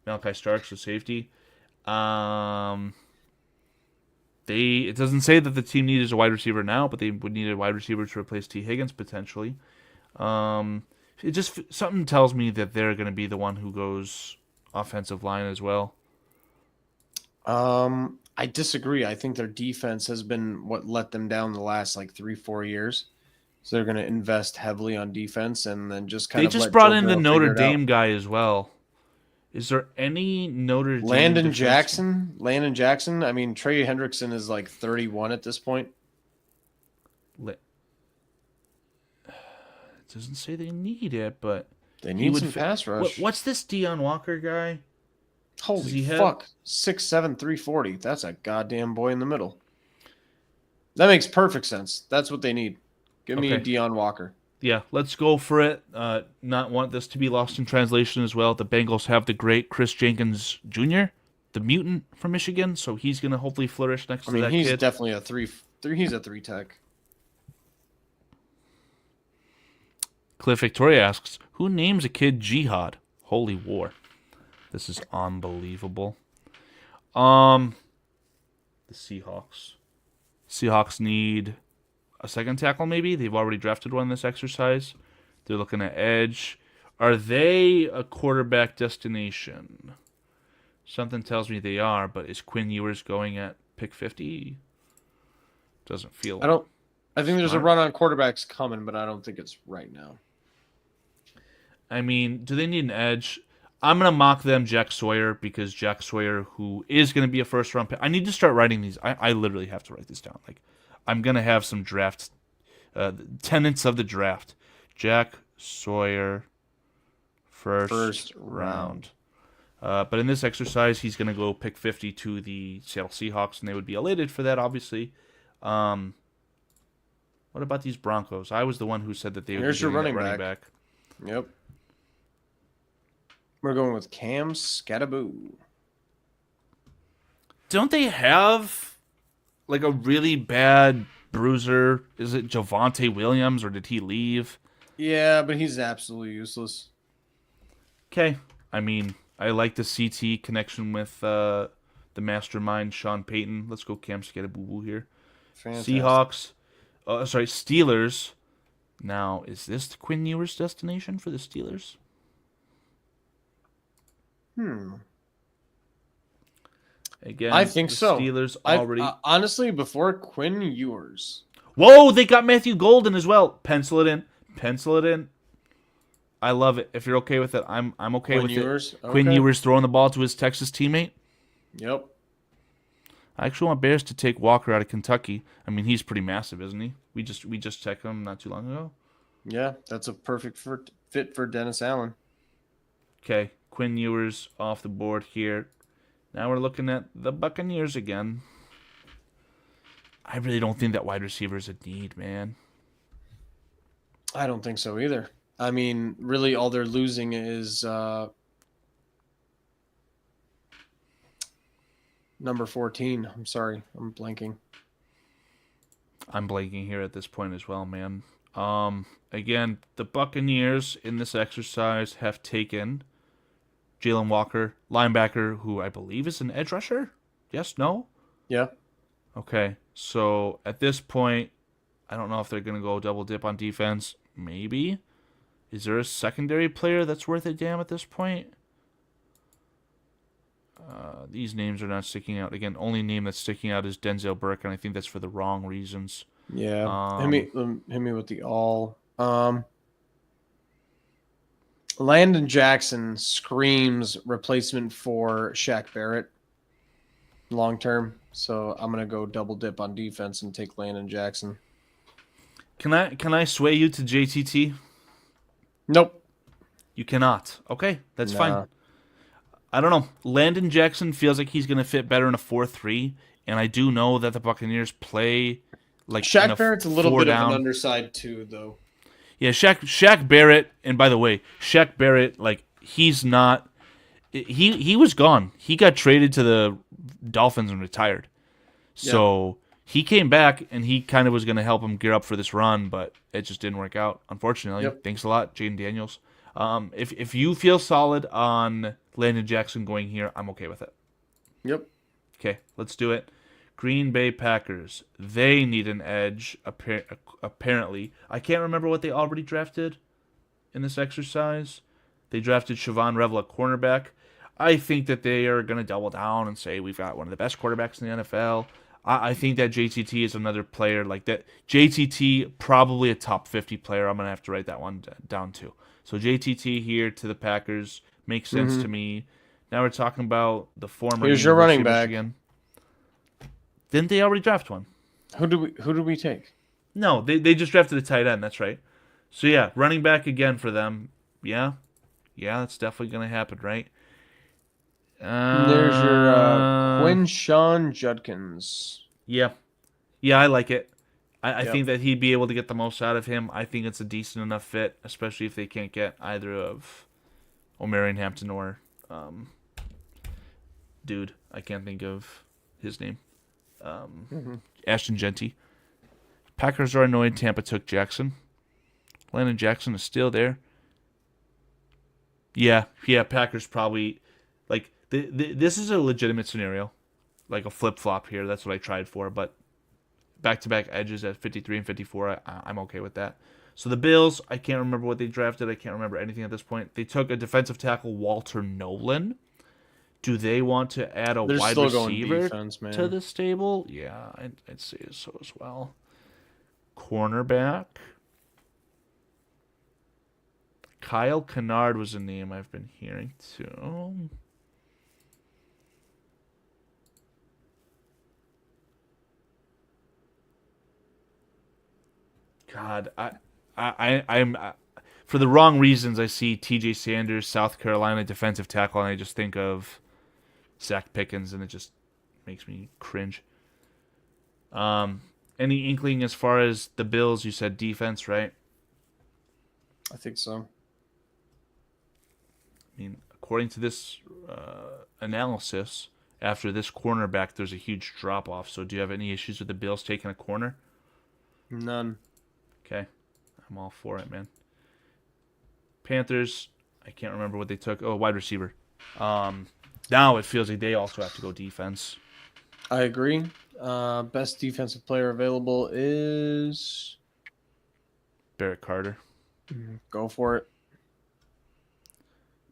Malachi Starks, the safety. It doesn't say that the team needs a wide receiver now, but they would need a wide receiver to replace T. Higgins potentially. It just something tells me that they're going to be the one who goes offensive line as well. I disagree. I think their defense has been what let them down the last 3-4 years. So they're going to invest heavily on defense and then just They just brought in the Notre Dame guy as well. Is there any Notre Dame Landon defense? Jackson. I mean, Trey Hendrickson is like 31 at this point. It doesn't say they need it, but they need some pass rush. What's this Deion Walker guy? Holy fuck. 6'7", 340. That's a goddamn boy in the middle. That makes perfect sense. That's what they need. Give me Deion Walker. Yeah, let's go for it. Not want this to be lost in translation as well. The Bengals have the great Chris Jenkins Jr., the mutant from Michigan, so he's going to hopefully flourish next to that kid. He's definitely a three. He's a 3-tech. Cliff Victoria asks, who names a kid Jihad? Holy war. This is unbelievable. The Seahawks. Seahawks need a second tackle, maybe? They've already drafted one in this exercise. They're looking at edge. Are they a quarterback destination? Something tells me they are, but is Quinn Ewers going at pick 50? Doesn't feel I think there's a run on quarterbacks coming, but I don't think it's right now. I mean, do they need an edge? I'm going to mock them Jack Sawyer because Jack Sawyer, who is going to be a first-round pick. I need to start writing these. I literally have to write this down. Like, I'm going to have some draft tenets of the draft. Jack Sawyer, first round. But in this exercise, he's going to go pick 50 to the Seattle Seahawks, and they would be elated for that, obviously. What about these Broncos? I was the one who said that they would be getting running back. Yep. We're going with Cam Scattaboo. Don't they have like a really bad bruiser? Is it Javonte Williams or did he leave? Yeah, but he's absolutely useless. Okay. I mean, I like the CT connection with the mastermind, Sean Payton. Let's go Cam Scattaboo here. Fantastic. Seahawks. Steelers. Now, is this the Quinn Ewers destination for the Steelers? Again, I think so. Steelers already. Honestly, before Quinn Ewers. Whoa, they got Matthew Golden as well. Pencil it in. I love it. If you're okay with it, I'm okay with Ewers? it. Okay. Quinn Ewers throwing the ball to his Texas teammate. Yep. I actually want Bears to take Walker out of Kentucky. I mean, he's pretty massive, isn't he? We just checked him not too long ago. Yeah, that's a perfect fit for Dennis Allen. Okay, Quinn Ewers off the board here. Now we're looking at the Buccaneers again. I really don't think that wide receiver is a need, man. I don't think so either. I mean, really all they're losing is number 14. I'm sorry. I'm blanking. I'm blanking here at this point as well, man. Again, the Buccaneers in this exercise have taken Jalen Walker, linebacker, who I believe is an edge rusher. Yes? No? Yeah. Okay. So at this point, I don't know if they're going to go double dip on defense. Maybe. Is there a secondary player that's worth a damn at this point? These names are not sticking out. Again, only name that's sticking out is Denzel Burke, and I think that's for the wrong reasons. Yeah. Hit me with the all. Landon Jackson screams replacement for Shaq Barrett long term. So I'm gonna go double dip on defense and take Landon Jackson. Can I sway you to JTT? Nope. You cannot. Okay, that's fine. I don't know. Landon Jackson feels like he's gonna fit better in a 4-3, and I do know that the Buccaneers play like Shaq Barrett's a little bit of an underside too, though. Yeah, Shaq Barrett, and by the way, Shaq Barrett, like he's not. He was gone. He got traded to the Dolphins and retired. So he came back and he kind of was going to help him gear up for this run, but it just didn't work out, unfortunately. Yep. Thanks a lot, Jaden Daniels. If you feel solid on Landon Jackson going here, I'm okay with it. Yep. Okay, let's do it. Green Bay Packers. They need an edge, apparently. I can't remember what they already drafted in this exercise. They drafted Siobhan Revel at cornerback. I think that they are going to double down and say we've got one of the best quarterbacks in the NFL. I think that JTT is another player like that. JTT, probably a top 50 player. I'm going to have to write that one down too. So JTT here to the Packers makes sense to me. Now we're talking about the former Here's your University running of back. Michigan. Didn't they already draft one? Who did we take? No, they just drafted a tight end. That's right. So yeah, running back again for them. Yeah, that's definitely gonna happen, right? There's your Quinshon Judkins. Yeah, I like it. I think that he'd be able to get the most out of him. I think it's a decent enough fit, especially if they can't get either of O'Marion Hampton or dude. I can't think of his name. Ashton Genty. Packers are annoyed Tampa took Jackson. Landon Jackson is still there. Yeah. Packers probably like this is a legitimate scenario, like a flip flop here. That's what I tried for, but back-to-back edges at 53 and 54, I'm okay with that. So the Bills, I can't remember what they drafted. I can't remember anything at this point. They took a defensive tackle, Walter Nolan. Do they want to add a wide receiver defense, to the stable? Yeah, I'd say so as well. Cornerback. Kyle Kennard was a name I've been hearing too. God, I'm for the wrong reasons. I see T.J. Sanders, South Carolina defensive tackle, and I just think of Zach Pickens, and it just makes me cringe. Any inkling as far as the Bills? You said defense, right? I think so. I mean, according to this analysis, after this cornerback, there's a huge drop off. So, do you have any issues with the Bills taking a corner? None. Okay. I'm all for it, man. Panthers, I can't remember what they took. Oh, wide receiver. Now it feels like they also have to go defense. I agree. Best defensive player available is Barrett Carter. Go for it.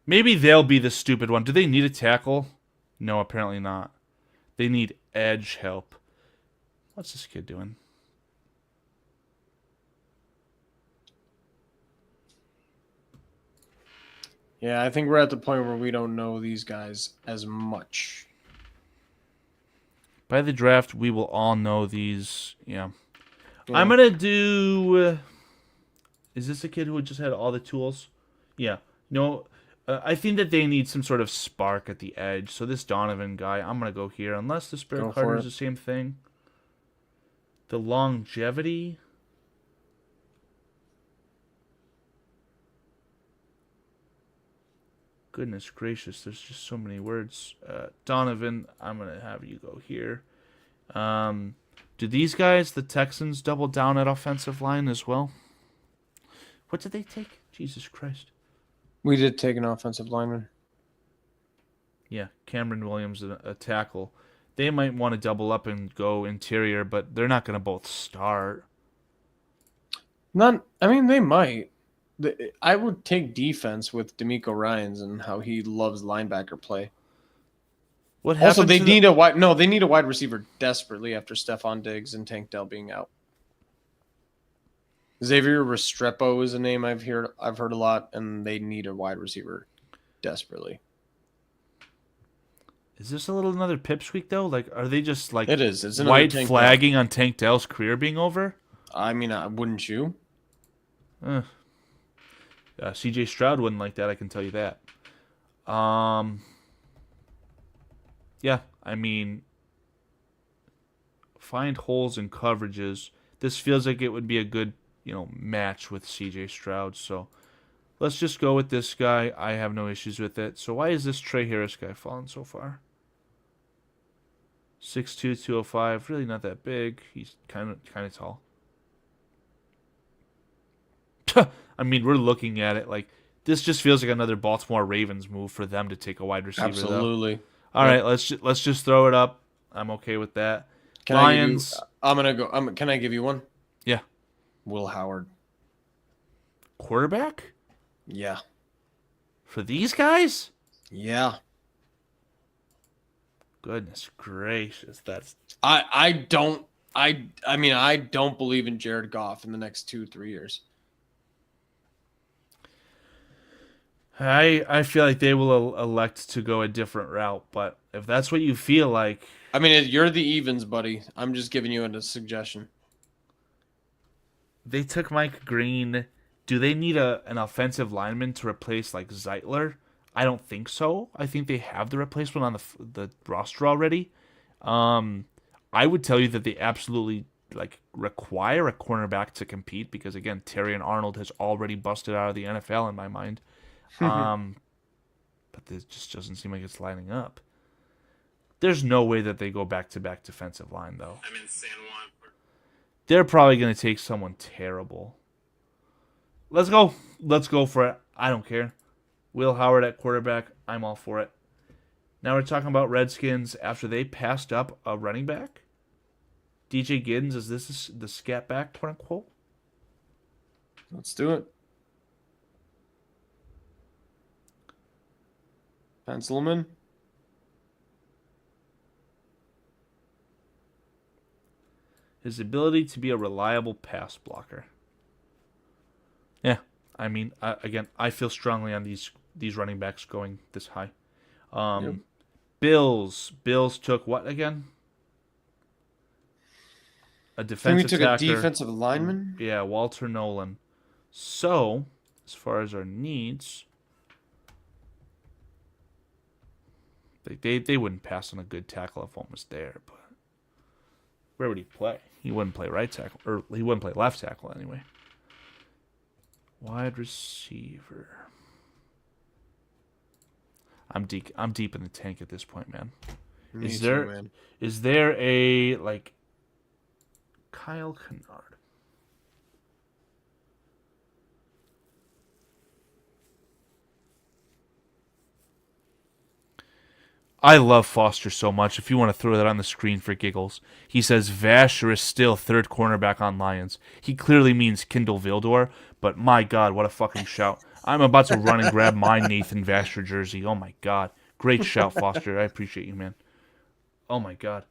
Maybe they'll be the stupid one. Do they need a tackle? No, apparently not. They need edge help. What's this kid doing? Yeah, I think we're at the point where we don't know these guys as much. By the draft, we will all know these. Yeah. I'm going to do... is this a kid who just had all the tools? Yeah. No, I think that they need some sort of spark at the edge. So this Donovan guy, I'm going to go here. Unless the Spirit Carter is the same thing. The longevity... Goodness gracious, there's just so many words. Donovan, I'm going to have you go here. Do these guys, the Texans, double down at offensive line as well? What did they take? Jesus Christ. We did take an offensive lineman. Yeah, Cameron Williams, a tackle. They might want to double up and go interior, but they're not going to both start. I mean, they might. I would take defense with D'Amico Ryans and how he loves linebacker play. What also, they need a wide. No, they need a wide receiver desperately after Stephon Diggs and Tank Dell being out. Xavier Restrepo is a name I've heard a lot, and they need a wide receiver desperately. Is this another pipsqueak though? Like, are they just like it is? It's white flagging on Tank Dell's career being over? I mean, wouldn't you? C.J. Stroud wouldn't like that, I can tell you that. Yeah, I mean, find holes in coverages. This feels like it would be a good, match with C.J. Stroud. So let's just go with this guy. I have no issues with it. So why is this Trey Harris guy falling so far? 6'2", 205. Really not that big. He's kind of tall. I mean, we're looking at it like this just feels like another Baltimore Ravens move for them to take a wide receiver. Absolutely. Though. All right, let's just throw it up. I'm okay with that. Lions. I'm gonna go. Can I give you one? Yeah. Will Howard. Quarterback? Yeah. For these guys? Yeah. Goodness gracious, that's. I don't believe in Jared Goff in the next 2-3 years. I feel like they will elect to go a different route, but if that's what you feel like, I mean, you're the evens, buddy. I'm just giving you a suggestion. they took Mike Green. Do they need an offensive lineman to replace like Zeitler? I don't think so. I think they have the replacement on the roster already. Um, I would tell you that they absolutely like require a cornerback to compete because again, Terry and Arnold has already busted out of the NFL in my mind. Um, but this just doesn't seem like it's lining up. There's no way that they go back to back defensive line though. I'm in San Juan. They're probably going to take someone terrible. Let's go. Let's go for it. I don't care. Will Howard at quarterback. I'm all for it. Now we're talking about Redskins after they passed up a running back. DJ Giddens, is this the scat back, quote unquote? Let's do it. Pencil him in. His ability to be a reliable pass blocker. Yeah, I mean, again, I feel strongly on these running backs going this high. Yep. Bills took what again? A defensive we took tackler. a defensive lineman. Yeah, Walter Nolan. So, as far as our needs, they wouldn't pass on a good tackle if one was there, but where would he play? He wouldn't play right tackle, or he wouldn't play left tackle anyway. Wide receiver. I'm deep in the tank at this point, man. Is there a like Kyle Kennard? I love Foster so much. If you want to throw that on the screen for giggles. He says Vasher is still third cornerback on Lions. He clearly means Kindle Vildor, but my God, what a fucking shout. I'm about to run and grab my Nathan Vasher jersey. Oh my God. Great shout, Foster. I appreciate you, man. Oh my God.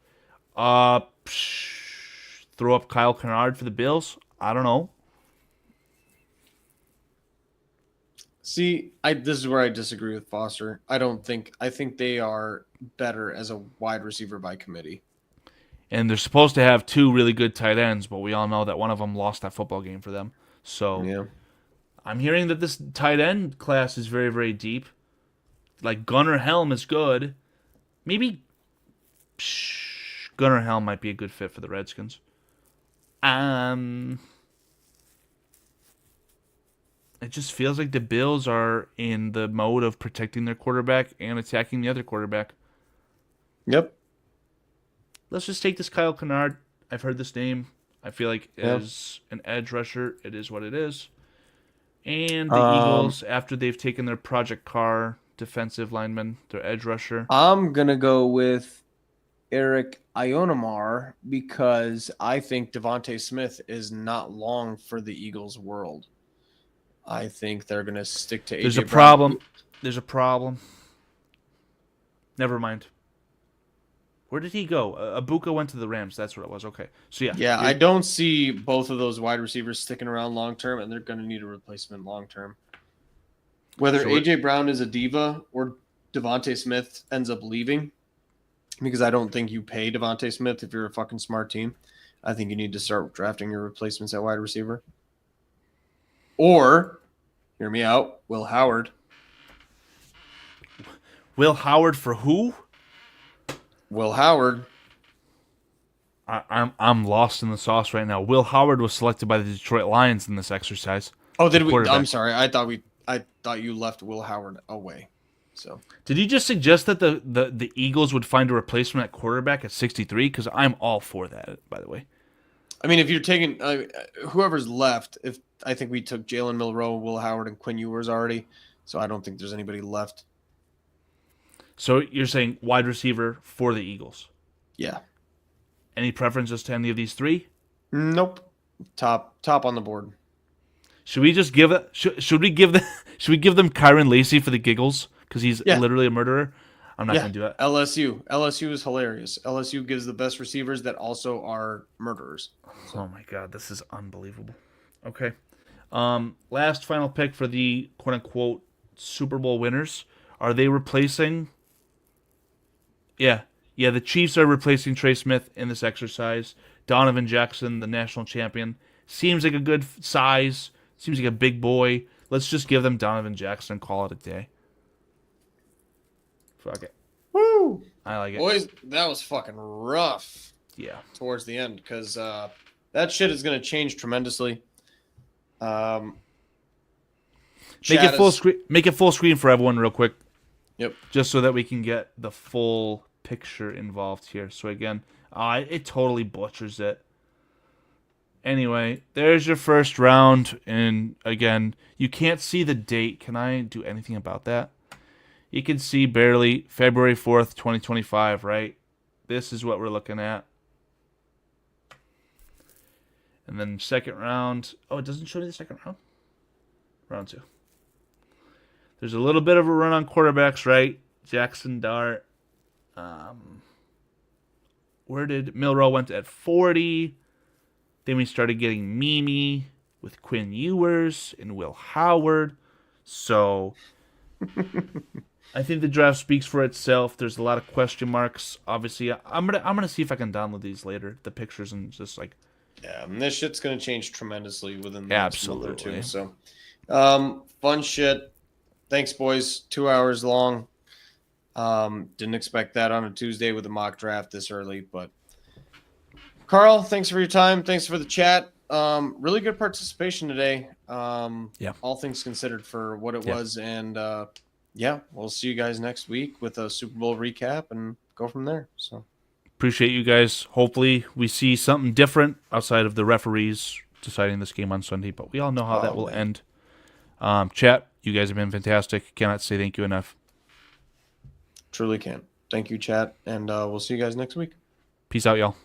Throw up Kyle Kennard for the Bills? I don't know. See, this is where I disagree with Foster. I think they are better as a wide receiver by committee. And they're supposed to have two really good tight ends, but we all know that one of them lost that football game for them. So yeah. I'm hearing that this tight end class is very, very deep. Like Gunnar Helm is good. Maybe Gunnar Helm might be a good fit for the Redskins. It just feels like the Bills are in the mode of protecting their quarterback and attacking the other quarterback. Yep. Let's just take this Kyle Kennard. I've heard this name. I feel like as an edge rusher, it is what it is. And the Eagles, after they've taken their Project Carr defensive lineman, their edge rusher. I'm going to go with Eric Ionomar because I think Devontae Smith is not long for the Eagles' world. I think they're going to stick to AJ There's a Brown. problem. There's a problem. Never mind. Where did he go? Abuka went to the Rams. That's what it was. Okay. So, yeah. Yeah, I don't see both of those wide receivers sticking around long term, and they're going to need a replacement long term. Whether AJ Brown is a diva or Devontae Smith ends up leaving, because I don't think you pay Devontae Smith if you're a fucking smart team. I think you need to start drafting your replacements at wide receiver. Or, hear me out, Will Howard. Will Howard for who? Will Howard. I'm lost in the sauce right now. Will Howard was selected by the Detroit Lions in this exercise. Oh, did we? I'm sorry. I thought you left Will Howard away. So did you just suggest that the Eagles would find a replacement at quarterback at 63? Because I'm all for that, by the way. I mean, if you're taking whoever's left, I think we took Jalen Milroe, Will Howard, and Quinn Ewers already, so I don't think there's anybody left. So you're saying wide receiver for the Eagles? Yeah. Any preferences to any of these three? Nope. Top on the board. Should we just give it? Should we give them Kyron Lacey for the giggles because he's literally a murderer? I'm not going to do that. LSU is hilarious. LSU gives the best receivers that also are murderers. Oh my God, this is unbelievable. Okay. Last final pick for the quote unquote Super Bowl winners. Are they replacing? Yeah. The Chiefs are replacing Trey Smith in this exercise. Donovan Jackson, the national champion, seems like a good size. Seems like a big boy. Let's just give them Donovan Jackson and call it a day. Fuck it. Woo! I like it. Boys, that was fucking rough. Yeah. Towards the end, because that shit is going to change tremendously. Make it full screen for everyone real quick. Yep. Just so that we can get the full picture involved here. So again, it totally butchers it. Anyway, there's your first round, and again, you can't see the date. Can I do anything about that? You can see barely February 4th, 2025, right? This is what we're looking at. And then second round. Oh, it doesn't show you the second round? Round 2. There's a little bit of a run on quarterbacks, right? Jackson Dart. Where did Milrow went at 40? Then we started getting Mimi with Quinn Ewers and Will Howard. So I think the draft speaks for itself. There's a lot of question marks. Obviously, I'm gonna see if I can download these later, the pictures, and just like. Yeah, and this shit's gonna change tremendously within the next month or two. So, fun shit. Thanks, boys. 2 hours long. Didn't expect that on a Tuesday with a mock draft this early, but Karl, thanks for your time. Thanks for the chat. Really good participation today. Yeah. All things considered for what it was, and we'll see you guys next week with a Super Bowl recap and go from there. So appreciate you guys. Hopefully we see something different outside of the referees deciding this game on Sunday, but we all know how that will end. Chat, you guys have been fantastic. Cannot say thank you enough. Truly can. Thank you, chat, and we'll see you guys next week. Peace out, y'all.